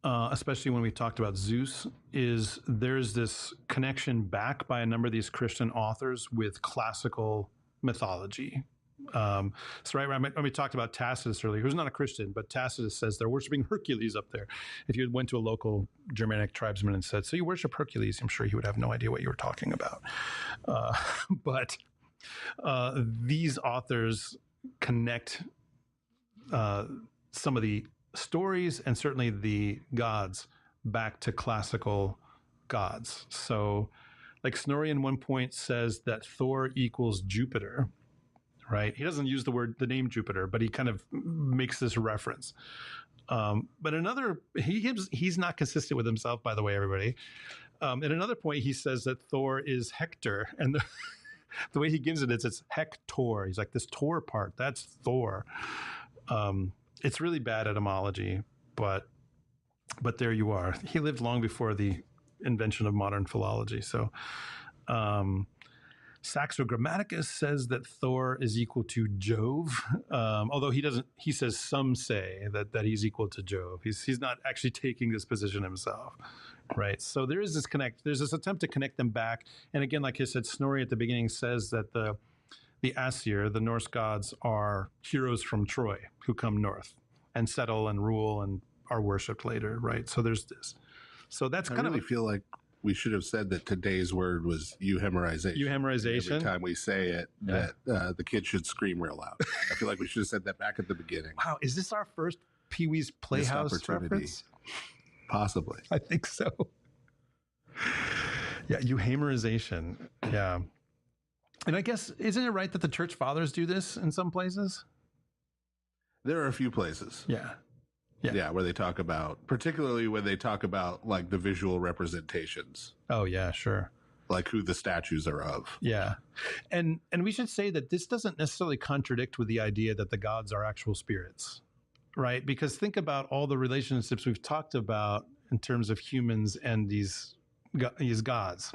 especially when we talked about Zeus, is there's this connection back by a number of these Christian authors with classical mythology. So right when we talked about Tacitus earlier, who's not a Christian, but Tacitus says they're worshiping Hercules up there. If you went to a local Germanic tribesman and said, so you worship Hercules, I'm sure he would have no idea what you were talking about. But these authors connect some of the stories and certainly the gods back to classical gods. So like Snorri in one point says that Thor equals Jupiter, right? He doesn't use the name Jupiter, but he kind of makes this reference. But he's not consistent with himself, by the way, everybody. At another point, he says that Thor is Hector, and the way he gives it is it's Hector. He's like, this Tor part, that's Thor. It's really bad etymology, but there you are. He lived long before the invention of modern philology. So Saxo Grammaticus says that Thor is equal to Jove, although he says some say that he's equal to Jove. He's not actually taking this position himself, right? So there's this attempt to connect them back. And again, like I said, Snorri at the beginning says that the Aesir, the Norse gods, are heroes from Troy who come north and settle and rule and are worshipped later, right? So there's this. So that's I really feel like we should have said that today's word was euhemerization. Euhemerization. Every time we say it, that the kids should scream real loud. I feel like we should have said that back at the beginning. Wow, is this our first Pee-wee's Playhouse reference? Possibly. I think so. Yeah, euhemerization. Yeah. And I guess, isn't it right that the church fathers do this in some places? There are a few places. Yeah, where they talk about, particularly when they talk about like the visual representations. Oh, yeah, sure. Like who the statues are of. Yeah. And we should say that this doesn't necessarily contradict with the idea that the gods are actual spirits, right? Because think about all the relationships we've talked about in terms of humans and these gods.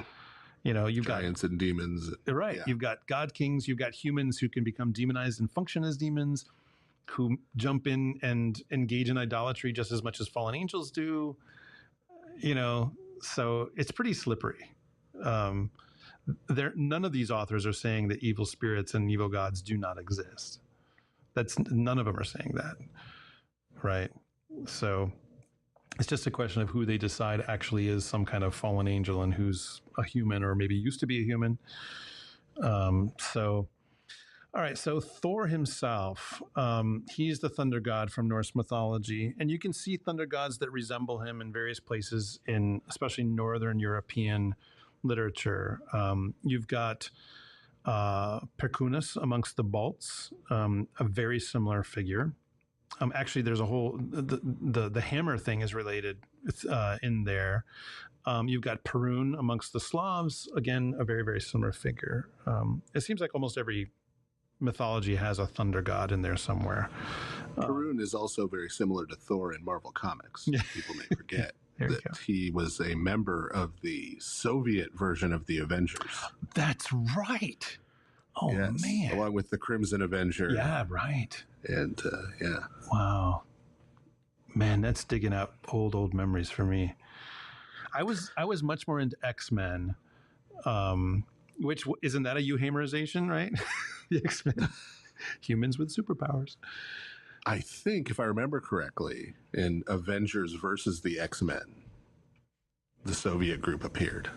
You've giants and demons. Right. Yeah. You've got god kings. You've got humans who can become demonized and function as demons, who jump in and engage in idolatry just as much as fallen angels do. So it's pretty slippery. None of these authors are saying that evil spirits and evil gods do not exist. None of them are saying that. Right. So it's just a question of who they decide actually is some kind of fallen angel and who's a human or maybe used to be a human. All right, so Thor himself, he's the thunder god from Norse mythology, and you can see thunder gods that resemble him in various places in especially Northern European literature. You've got Perkunus amongst the Balts, a very similar figure. Actually, there's a whole, the hammer thing is related in there. You've got Perun amongst the Slavs, again, a very, very similar figure. It seems like almost every mythology has a thunder god in there somewhere. Perun is also very similar to Thor in Marvel Comics. People may forget that he was a member of the Soviet version of the Avengers. That's right. Oh, yes, man. Along with the Crimson Avenger. Yeah, right. And, yeah. Wow. Man, that's digging out old memories for me. I was much more into X-Men, which isn't that a Euhamerization, right? The X-Men, humans with superpowers. I think, if I remember correctly, in Avengers versus the X-Men, the Soviet group appeared.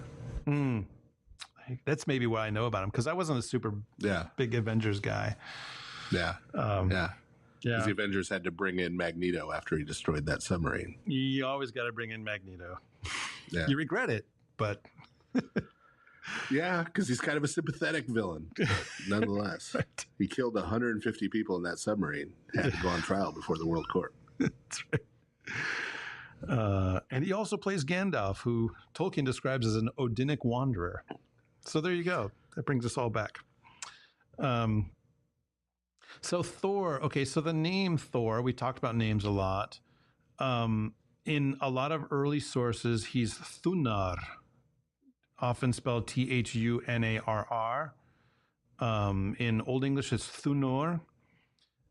That's maybe what I know about him, because I wasn't a super big Avengers guy. Yeah. Because the Avengers had to bring in Magneto after he destroyed that submarine. You always got to bring in Magneto. Yeah. You regret it, but... Yeah, because he's kind of a sympathetic villain, but nonetheless. Right. He killed 150 people in that submarine, had to go on trial before the World Court. That's right. And he also plays Gandalf, who Tolkien describes as an Odinic wanderer. So there you go. That brings us all back. So Thor, okay, so the name Thor, we talked about names a lot. In a lot of early sources, he's Thunar, often spelled Thunarr. In Old English, it's Thunor.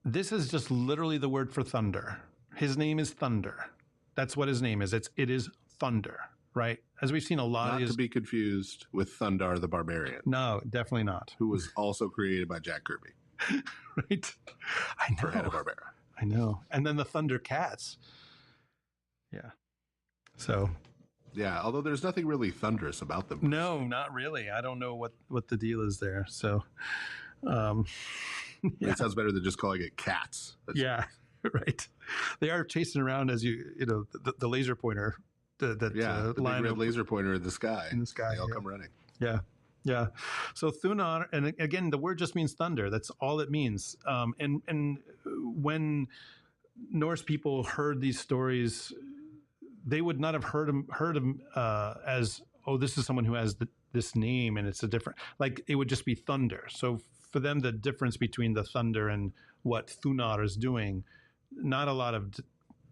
This is just literally the word for thunder. His name is Thunder. That's what his name is. It is Thunder, right? As we've seen a lot Not of to be confused with Thundar the Barbarian. No, definitely not. Who was also created by Jack Kirby. Right? I know. For Hanna-Barbera. I know. And then the Thundercats. Yeah. So... Yeah, although there's nothing really thunderous about them. No, not really. I don't know what the deal is there. So, It sounds better than just calling it cats. Yeah, right. They are chasing around as you know the laser pointer. The big red laser pointer in the sky. They all come running. Yeah. So Thunar, and again, the word just means thunder. That's all it means. And when Norse people heard these stories, they would not have heard him as, oh, this is someone who has this name and it's a different, like it would just be thunder. So for them, the difference between the thunder and what Thunar is doing, not a lot of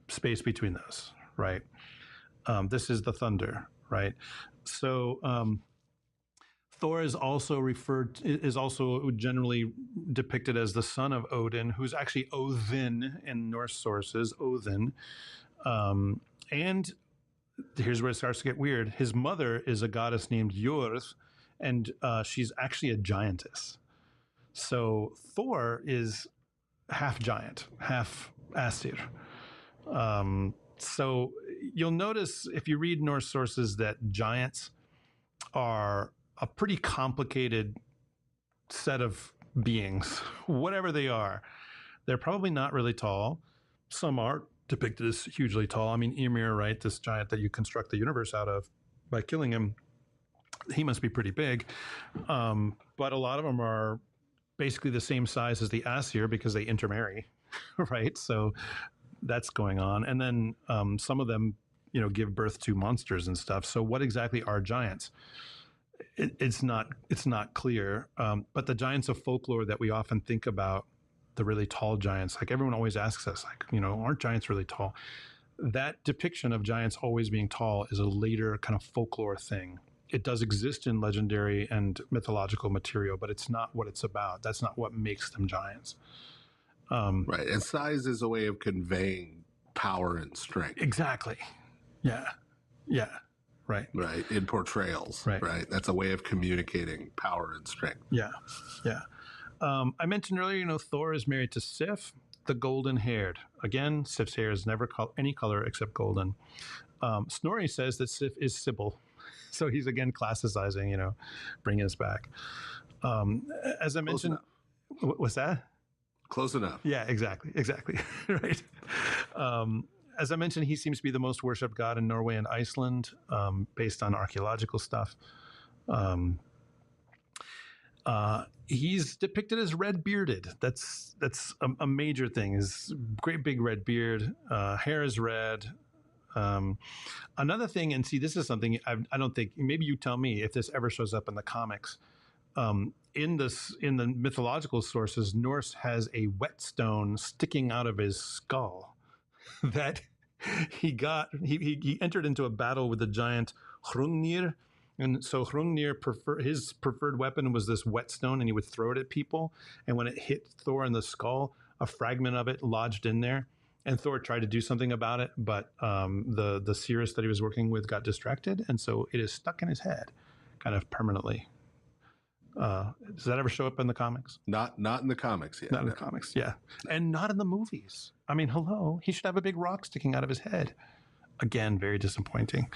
space between those, right? This is the thunder, right? So Thor is also generally depicted as the son of Odin, who's actually Odin in Norse sources, Odin. And here's where it starts to get weird. His mother is a goddess named Jörð, and she's actually a giantess. So Thor is half giant, half Aesir. So you'll notice if you read Norse sources that giants are a pretty complicated set of beings, whatever they are. They're probably not really tall. Some are depicted as hugely tall. I mean, Ymir, right? This giant that you construct the universe out of by killing him, he must be pretty big. But a lot of them are basically the same size as the Aesir because they intermarry, right? So that's going on. And then some of them, give birth to monsters and stuff. So what exactly are giants? It's not clear. But the giants of folklore that we often think about, the really tall giants, like everyone always asks us, like, aren't giants really tall? That depiction of giants always being tall is a later kind of folklore thing. It does exist in legendary and mythological material, but it's not what it's about. That's not what makes them giants. Right. And size is a way of conveying power and strength. Exactly. Yeah. Right. Right. In portrayals. Right. That's a way of communicating power and strength. Yeah. I mentioned earlier, Thor is married to Sif, the golden-haired. Again, Sif's hair is never any color except golden. Snorri says that Sif is Sybil. So he's, again, classicizing, bringing us back. As I mentioned... What's that? Close enough. Yeah, exactly. Right. As I mentioned, he seems to be the most worshipped god in Norway and Iceland, based on archaeological stuff. He's depicted as red-bearded. That's a major thing. His great big red beard. Hair is red. Another thing, and see, this is something I don't think, maybe you tell me if this ever shows up in the comics. In the mythological sources, Norse has a whetstone sticking out of his skull that he entered into a battle with the giant Hrungnir. And so Hrungnir, his preferred weapon was this whetstone, and he would throw it at people. And when it hit Thor in the skull, a fragment of it lodged in there. And Thor tried to do something about it, but the seeress that he was working with got distracted, and so it is stuck in his head, kind of permanently. Does that ever show up in the comics? Not in the comics, yeah. Not in the comics, yeah. And not in the movies. I mean, hello, he should have a big rock sticking out of his head. Again, very disappointing.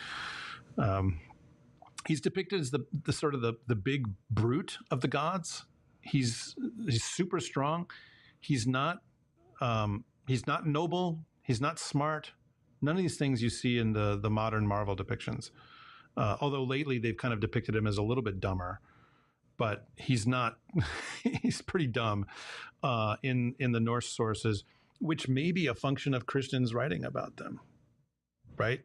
He's depicted as the sort of the big brute of the gods. He's super strong. He's not noble. He's not smart. None of these things you see in the modern Marvel depictions. Although lately they've kind of depicted him as a little bit dumber, but he's not. He's pretty dumb in the Norse sources, which may be a function of Christians writing about them, right?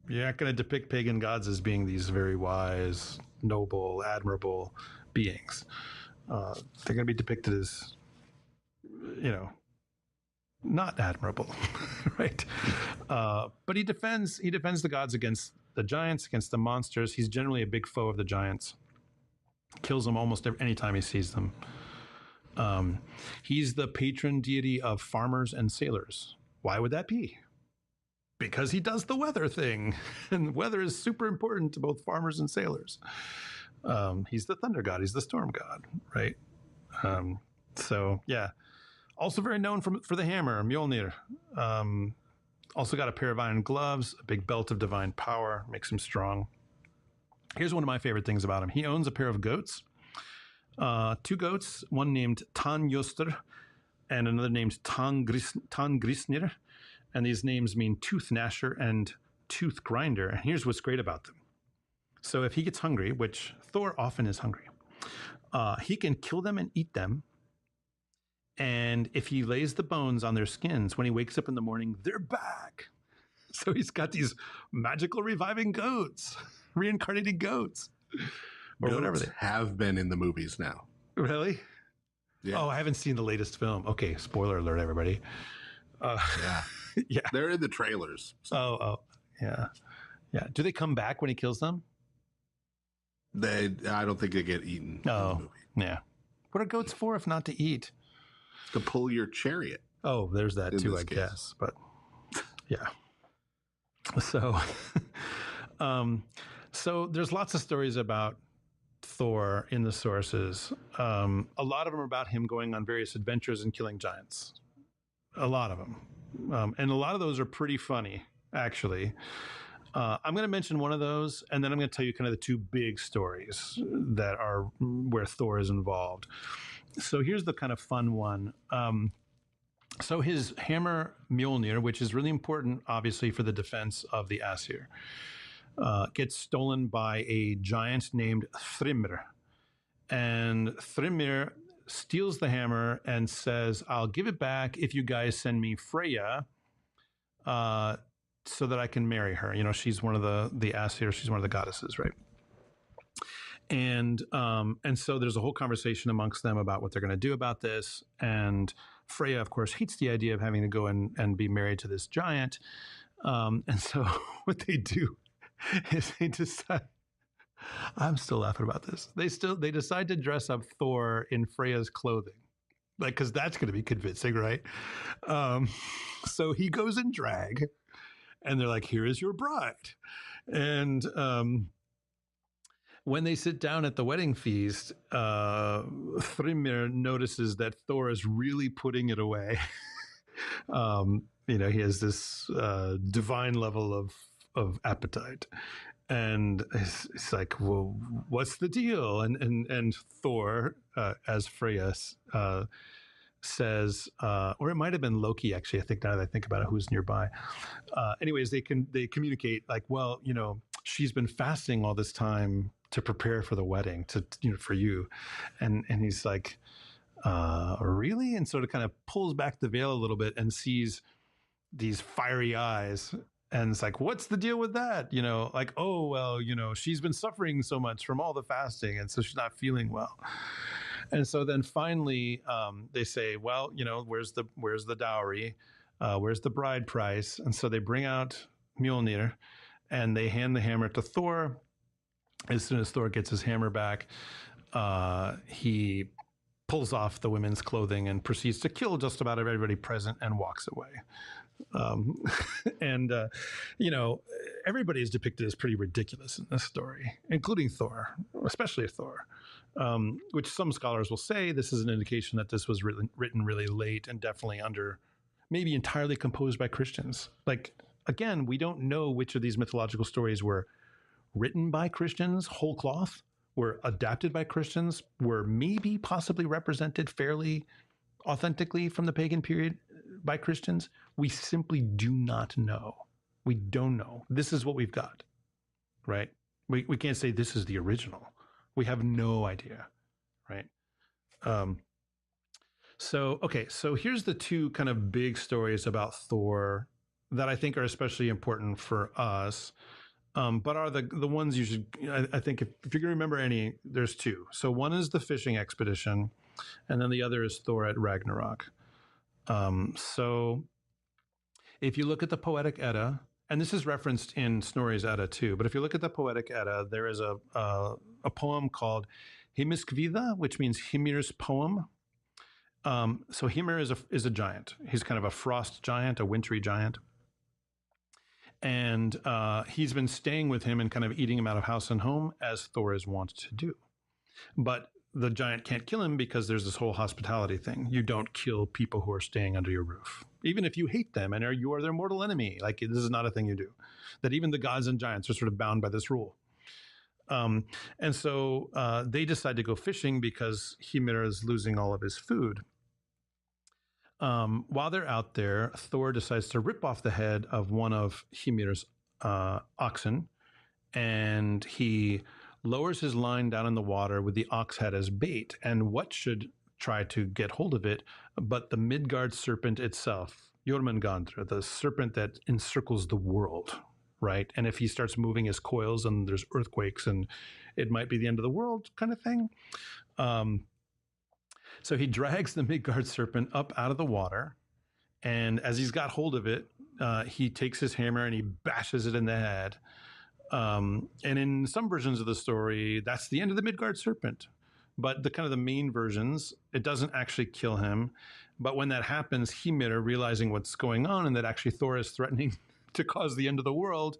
You're not going to depict pagan gods as being these very wise, noble, admirable beings. They're going to be depicted as, not admirable, right? But he defends the gods against the giants, against the monsters. He's generally a big foe of the giants. Kills them almost any time he sees them. He's the patron deity of farmers and sailors. Why would that be? Because he does the weather thing, and weather is super important to both farmers and sailors. He's the thunder god. He's the storm god, right? So yeah. Also very known for the hammer, Mjolnir. Also got a pair of iron gloves, a big belt of divine power, makes him strong. Here's one of my favorite things about him. He owns a pair of goats, 2 goats, one named Tanjoster and another named Tangrisnir. And these names mean tooth gnasher and tooth grinder. And here's what's great about them. So if he gets hungry, which Thor often is hungry, he can kill them and eat them. And if he lays the bones on their skins, when he wakes up in the morning, they're back. So he's got these magical reviving goats, reincarnated goats, or goats whatever they have been in the movies now. Really? Yeah. Oh, I haven't seen the latest film. Okay, spoiler alert, everybody. Yeah. Yeah. They're in the trailers. So. Oh, yeah. Yeah. Do they come back when he kills them? I don't think they get eaten. Oh, in the movie. Yeah. What are goats for if not to eat? To pull your chariot. Oh, there's that too, I guess. But yeah. So, so there's lots of stories about Thor in the sources. A lot of them are about him going on various adventures and killing giants. A lot of them. And a lot of those are pretty funny, actually. I'm going to mention one of those, and then I'm going to tell you kind of the 2 big stories that are where Thor is involved. So here's the kind of fun one. So his hammer Mjolnir, which is really important, obviously, for the defense of the Aesir, gets stolen by a giant named Thrymr. And Thrymr steals the hammer and says, I'll give it back if you guys send me Freya so that I can marry her. She's one of the Aesir. She's one of the goddesses, right? And so there's a whole conversation amongst them about what they're going to do about this. And Freya, of course, hates the idea of having to go and be married to this giant. And so what they do is they decide, I'm still laughing about this. They decide to dress up Thor in Freya's clothing. Like, cause that's going to be convincing, right? So he goes in drag and they're like, here is your bride. And, when they sit down at the wedding feast, Thrymr notices that Thor is really putting it away. He has this divine level of appetite. And it's like, well, what's the deal? And Thor, as Freya says, or it might have been Loki, actually, I think now that I think about it, who's nearby. Anyways, they communicate like, well, she's been fasting all this time to prepare for the wedding, for you. And he's like, really? And sort of kind of pulls back the veil a little bit and sees these fiery eyes And it's like, what's the deal with that? Like, oh, well, she's been suffering so much from all the fasting, and so she's not feeling well. And so then finally they say, well, where's the dowry? Where's the bride price? And so they bring out Mjolnir and they hand the hammer to Thor. As soon as Thor gets his hammer back, he pulls off the women's clothing and proceeds to kill just about everybody present and walks away. Everybody is depicted as pretty ridiculous in this story, including Thor, especially Thor, which some scholars will say this is an indication that this was written really late and definitely maybe entirely composed by Christians. Like, again, we don't know which of these mythological stories were written by Christians, whole cloth, were adapted by Christians, were maybe possibly represented fairly authentically from the pagan period by Christians. We simply do not know. We don't know. This is what we've got, right? We can't say this is the original. We have no idea, right? So here's the two kind of big stories about Thor that I think are especially important for us, but are the ones you should, I think if you're going to remember any, there's two. So one is the fishing expedition, and then the other is Thor at Ragnarok. So if you look at the Poetic Edda, and this is referenced in Snorri's Edda too, but if you look at the Poetic Edda, there is a poem called Heimskringla, which means Hymir's poem. So Hymir is a giant. He's kind of a frost giant, a wintry giant. And he's been staying with him and kind of eating him out of house and home, as Thor is wont to do. But the giant can't kill him because there's this whole hospitality thing. You don't kill people who are staying under your roof, even if you hate them and you are their mortal enemy. Like, this is not a thing you do. That even the gods and giants are sort of bound by this rule. And so they decide to go fishing because Hymir is losing all of his food. While they're out there, Thor decides to rip off the head of one of Hymir's oxen, and he lowers his line down in the water with the ox head as bait. And what should try to get hold of it but the Midgard serpent itself, Jormungandr, the serpent that encircles the world, right? And if he starts moving his coils and there's earthquakes and it might be the end of the world kind of thing. So he drags the Midgard serpent up out of the water, and as he's got hold of it, he takes his hammer and he bashes it in the head. And in some versions of the story, that's the end of the Midgard serpent. But the main versions, it doesn't actually kill him. But when that happens, Hymir, realizing what's going on and that actually Thor is threatening to cause the end of the world,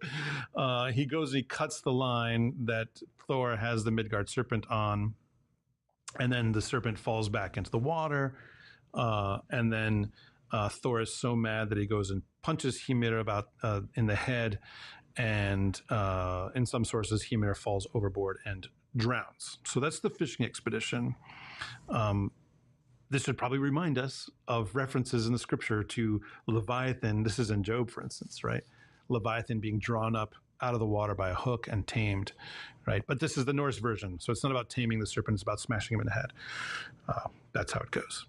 he goes and he cuts the line that Thor has the Midgard serpent on. And then the serpent falls back into the water. And then Thor is so mad that he goes and punches Hymir about in the head. And in some sources, Hymir falls overboard and drowns. So that's the fishing expedition. This should probably remind us of references in the scripture to Leviathan. This is in Job, for instance, right? Leviathan being drawn up out of the water by a hook and tamed, right? But this is the Norse version. So it's not about taming the serpent, it's about smashing him in the head. That's how it goes.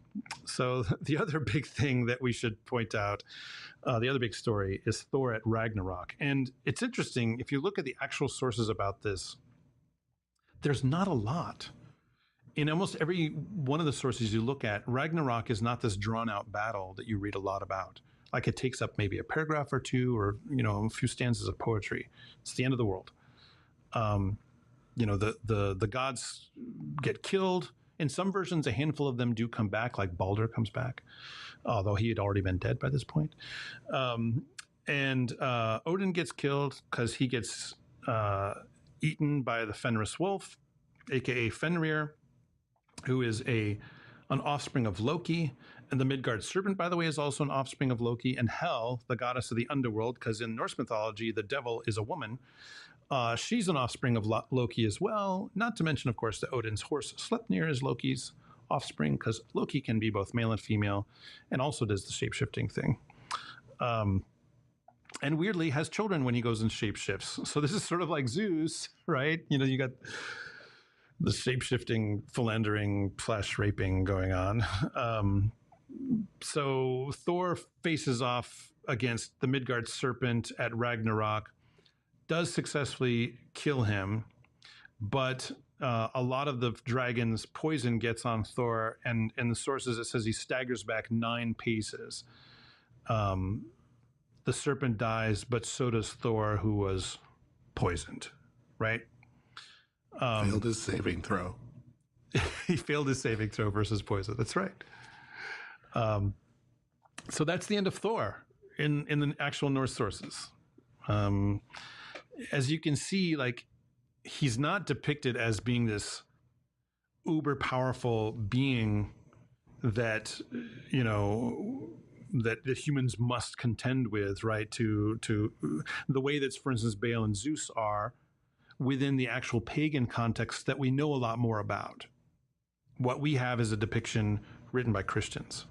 So the other big thing that we should point out, the other big story is Thor at Ragnarok. And it's interesting, if you look at the actual sources about this, there's not a lot. In almost every one of the sources you look at, Ragnarok is not this drawn out battle that you read a lot about. Like, it takes up maybe a paragraph or two, or, a few stanzas of poetry. It's the end of the world. The gods get killed. In some versions, a handful of them do come back, like Balder comes back, although he had already been dead by this point. And Odin gets killed because he gets eaten by the Fenris wolf, aka Fenrir, who is an offspring of Loki. And the Midgard serpent, by the way, is also an offspring of Loki. And Hel, the goddess of the underworld, because in Norse mythology, the devil is a woman. She's an offspring of Loki as well. Not to mention, of course, that Odin's horse Sleipnir is Loki's offspring, because Loki can be both male and female, and also does the shape-shifting thing. And weirdly has children when he goes and shape-shifts. So this is sort of like Zeus, right? You got the shape-shifting, philandering, flesh raping going on. So Thor faces off against the Midgard serpent at Ragnarok, does successfully kill him, but a lot of the dragon's poison gets on Thor, and in the sources it says he staggers back 9 paces. The serpent dies, but so does Thor, who was poisoned, right? Failed his saving throw. He failed his saving throw versus poison. That's right. So that's the end of Thor in the actual Norse sources. As you can see, like, he's not depicted as being this uber powerful being that, you know, that the humans must contend with, right? To the way that, for instance, Baal and Zeus are within the actual pagan context that we know a lot more about. What we have is a depiction written by Christians.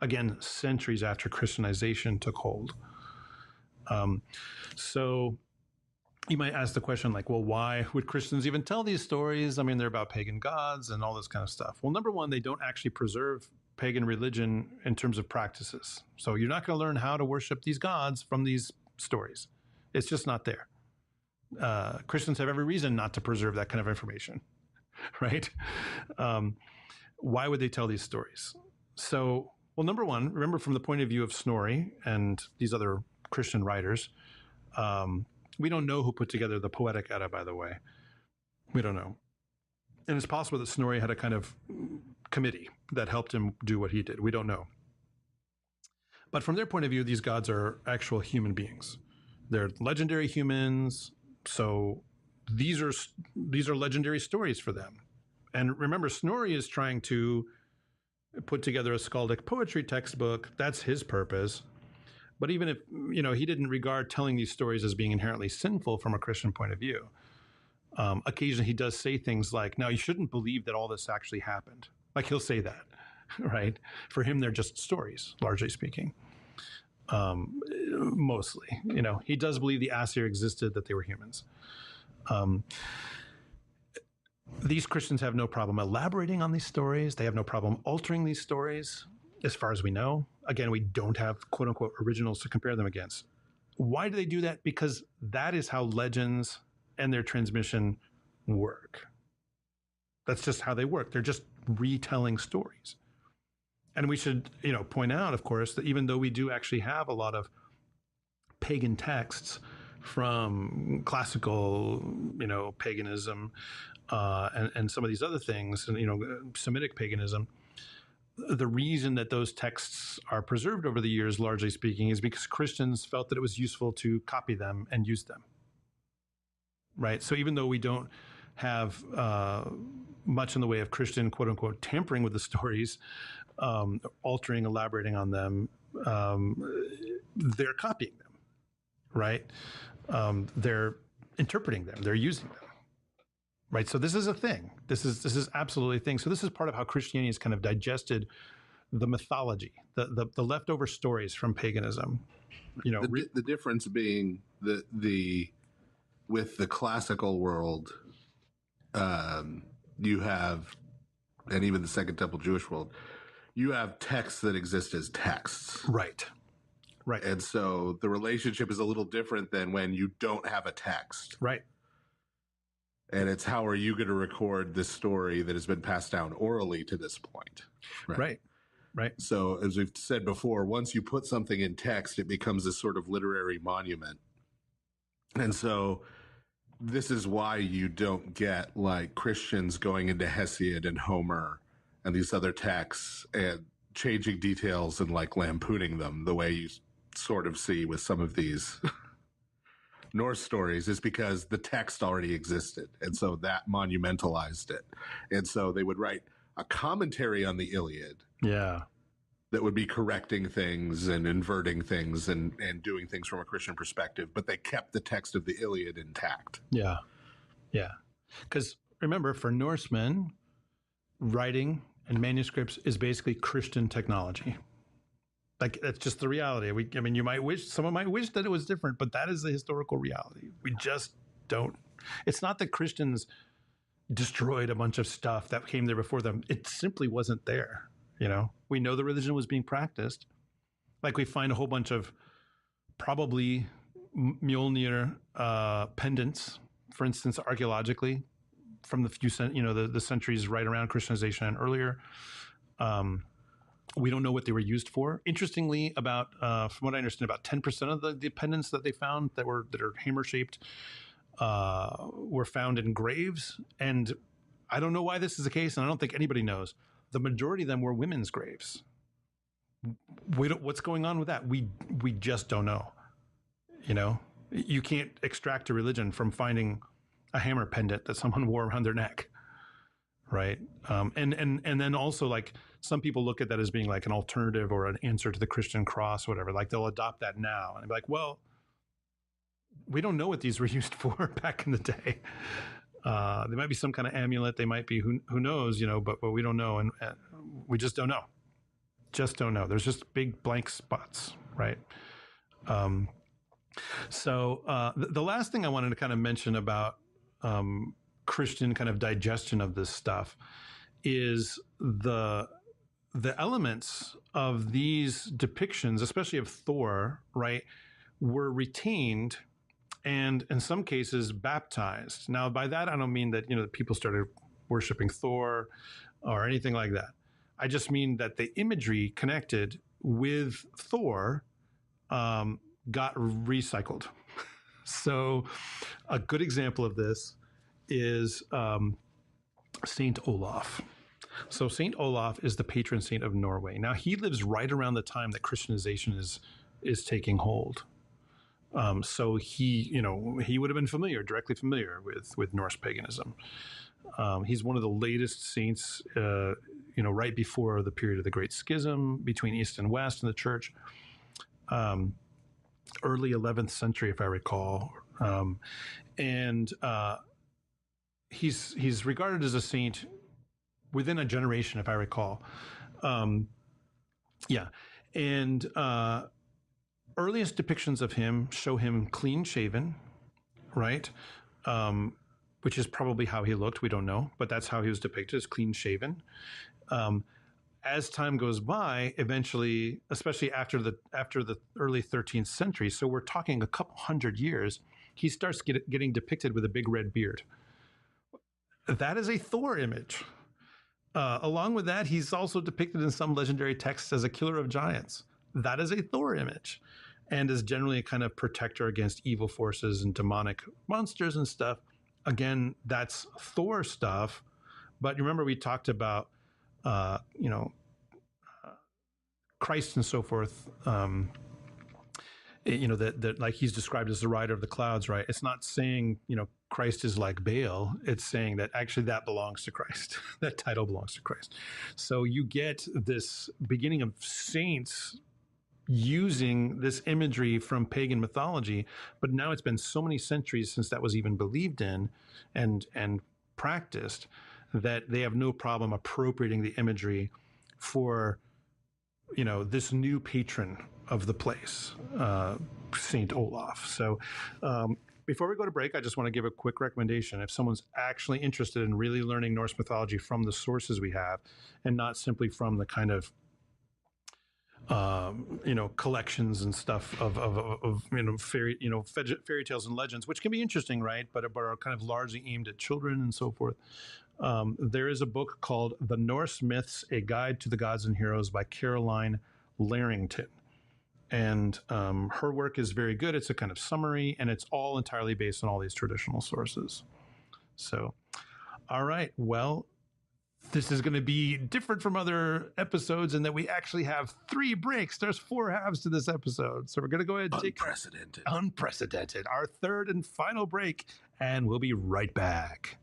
Again, centuries after Christianization took hold. So you might ask the question, like, well, why would Christians even tell these stories? I mean, they're about pagan gods and all this kind of stuff. Well, number one, they don't actually preserve pagan religion in terms of practices. So you're not going to learn how to worship these gods from these stories. It's just not there. Christians have every reason not to preserve that kind of information, right? Why would they tell these stories? So, well, number one, remember, from the point of view of Snorri and these other Christian writers, we don't know who put together the Poetic Edda, by the way. We don't know. And it's possible that Snorri had a kind of committee that helped him do what he did. We don't know. But from their point of view, these gods are actual human beings. They're legendary humans. So these are legendary stories for them. And remember, Snorri is trying to put together a skaldic poetry textbook. That's his purpose. But even if, you know, he didn't regard telling these stories as being inherently sinful from a Christian point of view, occasionally he does say things like, now, you shouldn't believe that all this actually happened. Like, he'll say that, right? For him, they're just stories, largely speaking. Mostly, you know, he does believe the Aesir existed, that they were humans. These Christians have no problem elaborating on these stories. They have no problem altering these stories, as far as we know. Again, we don't have quote unquote originals to compare them against. Why do they do that? Because that is how legends and their transmission work. That's just how they work. They're just retelling stories. And we should, you know, point out, of course, that even though we do actually have a lot of pagan texts from classical, you know, paganism and some of these other things, and, you know, Semitic paganism, the reason that those texts are preserved over the years, largely speaking, is because Christians felt that it was useful to copy them and use them. Right? So even though we don't have much in the way of Christian, quote unquote, tampering with the stories, altering, elaborating on them, they're copying them, right? They're interpreting them, they're using them, right? So this is a thing. This is absolutely a thing. So this is part of how Christianity has kind of digested the mythology, the leftover stories from paganism. You know, the difference being with the classical world, you have, and even the Second Temple Jewish world, you have texts that exist as texts. Right. Right. And so the relationship is a little different than when you don't have a text. Right. And it's, how are you going to record this story that has been passed down orally to this point? Right. Right. So as we've said before, once you put something in text, it becomes this sort of literary monument. And so this is why you don't get, like, Christians going into Hesiod and Homer and these other texts and changing details and, like, lampooning them the way you sort of see with some of these Norse stories, is because the text already existed. And so that monumentalized it. And so they would write a commentary on the Iliad. Yeah. That would be correcting things and inverting things and doing things from a Christian perspective, but they kept the text of the Iliad intact. Yeah. Yeah. Because remember, for Norsemen, writing and manuscripts is basically Christian technology. Like, that's just the reality. I mean, someone might wish that it was different, but that is the historical reality. We just don't. It's not that Christians destroyed a bunch of stuff that came there before them. It simply wasn't there. We know the religion was being practiced. Like we find a whole bunch of probably Mjolnir pendants, for instance, archaeologically, from the centuries right around Christianization and earlier. We don't know what they were used for. Interestingly, from what I understand, about 10% of the pendants that they found that are hammer shaped were found in graves. And I don't know why this is the case, and I don't think anybody knows. The majority of them were women's graves. What's going on with that? We just don't know. You can't extract a religion from finding a hammer pendant that someone wore around their neck, right? And then also, like, some people look at that as being like an alternative or an answer to the Christian cross, or whatever. Like they'll adopt that now and be like, well, we don't know what these were used for back in the day. They might be some kind of amulet. They might be, who knows, but we don't know. And we just don't know. Just don't know. There's just big blank spots, right? So the last thing I wanted to kind of mention about Christian kind of digestion of this stuff is the elements of these depictions, especially of Thor, right, were retained and in some cases baptized. Now, by that, I don't mean that, people started worshiping Thor or anything like that. I just mean that the imagery connected with Thor got recycled. So a good example of this is Saint Olaf. So Saint Olaf is the patron saint of Norway. Now, he lives right around the time that Christianization is taking hold. So he would have been directly familiar with Norse paganism. He's one of the latest saints, right before the period of the Great Schism between East and West in the church. Early 11th century, if I recall. And he's regarded as a saint within a generation, if I recall. And earliest depictions of him show him clean shaven, right? Which is probably how he looked. We don't know, but that's how he was depicted, as clean shaven. As time goes by, eventually, especially after the early 13th century, so we're talking a couple hundred years, he starts getting depicted with a big red beard. That is a Thor image. Along with that, he's also depicted in some legendary texts as a killer of giants. That is a Thor image, and is generally a kind of protector against evil forces and demonic monsters and stuff. Again, that's Thor stuff. But remember, we talked about Christ and so forth, that like he's described as the rider of the clouds, right? It's not saying, Christ is like Baal. It's saying that actually that belongs to Christ. That title belongs to Christ. So you get this beginning of saints using this imagery from pagan mythology, but now it's been so many centuries since that was even believed in and practiced that they have no problem appropriating the imagery for, this new patron of the place, Saint Olaf. So before we go to break, I just want to give a quick recommendation. If someone's actually interested in really learning Norse mythology from the sources we have, and not simply from the kind of collections and stuff of fairy tales and legends, which can be interesting, right? But are kind of largely aimed at children and so forth. There is a book called The Norse Myths, A Guide to the Gods and Heroes by Caroline Larrington. And her work is very good. It's a kind of summary, and it's all entirely based on all these traditional sources. So, all right, well, this is going to be different from other episodes in that we actually have 3 breaks. There's 4 halves to this episode. So we're going to go ahead and take unprecedented, our third and final break, and we'll be right back.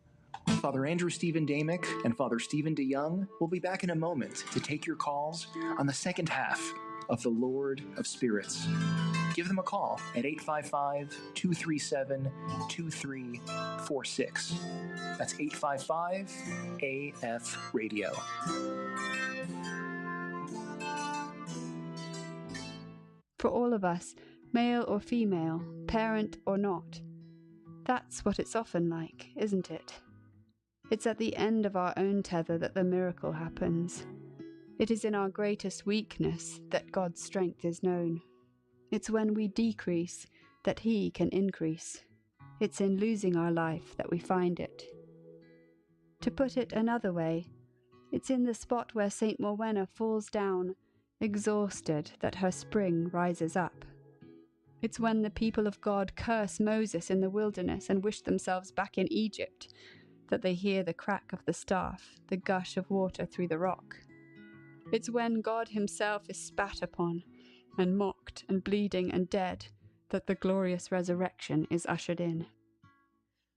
Father Andrew Stephen Damick and Father Stephen DeYoung will be back in a moment to take your calls on the second half of the Lord of Spirits. Give them a call at 855-237-2346. That's 855-AF-RADIO. For all of us, male or female, parent or not, that's what it's often like, isn't it? It's at the end of our own tether that the miracle happens. It is in our greatest weakness that God's strength is known. It's when we decrease that He can increase. It's in losing our life that we find it. To put it another way, it's in the spot where St. Morwenna falls down, exhausted, that her spring rises up. It's when the people of God curse Moses in the wilderness and wish themselves back in Egypt that they hear the crack of the staff, the gush of water through the rock. It's when God Himself is spat upon and mocked and bleeding and dead that the glorious resurrection is ushered in.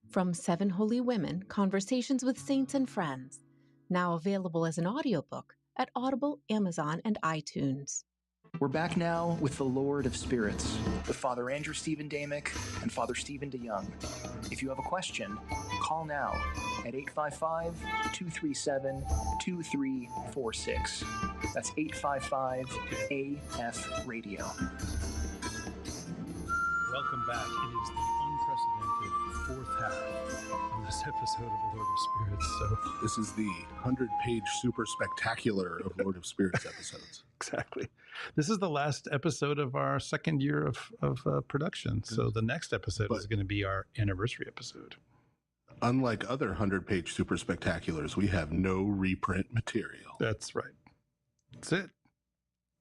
From 7 Holy Women, Conversations with Saints and Friends, now available as an audiobook at Audible, Amazon, and iTunes. We're back now with the Lord of Spirits, with Father Andrew Stephen Damick and Father Stephen DeYoung. If you have a question, call now at 855-237-2346. That's 855-AF-RADIO. Welcome back. It is the unprecedented fourth half of this episode of the Lord of Spirits. So This is the 100-page super spectacular of Lord of Spirits episodes. exactly. This is the last episode of our second year of production. So the next episode is going to be our anniversary episode. Unlike other 100-page super spectaculars, we have no reprint material. That's right. That's it.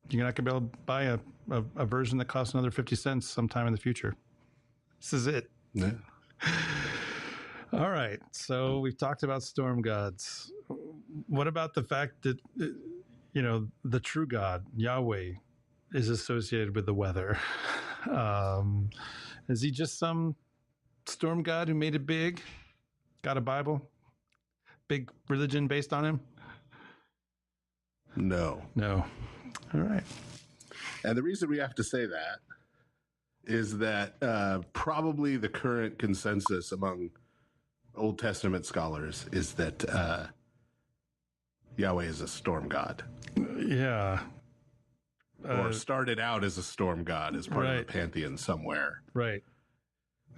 You're not going to be able to buy a version that costs another 50 cents sometime in the future. This is it. Yeah. All right. So we've talked about storm gods. What about the fact that, the true God, Yahweh, is associated with the weather? Is he just some storm god who made it big? Got a Bible? Big religion based on him? No. All right. And the reason we have to say that is that probably the current consensus among Old Testament scholars is that Yahweh is a storm god. Yeah. Or started out as a storm god as part right. of a pantheon somewhere. Right.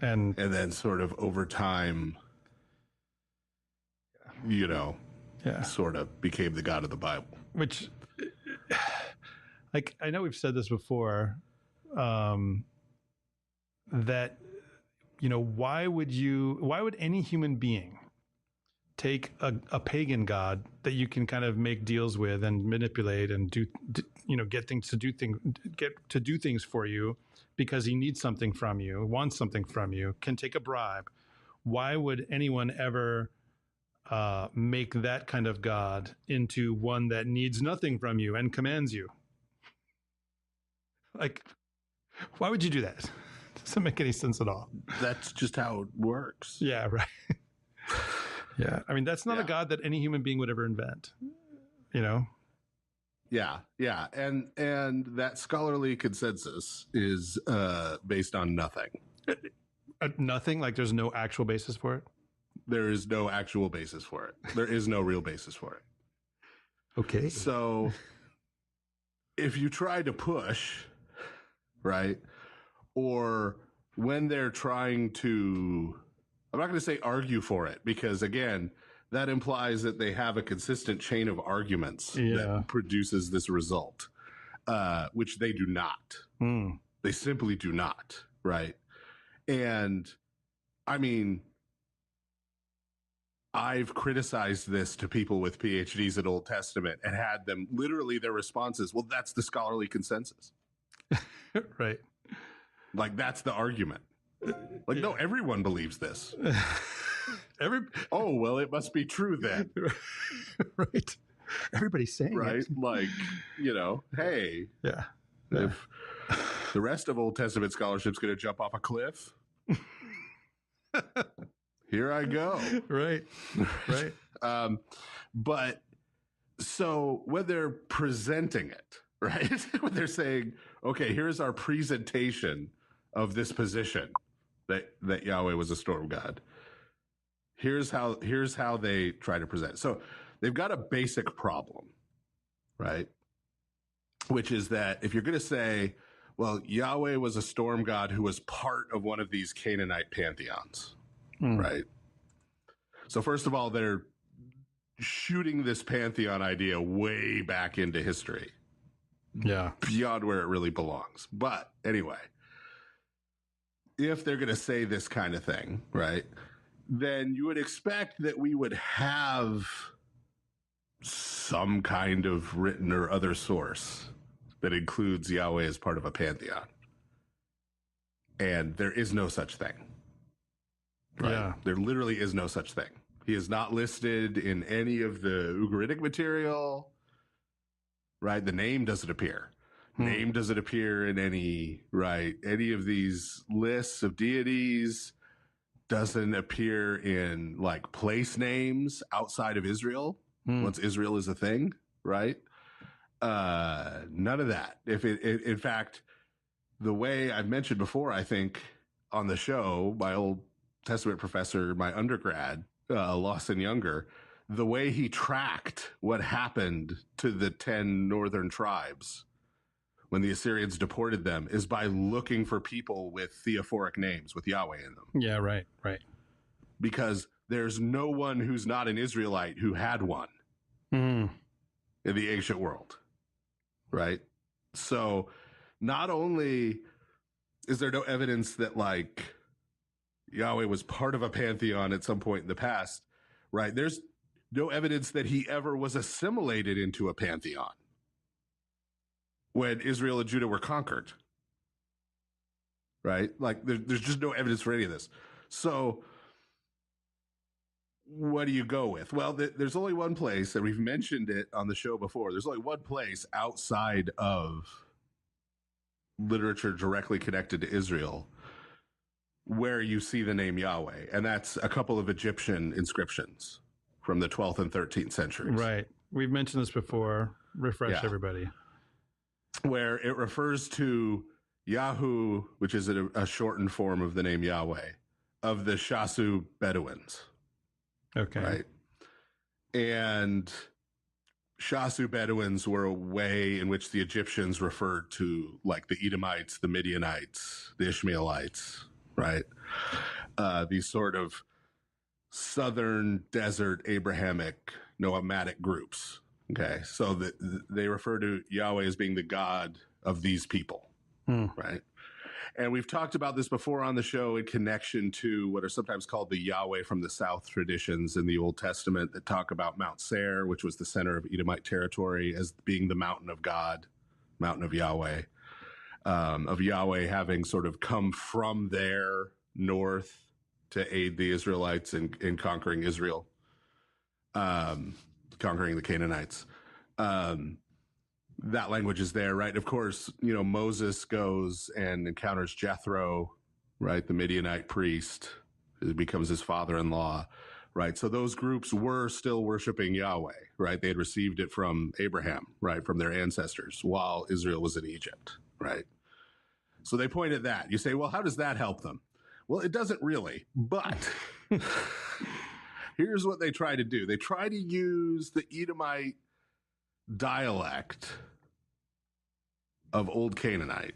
And then sort of over time, sort of became the god of the Bible. Which, like, I know we've said this before, that, why would any human being take a pagan god that you can kind of make deals with and manipulate and get to do things for you because he needs something from you, wants something from you, can take a bribe? Why would anyone ever make that kind of god into one that needs nothing from you and commands you? Like, why would you do that? Doesn't make any sense at all. That's just how it works. Yeah, right. Yeah, I mean, that's not a god that any human being would ever invent, Yeah, and that scholarly consensus is based on nothing. Nothing? Like there's no actual basis for it? There is no actual basis for it. There is no real basis for it. Okay. So if you try to push, right, or when they're trying to, I'm not going to say argue for it, because again, that implies that they have a consistent chain of arguments that produces this result, which they do not. They simply do not, right? And I mean, I've criticized this to people with PhDs in Old Testament and had them literally their responses, well, that's the scholarly consensus. Right. Like, that's the argument. Like, no, everyone believes this. Oh, well, it must be true then. Right. Everybody's saying right? it. Like, hey. Yeah. If the rest of Old Testament scholarship's going to jump off a cliff, here I go. Right. But so when they're presenting it, right? When they're saying, okay, here's our presentation of this position that Yahweh was a storm god. Here's how they try to present it. So they've got a basic problem, right? Which is that if you're going to say, well, Yahweh was a storm god who was part of one of these Canaanite pantheons, right? So first of all, they're shooting this pantheon idea way back into history. Yeah. Beyond where it really belongs. But anyway, if they're going to say this kind of thing, right, then you would expect that we would have some kind of written or other source that includes Yahweh as part of a pantheon. And there is no such thing. Right? Yeah. There literally is no such thing. He is not listed in any of the Ugaritic material, right? The name doesn't appear. Name doesn't appear in any of these lists of deities, doesn't appear in like place names outside of Israel, once Israel is a thing, right? None of that. In fact, the way I've mentioned before, I think on the show, my Old Testament professor, my undergrad, Lawson Younger, the way he tracked what happened to the 10 northern tribes when the Assyrians deported them is by looking for people with theophoric names, with Yahweh in them. Yeah, right. Because there's no one who's not an Israelite who had one in the ancient world, right? So not only is there no evidence that like Yahweh was part of a pantheon at some point in the past, right? There's no evidence that he ever was assimilated into a pantheon when Israel and Judah were conquered, right? Like there's just no evidence for any of this. So what do you go with? Well, there's only one place, and we've mentioned it on the show before. There's only one place outside of literature directly connected to Israel where you see the name Yahweh, and that's a couple of Egyptian inscriptions from the 12th and 13th centuries. Right. We've mentioned this before. Refresh everybody. Where it refers to Yahu, which is a shortened form of the name Yahweh, of the Shasu Bedouins. Okay. Right. And Shasu Bedouins were a way in which the Egyptians referred to like the Edomites, the Midianites, the Ishmaelites, right? These sort of southern desert Abrahamic nomadic groups. Okay. So they refer to Yahweh as being the God of these people, right? And we've talked about this before on the show in connection to what are sometimes called the Yahweh from the South traditions in the Old Testament that talk about Mount Seir, which was the center of Edomite territory, as being the mountain of God, mountain of Yahweh having sort of come from there north to aid the Israelites in conquering Israel, conquering the Canaanites. That language is there, right? Of course, Moses goes and encounters Jethro, right? The Midianite priest, who becomes his father-in-law, right? So those groups were still worshiping Yahweh, right? They had received it from Abraham, right? From their ancestors while Israel was in Egypt, right? So they point at that. You say, well, how does that help them? Well, it doesn't really, but here's what they try to do. They try to use the Edomite dialect of Old Canaanite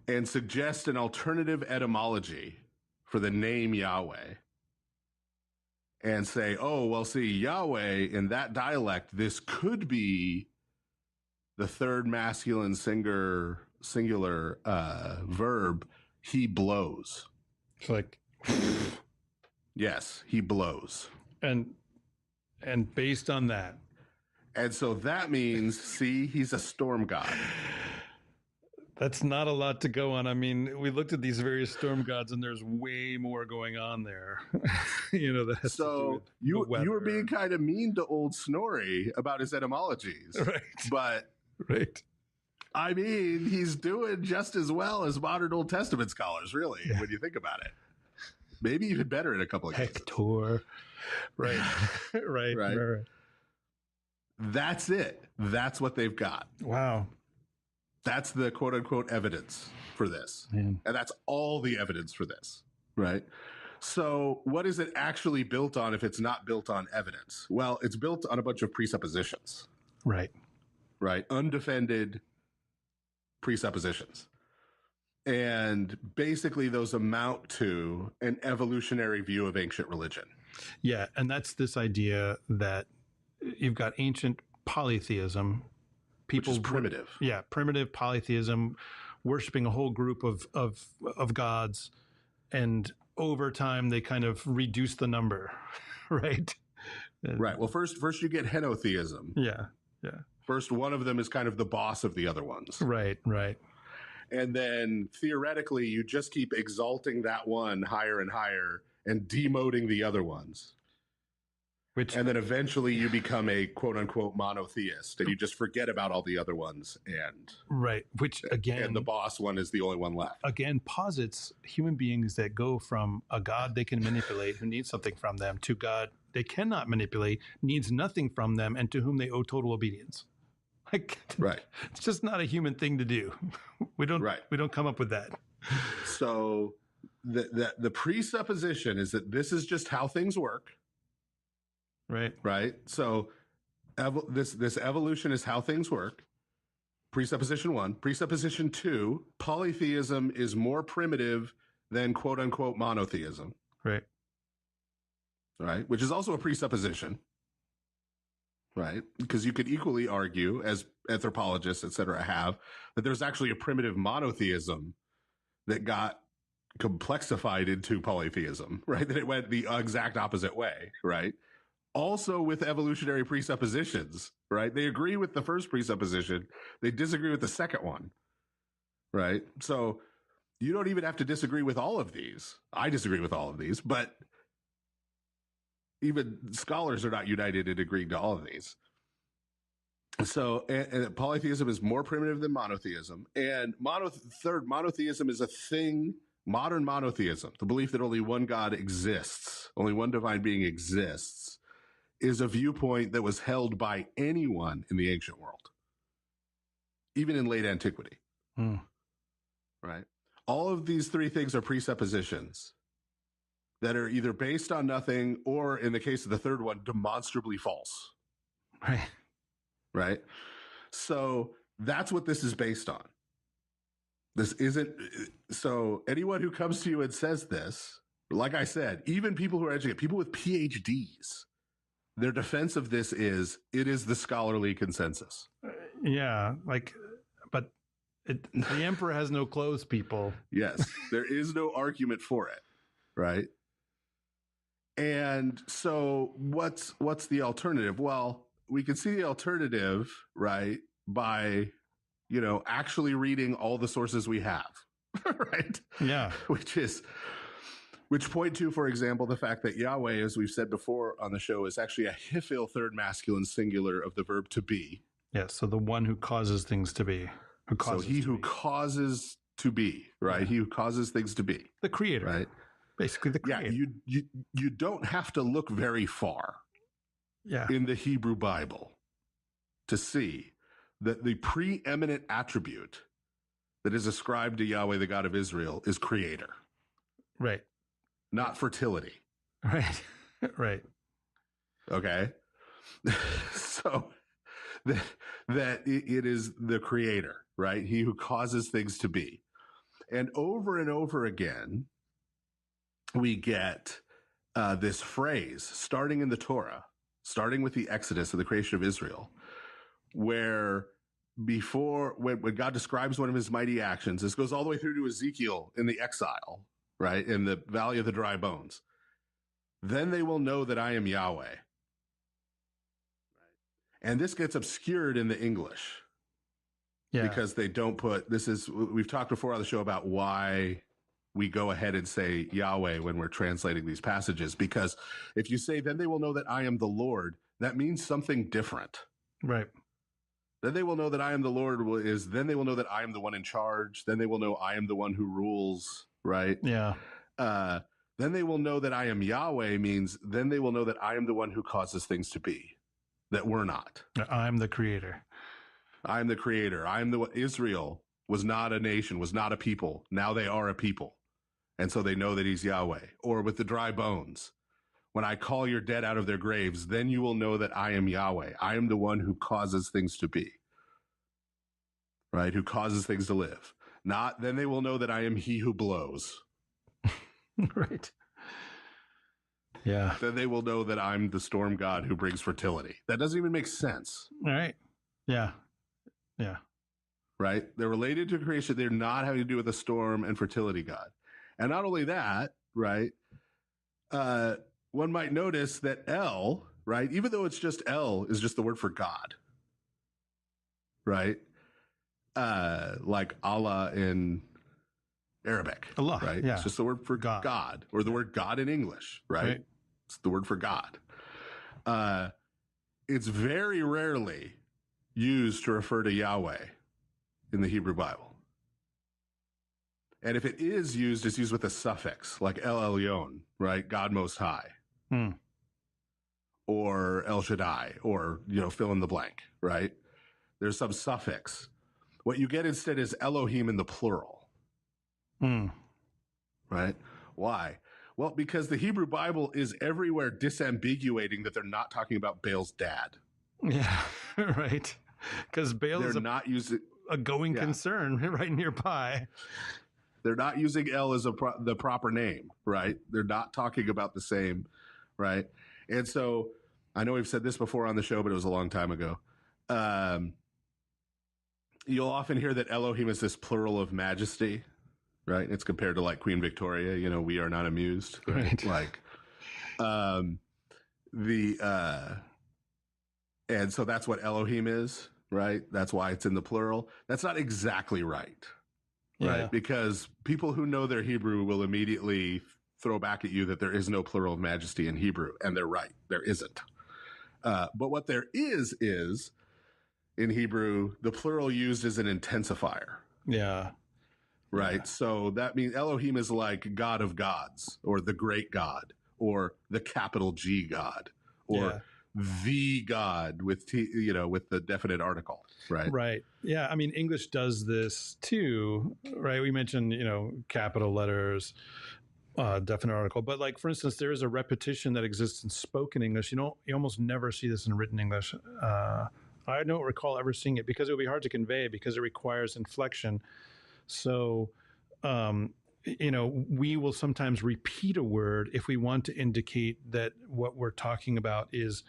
and suggest an alternative etymology for the name Yahweh and say, oh, well, see, Yahweh in that dialect, this could be the third masculine singular verb, he blows. It's like, yes, he blows. And based on that. And so that means, see, he's a storm god. That's not a lot to go on. I mean, we looked at these various storm gods, and there's way more going on there. That has to do with you were being kind of mean to old Snorri about his etymologies, right? But right, I mean, he's doing just as well as modern Old Testament scholars, really, when you think about it. Maybe even better in a couple of cases. Hector, right, right. That's it. That's what they've got. Wow. That's the quote unquote evidence for this. Man. And that's all the evidence for this, right? So what is it actually built on if it's not built on evidence? Well, it's built on a bunch of presuppositions. Right. Undefended presuppositions. And basically those amount to an evolutionary view of ancient religion. Yeah, and that's this idea that you've got ancient polytheism, people, which is primitive. Yeah, primitive polytheism, worshiping a whole group of gods, and over time they kind of reduce the number, right? Right. Well, first you get henotheism. Yeah. First, one of them is kind of the boss of the other ones. Right. And then theoretically, you just keep exalting that one higher and higher and demoting the other ones. And then eventually you become a quote unquote monotheist and you just forget about all the other ones. Which again, and the boss one is the only one left. Again, posits human beings that go from a God they can manipulate who needs something from them to God they cannot manipulate, needs nothing from them, and to whom they owe total obedience. Right. It's just not a human thing to do. We don't come up with that. So the presupposition is that this is just how things work. Right. So this evolution is how things work. Presupposition 1. Presupposition 2, polytheism is more primitive than quote unquote monotheism. Right. Which is also a presupposition. Right. Because you could equally argue, as anthropologists, et cetera, have, that there's actually a primitive monotheism that got complexified into polytheism, right? That it went the exact opposite way, right? Also with evolutionary presuppositions, right? They agree with the first presupposition. They disagree with the second one, right? So you don't even have to disagree with all of these. I disagree with all of these, but even scholars are not united in agreeing to all of these. So and polytheism is more primitive than monotheism. And monotheism is a thing, modern monotheism, the belief that only one God exists, only one divine being exists, is a viewpoint that was held by anyone in the ancient world, even in late antiquity. Right? All of these three things are presuppositions that are either based on nothing or, in the case of the third one, demonstrably false. Right? So that's what this is based on. This isn't, so anyone who comes to you and says this, like I said, even people who are educated, people with PhDs, their defense of this is, it is the scholarly consensus. But the emperor has no clothes, people. Yes, there is no argument for it, right? And so what's the alternative? Well, we can see the alternative, right, by, actually reading all the sources we have, right? Yeah. Which point to, for example, the fact that Yahweh, as we've said before on the show, is actually a hifil third masculine singular of the verb to be. Yes, so the one who causes things to be. Who causes to be, right? Yeah. He who causes things to be. The creator. Right? Basically the creator. Yeah, you don't have to look very far in the Hebrew Bible to see that the preeminent attribute that is ascribed to Yahweh, the God of Israel, is creator. Right. Not fertility. Right. Okay. So that it is the creator, right? He who causes things to be. And over again, we get this phrase starting in the Torah, starting with the Exodus and the creation of Israel, where when God describes one of his mighty actions, this goes all the way through to Ezekiel in the exile, right? In the valley of the dry bones. Then they will know that I am Yahweh. Right? And this gets obscured in the English. Yeah. Because they don't we've talked before on the show about why we go ahead and say Yahweh when we're translating these passages. Because if you say, then they will know that I am the Lord, that means something different. Right. Then they will know that I am the Lord then they will know that I am the one in charge. Then they will know I am the one who rules. Right. Yeah. Then they will know that I am Yahweh means then they will know that I am the one who causes things to be, that we're not. I'm the creator. I'm the creator. Israel was not a nation, was not a people. Now they are a people. And so they know that he's Yahweh. Or with the dry bones, when I call your dead out of their graves, then you will know that I am Yahweh. I am the one who causes things to be. Right? Who causes things to live. Not, then they will know that I am he who blows. Right. Yeah. then they will know that I'm the storm god who brings fertility. That doesn't even make sense. All right. Yeah. Yeah. Right? They're related to creation. They're not having to do with a storm and fertility god. And not only that, right? One might notice that El, right? Even though it's just El is just the word for God, right? Like Allah in Arabic, Allah, right? yeah. It's just the word for God, or the word God in English, right? It's the word for God. It's very rarely used to refer to Yahweh in the Hebrew Bible. And if it is used, it's used with a suffix, like El Elyon, right? God Most High. Or El Shaddai, or, fill in the blank, right? There's some suffix. What you get instead is Elohim in the plural. Right? Why? Well, because the Hebrew Bible is everywhere disambiguating that they're not talking about Baal's dad. Yeah, right. Because Baal is not using a going concern right nearby. They're not using El as the proper name, right? They're not talking about the same, right? And so I know we've said this before on the show, but it was a long time ago. You'll often hear that Elohim is this plural of majesty, right? It's compared to like Queen Victoria, we are not amused, right? Like, and so that's what Elohim is, right? That's why it's in the plural. That's not exactly right, right? Because people who know their Hebrew will immediately throw back at you that there is no plural of majesty in Hebrew, and they're right. There isn't. But what there is in Hebrew, the plural used as an intensifier. Yeah. Right. Yeah. So that means Elohim is like God of gods, or the great God, or the capital G God, or the God with with the definite article. Right. Right. Yeah. I mean, English does this too, right? We mentioned, capital letters, definite article, but like, for instance, there is a repetition that exists in spoken English. You almost never see this in written English. I don't recall ever seeing it because it would be hard to convey because it requires inflection. So, we will sometimes repeat a word if we want to indicate that what we're talking about is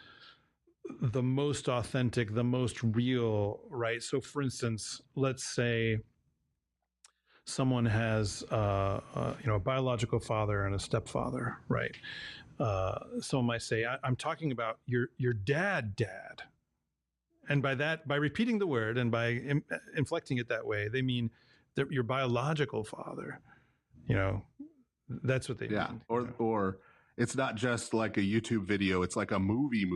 the most authentic, the most real, right? So, for instance, let's say someone has, a biological father and a stepfather, right? Someone might say, I'm talking about your dad. And by repeating the word and by inflecting it that way, they mean that your biological father, that's what they mean. Or it's not just like a YouTube video. It's like a movie.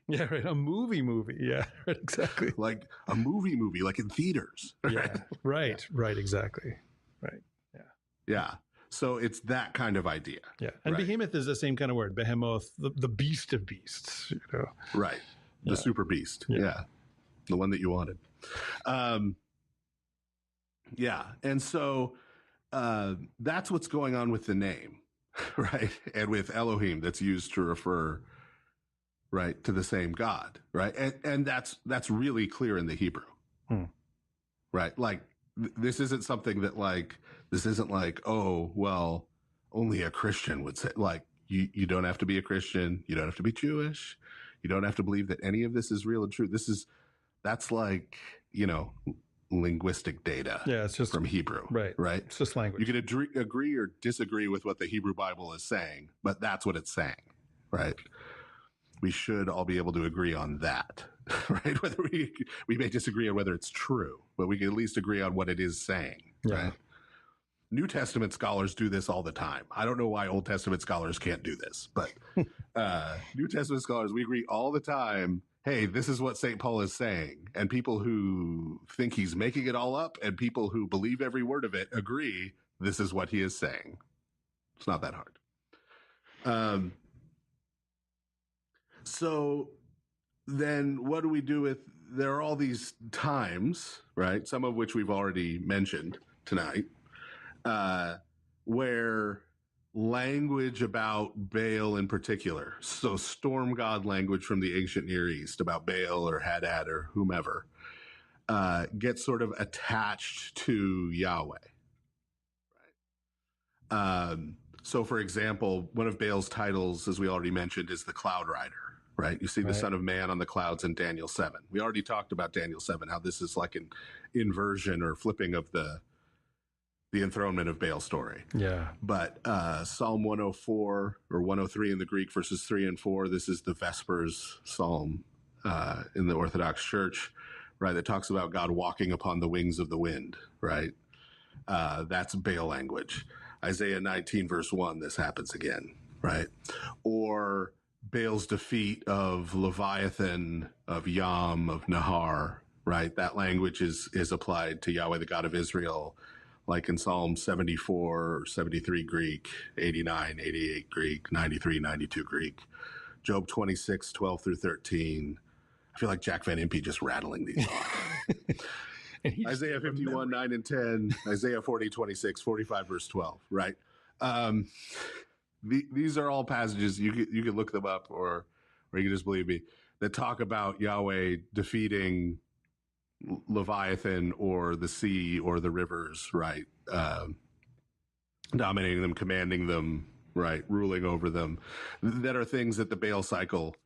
Yeah, right. A movie. Yeah, right, exactly. Like a movie, like in theaters. Right? Yeah, right, exactly. Right, yeah. Yeah. So it's that kind of idea. Yeah. And behemoth is the same kind of word. Behemoth, the beast of beasts, Right. The super beast. Yeah. The one that you wanted. Yeah. And so that's what's going on with the name, right? And with Elohim that's used to refer, right, to the same God, right? And that's really clear in the Hebrew, right? Like, this isn't something that this isn't like, oh, well, only a Christian would say, like, you don't have to be a Christian. You don't have to be Jewish. You don't have to believe that any of this is real and true. That's like, linguistic data. Yeah, it's just from Hebrew. Right. It's just language. You can agree or disagree with what the Hebrew Bible is saying, but that's what it's saying, right? We should all be able to agree on that, right? Whether we may disagree on whether it's true, but we can at least agree on what it is saying, right? New Testament scholars do this all the time. I don't know why Old Testament scholars can't do this, but New Testament scholars, we agree all the time, hey, this is what St. Paul is saying. And people who think he's making it all up and people who believe every word of it agree this is what he is saying. It's not that hard. So then what do we do with, there are all these times, right? Some of which we've already mentioned tonight, where language about Baal in particular, so storm god language from the ancient Near East about Baal or Haddad or whomever, gets sort of attached to Yahweh. Right? So, for example, one of Baal's titles, as we already mentioned, is the Cloud Rider, right? You see the Son of Man on the clouds in Daniel 7. We already talked about Daniel 7, how this is like an inversion or flipping of the enthronement of Baal story. Yeah. But Psalm 104 or 103 in the Greek, verses 3 and 4, this is the Vespers Psalm in the Orthodox Church, right? That talks about God walking upon the wings of the wind, right? That's Baal language. Isaiah 19, verse 1, this happens again, right? Or Baal's defeat of Leviathan, of Yam, of Nahar, right? That language is applied to Yahweh, the God of Israel, like in Psalm 74, 73 Greek, 89, 88 Greek, 93, 92 Greek, Job 26, 12 through 13. I feel like Jack Van Impe just rattling these off. Isaiah 51, 9 and 10, Isaiah 40, 26, 45, verse 12, right? These are all passages, you can look them up or you can just believe me, that talk about Yahweh defeating Leviathan or the sea or the rivers, right? Dominating them, commanding them, right? Ruling over them. That are things that the Baal cycle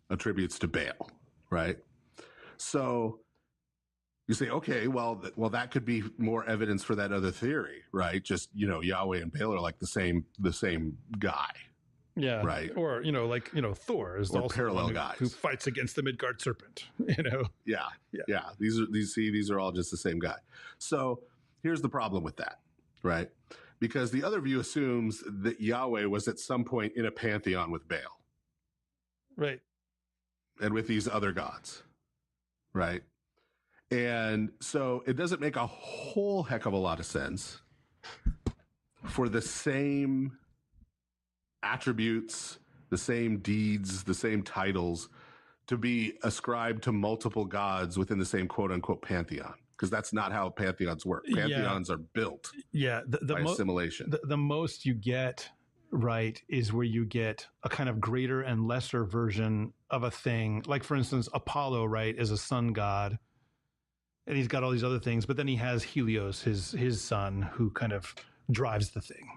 attributes to Baal, right? So you say, okay, well, that could be more evidence for that other theory, right? Just, Yahweh and Baal are like the same guy. Yeah. Right. Or, Thor is also parallel one guys who fights against the Midgard serpent, Yeah. These are all just the same guy. So here's the problem with that, right? Because the other view assumes that Yahweh was at some point in a pantheon with Baal. Right. And with these other gods, right? And so it doesn't make a whole heck of a lot of sense for the same attributes, the same deeds, the same titles to be ascribed to multiple gods within the same quote unquote pantheon. Because that's not how pantheons work. Pantheons are built by assimilation. The most you get, right, is where you get a kind of greater and lesser version of a thing. Like, for instance, Apollo, right, is a sun god. And he's got all these other things, but then he has Helios, his son, who kind of drives the thing,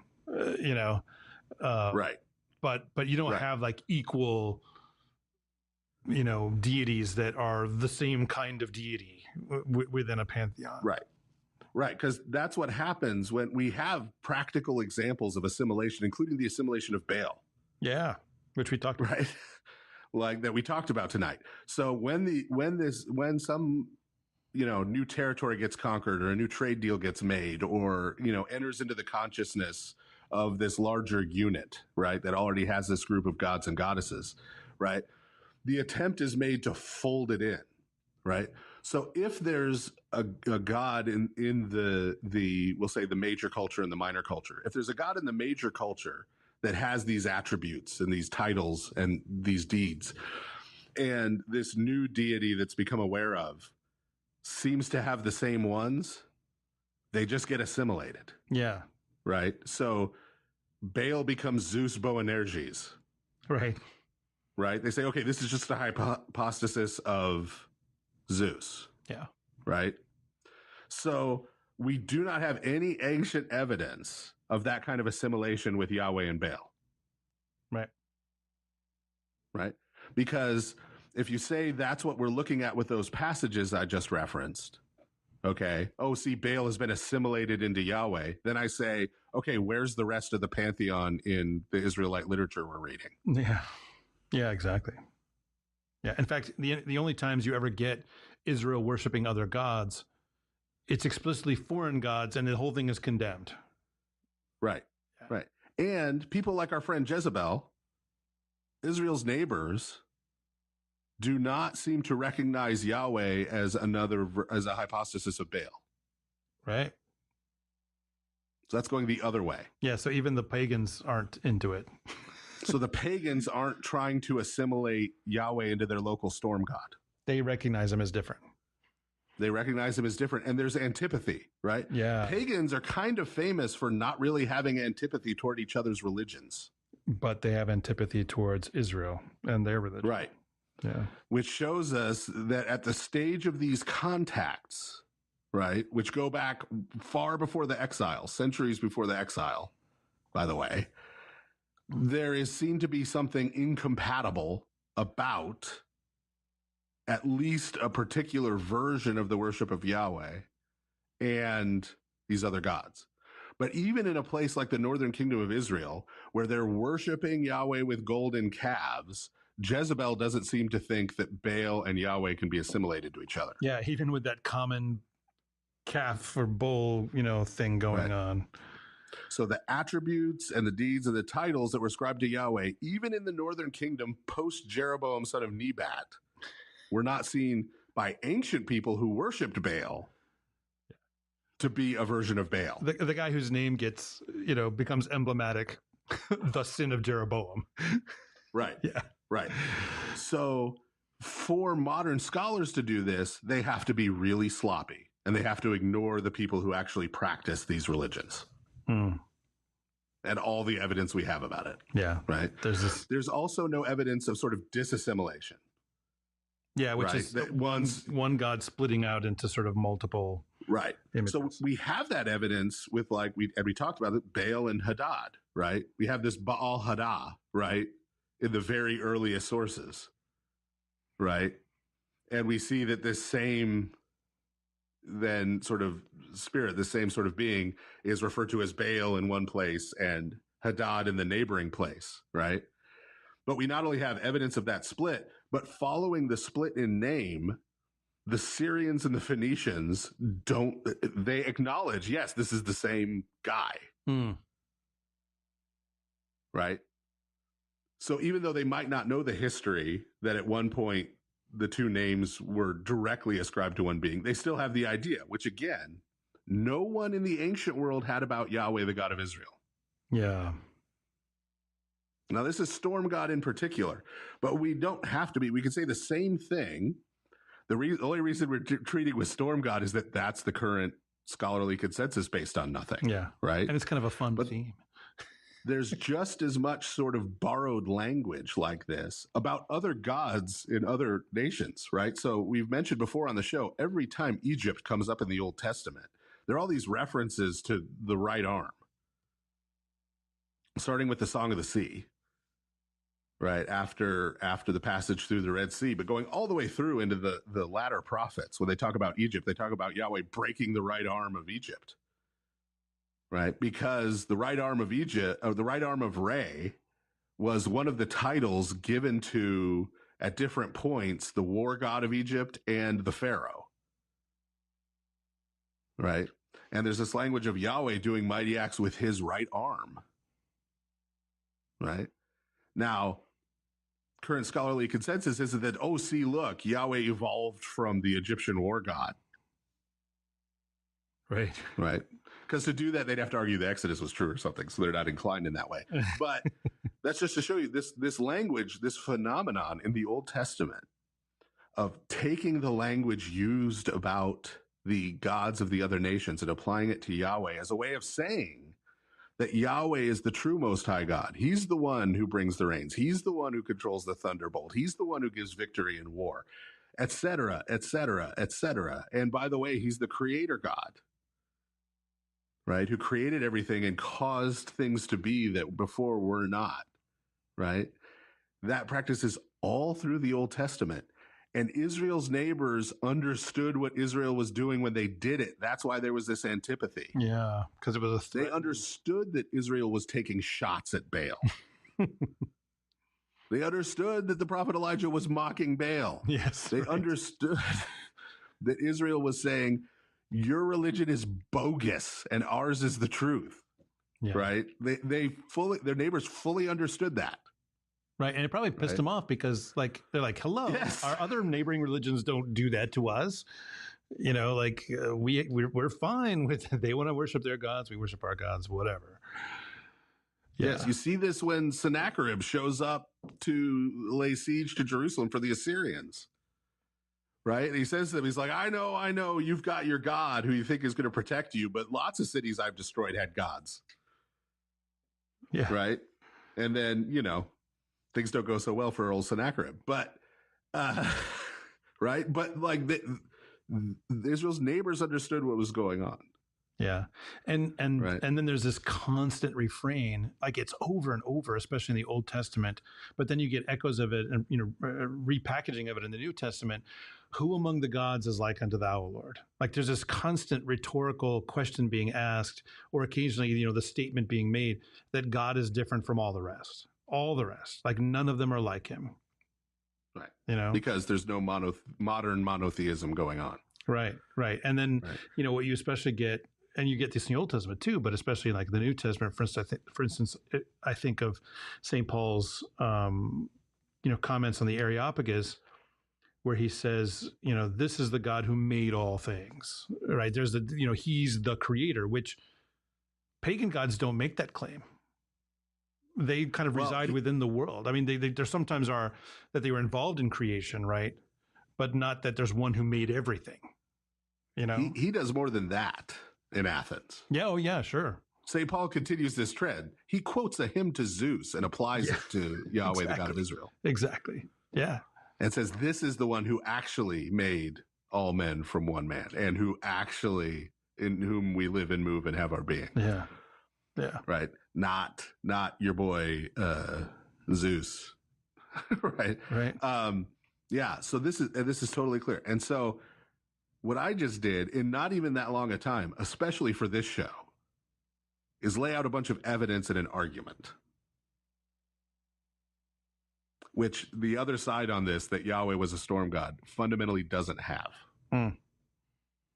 right. But you don't have like equal, deities that are the same kind of deity within a pantheon. Right. Because that's what happens when we have practical examples of assimilation, including the assimilation of Baal. Yeah, which we talked about. Right. Like that we talked about tonight. So when some new territory gets conquered or a new trade deal gets made or, enters into the consciousness of this larger unit, right, that already has this group of gods and goddesses, right, the attempt is made to fold it in, right? So if there's a god in the we'll say the major culture and the minor culture, if there's a god in the major culture that has these attributes and these titles and these deeds, and this new deity that's become aware of seems to have the same ones, they just get assimilated. Yeah. Right. So Baal becomes Zeus Boanerges. Right. Right. They say, okay, this is just a hypostasis of Zeus. Yeah. Right. So we do not have any ancient evidence of that kind of assimilation with Yahweh and Baal. Right. Right. Because if you say that's what we're looking at with those passages I just referenced, okay, see, Baal has been assimilated into Yahweh, then I say, okay, where's the rest of the pantheon in the Israelite literature we're reading? Yeah. Yeah, exactly. Yeah. In fact, the only times you ever get Israel worshiping other gods, it's explicitly foreign gods, and the whole thing is condemned. Right. Yeah. Right. And people like our friend Jezebel, Israel's neighbors, do not seem to recognize Yahweh as a hypostasis of Baal. Right. So that's going the other way. Yeah. So even the pagans aren't into it. So the pagans aren't trying to assimilate Yahweh into their local storm god. They recognize him as different. They recognize him as different. And there's antipathy, right? Yeah. Pagans are kind of famous for not really having antipathy toward each other's religions. But they have antipathy towards Israel and their religion. Right. Yeah. Which shows us that at the stage of these contacts, right, which go back far before the exile, centuries before the exile, by the way, there is seen to be something incompatible about at least a particular version of the worship of Yahweh and these other gods. But even in a place like the northern kingdom of Israel, where they're worshiping Yahweh with golden calves, Jezebel doesn't seem to think that Baal and Yahweh can be assimilated to each other. Yeah, even with that common calf or bull, thing going on. So the attributes and the deeds and the titles that were ascribed to Yahweh, even in the northern kingdom post Jeroboam son of Nebat, were not seen by ancient people who worshipped Baal to be a version of Baal. The guy whose name gets, becomes emblematic, the sin of Jeroboam. Right. Yeah. Right. So for modern scholars to do this, they have to be really sloppy, and they have to ignore the people who actually practice these religions. And all the evidence we have about it. Yeah. Right. There's also no evidence of sort of disassimilation. Yeah, which is that one God splitting out into sort of multiple images. So we have that evidence with we talked about it, Baal and Haddad, right? We have this Baal Haddad, right, in the very earliest sources, right? And we see that this same then sort of spirit, the same sort of being, is referred to as Baal in one place and Haddad in the neighboring place, right? But we not only have evidence of that split, but following the split in name, the Syrians and the Phoenicians they acknowledge, yes, this is the same guy. Right? So even though they might not know the history that at one point the two names were directly ascribed to one being, they still have the idea, which again, no one in the ancient world had about Yahweh, the God of Israel. Yeah. Now, this is storm god in particular, but we don't have to be. We can say the same thing. The only reason we're treating with storm god is that that's the current scholarly consensus based on nothing. Yeah. Right. And it's kind of a fun theme. There's just as much sort of borrowed language like this about other gods in other nations, right? So we've mentioned before on the show, every time Egypt comes up in the Old Testament, there are all these references to the right arm, starting with the Song of the Sea, right? After the passage through the Red Sea, but going all the way through into the latter prophets. When they talk about Egypt, they talk about Yahweh breaking the right arm of Egypt. Right, because the right arm of Egypt, or the right arm of Re, was one of the titles given to, at different points, the war god of Egypt and the Pharaoh. Right, and there's this language of Yahweh doing mighty acts with his right arm. Right, now, current scholarly consensus is that, look, Yahweh evolved from the Egyptian war god. Right. Right. Because to do that, they'd have to argue the Exodus was true or something. So they're not inclined in that way. But that's just to show you this language, this phenomenon in the Old Testament of taking the language used about the gods of the other nations and applying it to Yahweh as a way of saying that Yahweh is the true Most High God. He's the one who brings the rains. He's the one who controls the thunderbolt. He's the one who gives victory in war, et cetera, et cetera, et cetera. And by the way, he's the creator God. Right, who created everything and caused things to be that before were not, right? That practice is all through the Old Testament. And Israel's neighbors understood what Israel was doing when they did it. That's why there was this antipathy. Yeah, because it was a threat. They understood that Israel was taking shots at Baal. They understood that the prophet Elijah was mocking Baal. Yes. They understood that Israel was saying, your religion is bogus and ours is the truth. Yeah. Right. Their neighbors fully understood that. Right. And it probably pissed them off because they're like, hello, our other neighboring religions don't do that to us. We're fine with, they want to worship their gods. We worship our gods, whatever. Yeah. Yes. You see this when Sennacherib shows up to lay siege to Jerusalem for the Assyrians. Right. And he says to them, he's like, I know you've got your God who you think is going to protect you, but lots of cities I've destroyed had gods. Yeah. Right. And then, things don't go so well for old Sennacherib. But, right. But Israel's neighbors understood what was going on. Yeah. And Right. then there's this constant refrain, like it's over and over, especially in the Old Testament, but then you get echoes of it and, repackaging of it in the New Testament. Who among the gods is like unto thou, O Lord? Like there's this constant rhetorical question being asked, or occasionally, the statement being made that God is different from all the rest, like none of them are like him. Right. Because there's no modern monotheism going on. Right. And then, what you especially get, and you get this in the Old Testament too, but especially like the New Testament, for instance, I think of St. Paul's, comments on the Areopagus, where he says, this is the God who made all things, right? There's he's the creator, which pagan gods don't make that claim. They kind of reside within the world. I mean, there sometimes are that they were involved in creation, right? But not that there's one who made everything, He does more than that in Athens. Yeah. Oh, yeah, sure. St. Paul continues this trend. He quotes a hymn to Zeus and applies it to Yahweh, the God of Israel. Exactly. Yeah. And says, this is the one who actually made all men from one man and who actually, in whom we live and move and have our being. Yeah. Yeah. Right. Not your boy, Zeus. Right. Right. Yeah. So this is totally clear. And so what I just did in not even that long a time, especially for this show, is lay out a bunch of evidence and an argument, which the other side on this, that Yahweh was a storm god, fundamentally doesn't have.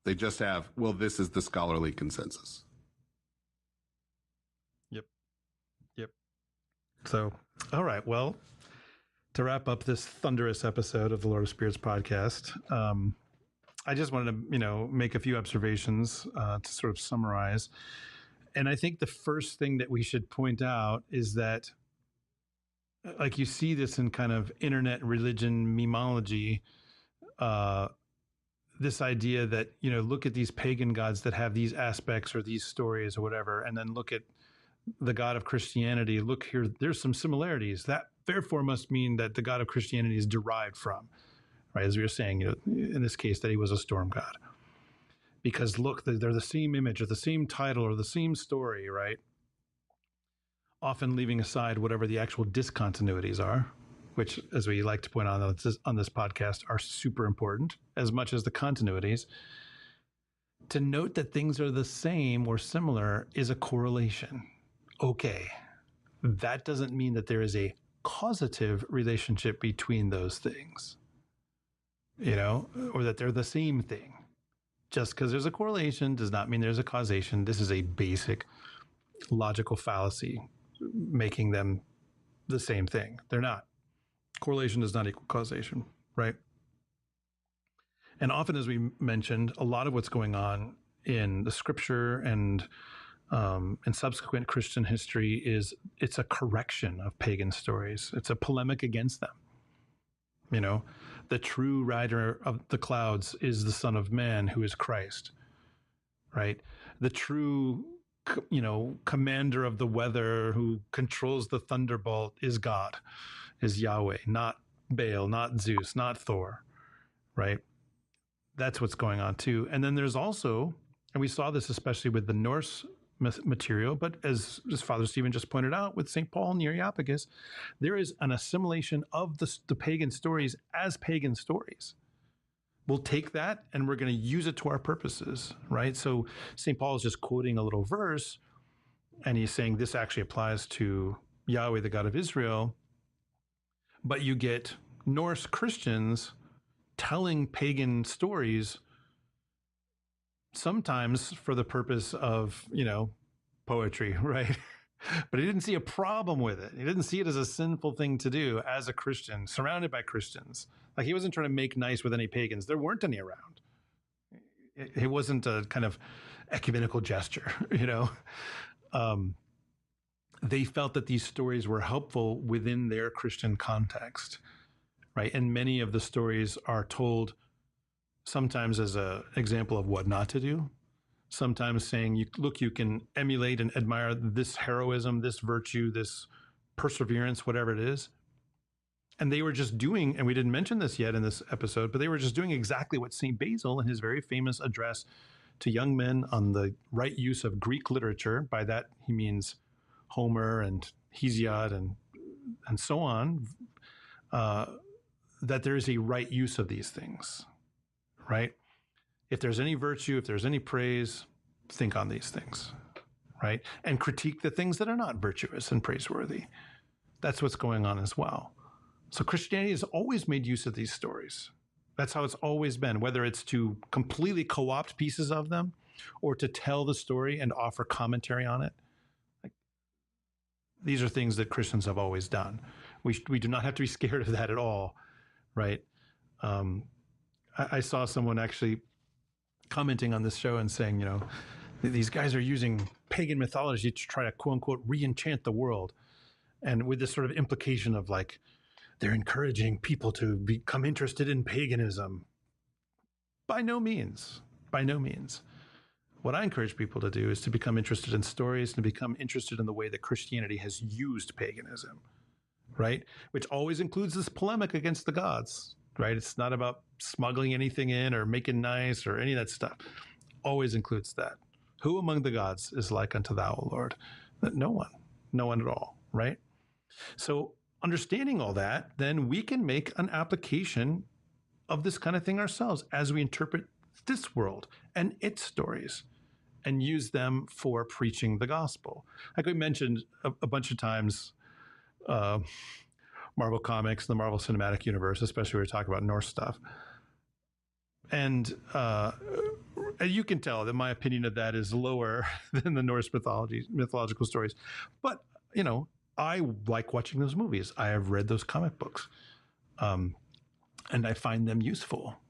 They just have, well, this is the scholarly consensus. Yep. So, all right. Well, to wrap up this thunderous episode of the Lord of Spirits podcast, I just wanted to, make a few observations to sort of summarize. And I think the first thing that we should point out is that, like you see this in kind of internet religion memology, this idea that, look at these pagan gods that have these aspects or these stories or whatever, and then look at the God of Christianity. Look here, there's some similarities. That therefore must mean that the God of Christianity is derived from, right? As we were saying, in this case, that he was a storm god. Because look, they're the same image or the same title or the same story, right? Often leaving aside whatever the actual discontinuities are, which, as we like to point out on this podcast, are super important as much as the continuities. To note that things are the same or similar is a correlation. Okay, that doesn't mean that there is a causative relationship between those things, or that they're the same thing. Just because there's a correlation does not mean there's a causation. This is a basic logical fallacy, making them the same thing. They're not. Correlation does not equal causation, right? And often, as we mentioned, a lot of what's going on in the scripture and in subsequent Christian history it's a correction of pagan stories. It's a polemic against them. The true rider of the clouds is the Son of Man, who is Christ, right? The true, commander of the weather who controls the thunderbolt is God, is Yahweh, not Baal, not Zeus, not Thor, right? That's what's going on too. And then there's also, and we saw this especially with the Norse material, but as Father Stephen just pointed out with St. Paul and the Areopagus, there is an assimilation of the pagan stories as pagan stories. We'll take that and we're going to use it to our purposes, right? So St. Paul is just quoting a little verse and he's saying this actually applies to Yahweh, the God of Israel, but you get Norse Christians telling pagan stories sometimes for the purpose of, poetry, right? But he didn't see a problem with it. He didn't see it as a sinful thing to do as a Christian, surrounded by Christians. Like he wasn't trying to make nice with any pagans. There weren't any around. It wasn't a kind of ecumenical gesture, They felt that these stories were helpful within their Christian context, right? And many of the stories are told sometimes as an example of what not to do, sometimes saying, you can emulate and admire this heroism, this virtue, this perseverance, whatever it is. And they were just doing, and we didn't mention this yet in this episode, but they were just doing exactly what St. Basil in his very famous address to young men on the right use of Greek literature. By that, he means Homer and Hesiod and so on, that there is a right use of these things, right? If there's any virtue, if there's any praise, think on these things, right? And critique the things that are not virtuous and praiseworthy. That's what's going on as well. So Christianity has always made use of these stories. That's how it's always been, whether it's to completely co-opt pieces of them or to tell the story and offer commentary on it. These are things that Christians have always done. We do not have to be scared of that at all, right? I saw someone actually commenting on this show and saying, you know, these guys are using pagan mythology to try to, quote unquote, re-enchant the world. And with this sort of implication of like, they're encouraging people to become interested in paganism. By no means. By no means. What I encourage people to do is to become interested in stories, to become interested in the way that Christianity has used paganism, right? Which always includes this polemic against the gods, right? It's not about smuggling anything in or making nice or any of that stuff. Always includes that. Who among the gods is like unto thou, O Lord? No one at all, right? So understanding all that, then we can make an application of this kind of thing ourselves as we interpret this world and its stories and use them for preaching the gospel. Like we mentioned a bunch of times, Marvel Comics, the Marvel Cinematic Universe, especially when we talk about Norse stuff. And you can tell that my opinion of that is lower than the Norse mythological stories. But, you know, I like watching those movies. I have read those comic books. And I find them useful,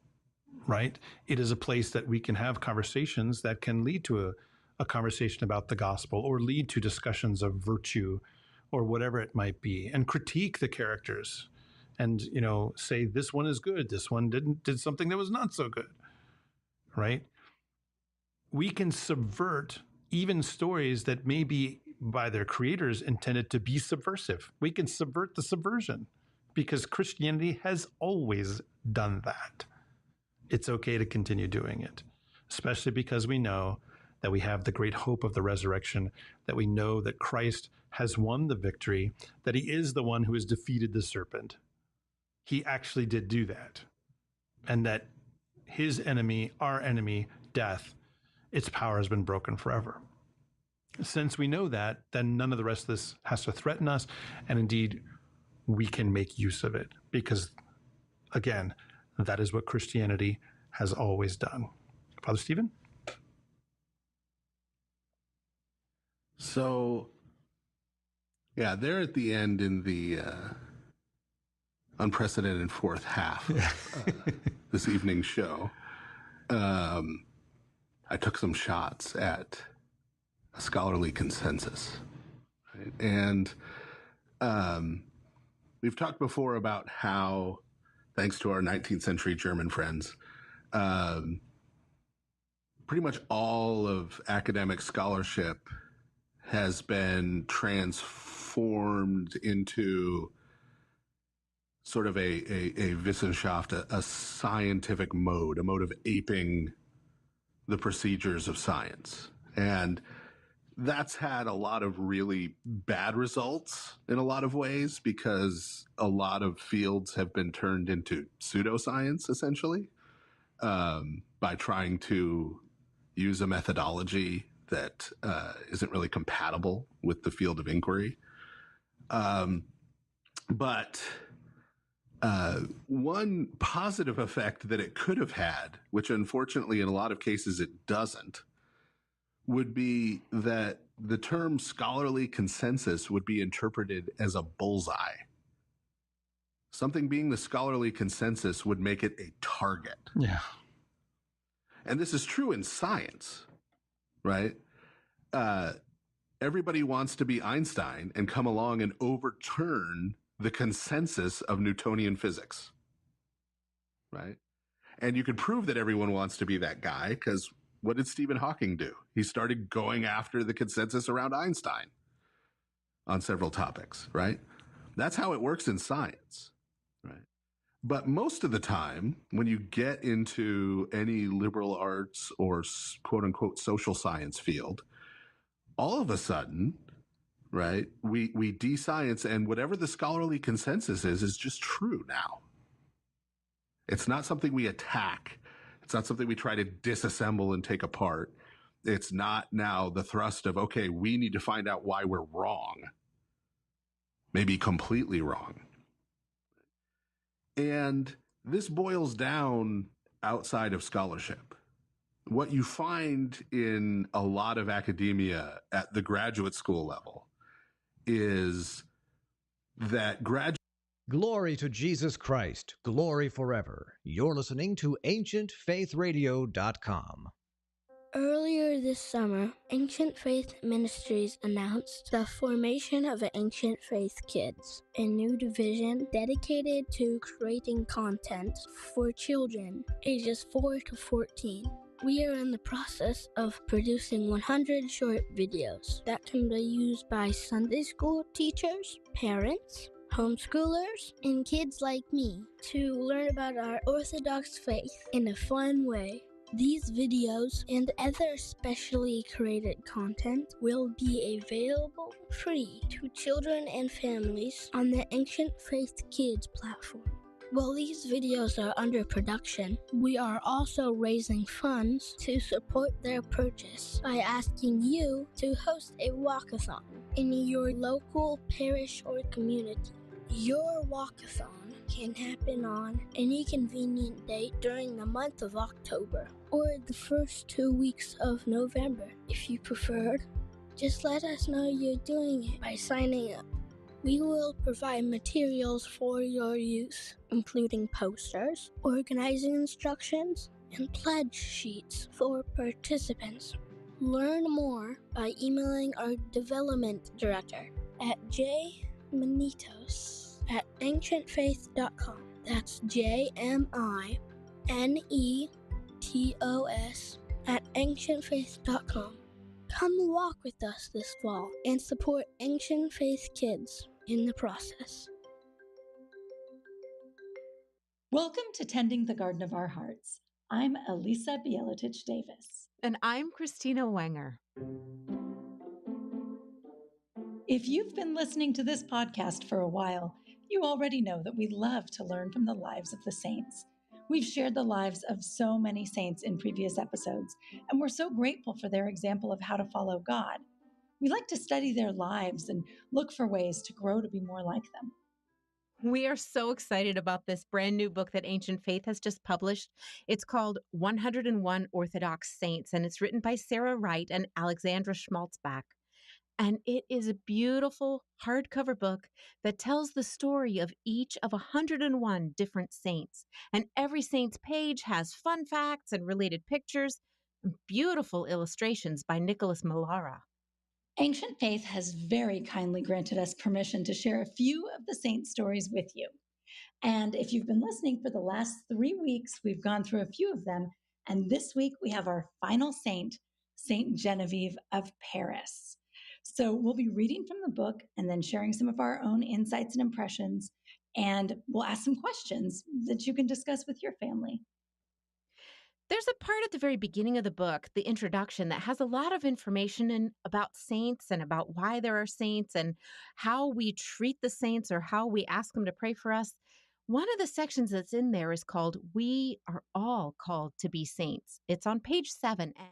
right? It is a place that we can have conversations that can lead to a conversation about the gospel or lead to discussions of virtue or whatever it might be, and critique the characters and, you know, say this one is good, this one did something that was not so good, right? We can subvert even stories that may be by their creators intended to be subversive. We can subvert the subversion because Christianity has always done that. It's okay to continue doing it, especially because we know that we have the great hope of the resurrection, that we know that Christ has won the victory, that he is the one who has defeated the serpent. He actually did do that. And that his enemy, our enemy, death, its power has been broken forever. Since we know that, then none of the rest of this has to threaten us. And indeed, we can make use of it because, again, that is what Christianity has always done. Father Stephen? So, yeah, they're at the end in the unprecedented fourth half of this evening's show. I took some shots at a scholarly consensus. Right? And we've talked before about how, thanks to our 19th century German friends, pretty much all of academic scholarship has been transformed into sort of a Wissenschaft, a scientific mode, a mode of aping the procedures of science. And that's had a lot of really bad results in a lot of ways because a lot of fields have been turned into pseudoscience, essentially, by trying to use a methodology that isn't really compatible with the field of inquiry. But one positive effect that it could have had, which unfortunately in a lot of cases it doesn't, would be that the term scholarly consensus would be interpreted as a bullseye. Something being the scholarly consensus would make it a target. Yeah. And this is true in science, right? Everybody wants to be Einstein and come along and overturn the consensus of Newtonian physics, right? And you could prove that everyone wants to be that guy because what did Stephen Hawking do? He started going after the consensus around Einstein on several topics, right? That's how it works in science, right? But most of the time, when you get into any liberal arts or quote unquote social science field, all of a sudden, right, we de-science, and whatever the scholarly consensus is just true now. It's not something we attack. It's not something we try to disassemble and take apart. It's not now the thrust of, okay, we need to find out why we're wrong. Maybe completely wrong. And this boils down outside of scholarship. What you find in a lot of academia at the graduate school level is that Glory to Jesus Christ, glory forever. You're listening to AncientFaithRadio.com. Earlier this summer, Ancient Faith Ministries announced the formation of Ancient Faith Kids, a new division dedicated to creating content for children ages 4 to 14. We are in the process of producing 100 short videos that can be used by Sunday school teachers, parents, homeschoolers, and kids like me to learn about our Orthodox faith in a fun way. These videos and other specially created content will be available free to children and families on the Ancient Faith Kids platform. While these videos are under production, we are also raising funds to support their purchase by asking you to host a walkathon in your local parish or community. Your walkathon can happen on any convenient date during the month of October or the first 2 weeks of November if you preferred. Just let us know you're doing it by signing up. We will provide materials for your use, including posters, organizing instructions, and pledge sheets for participants. Learn more by emailing our development director at jmanitos@ancientfaith.com. That's JMINETOS @ancientfaith.com. Come walk with us this fall and support Ancient Faith Kids in the process. Welcome to Tending the Garden of Our Hearts. I'm Elisa Bielatich Davis. And I'm Christina Wenger. If you've been listening to this podcast for a while, you already know that we love to learn from the lives of the saints. We've shared the lives of so many saints in previous episodes, and we're so grateful for their example of how to follow God. We like to study their lives and look for ways to grow to be more like them. We are so excited about this brand new book that Ancient Faith has just published. It's called 101 Orthodox Saints, and it's written by Sarah Wright and Alexandra Schmaltzbach. And it is a beautiful hardcover book that tells the story of each of 101 different saints. And every saint's page has fun facts and related pictures and beautiful illustrations by Nicholas Millara. Ancient Faith has very kindly granted us permission to share a few of the saint stories with you. And if you've been listening for the last 3 weeks, we've gone through a few of them. And this week we have our final saint, Saint Genevieve of Paris. So we'll be reading from the book and then sharing some of our own insights and impressions. And we'll ask some questions that you can discuss with your family. There's a part at the very beginning of the book, the introduction, that has a lot of information about saints and about why there are saints and how we treat the saints or how we ask them to pray for us. One of the sections that's in there is called We Are All Called to Be Saints. It's on page 7. And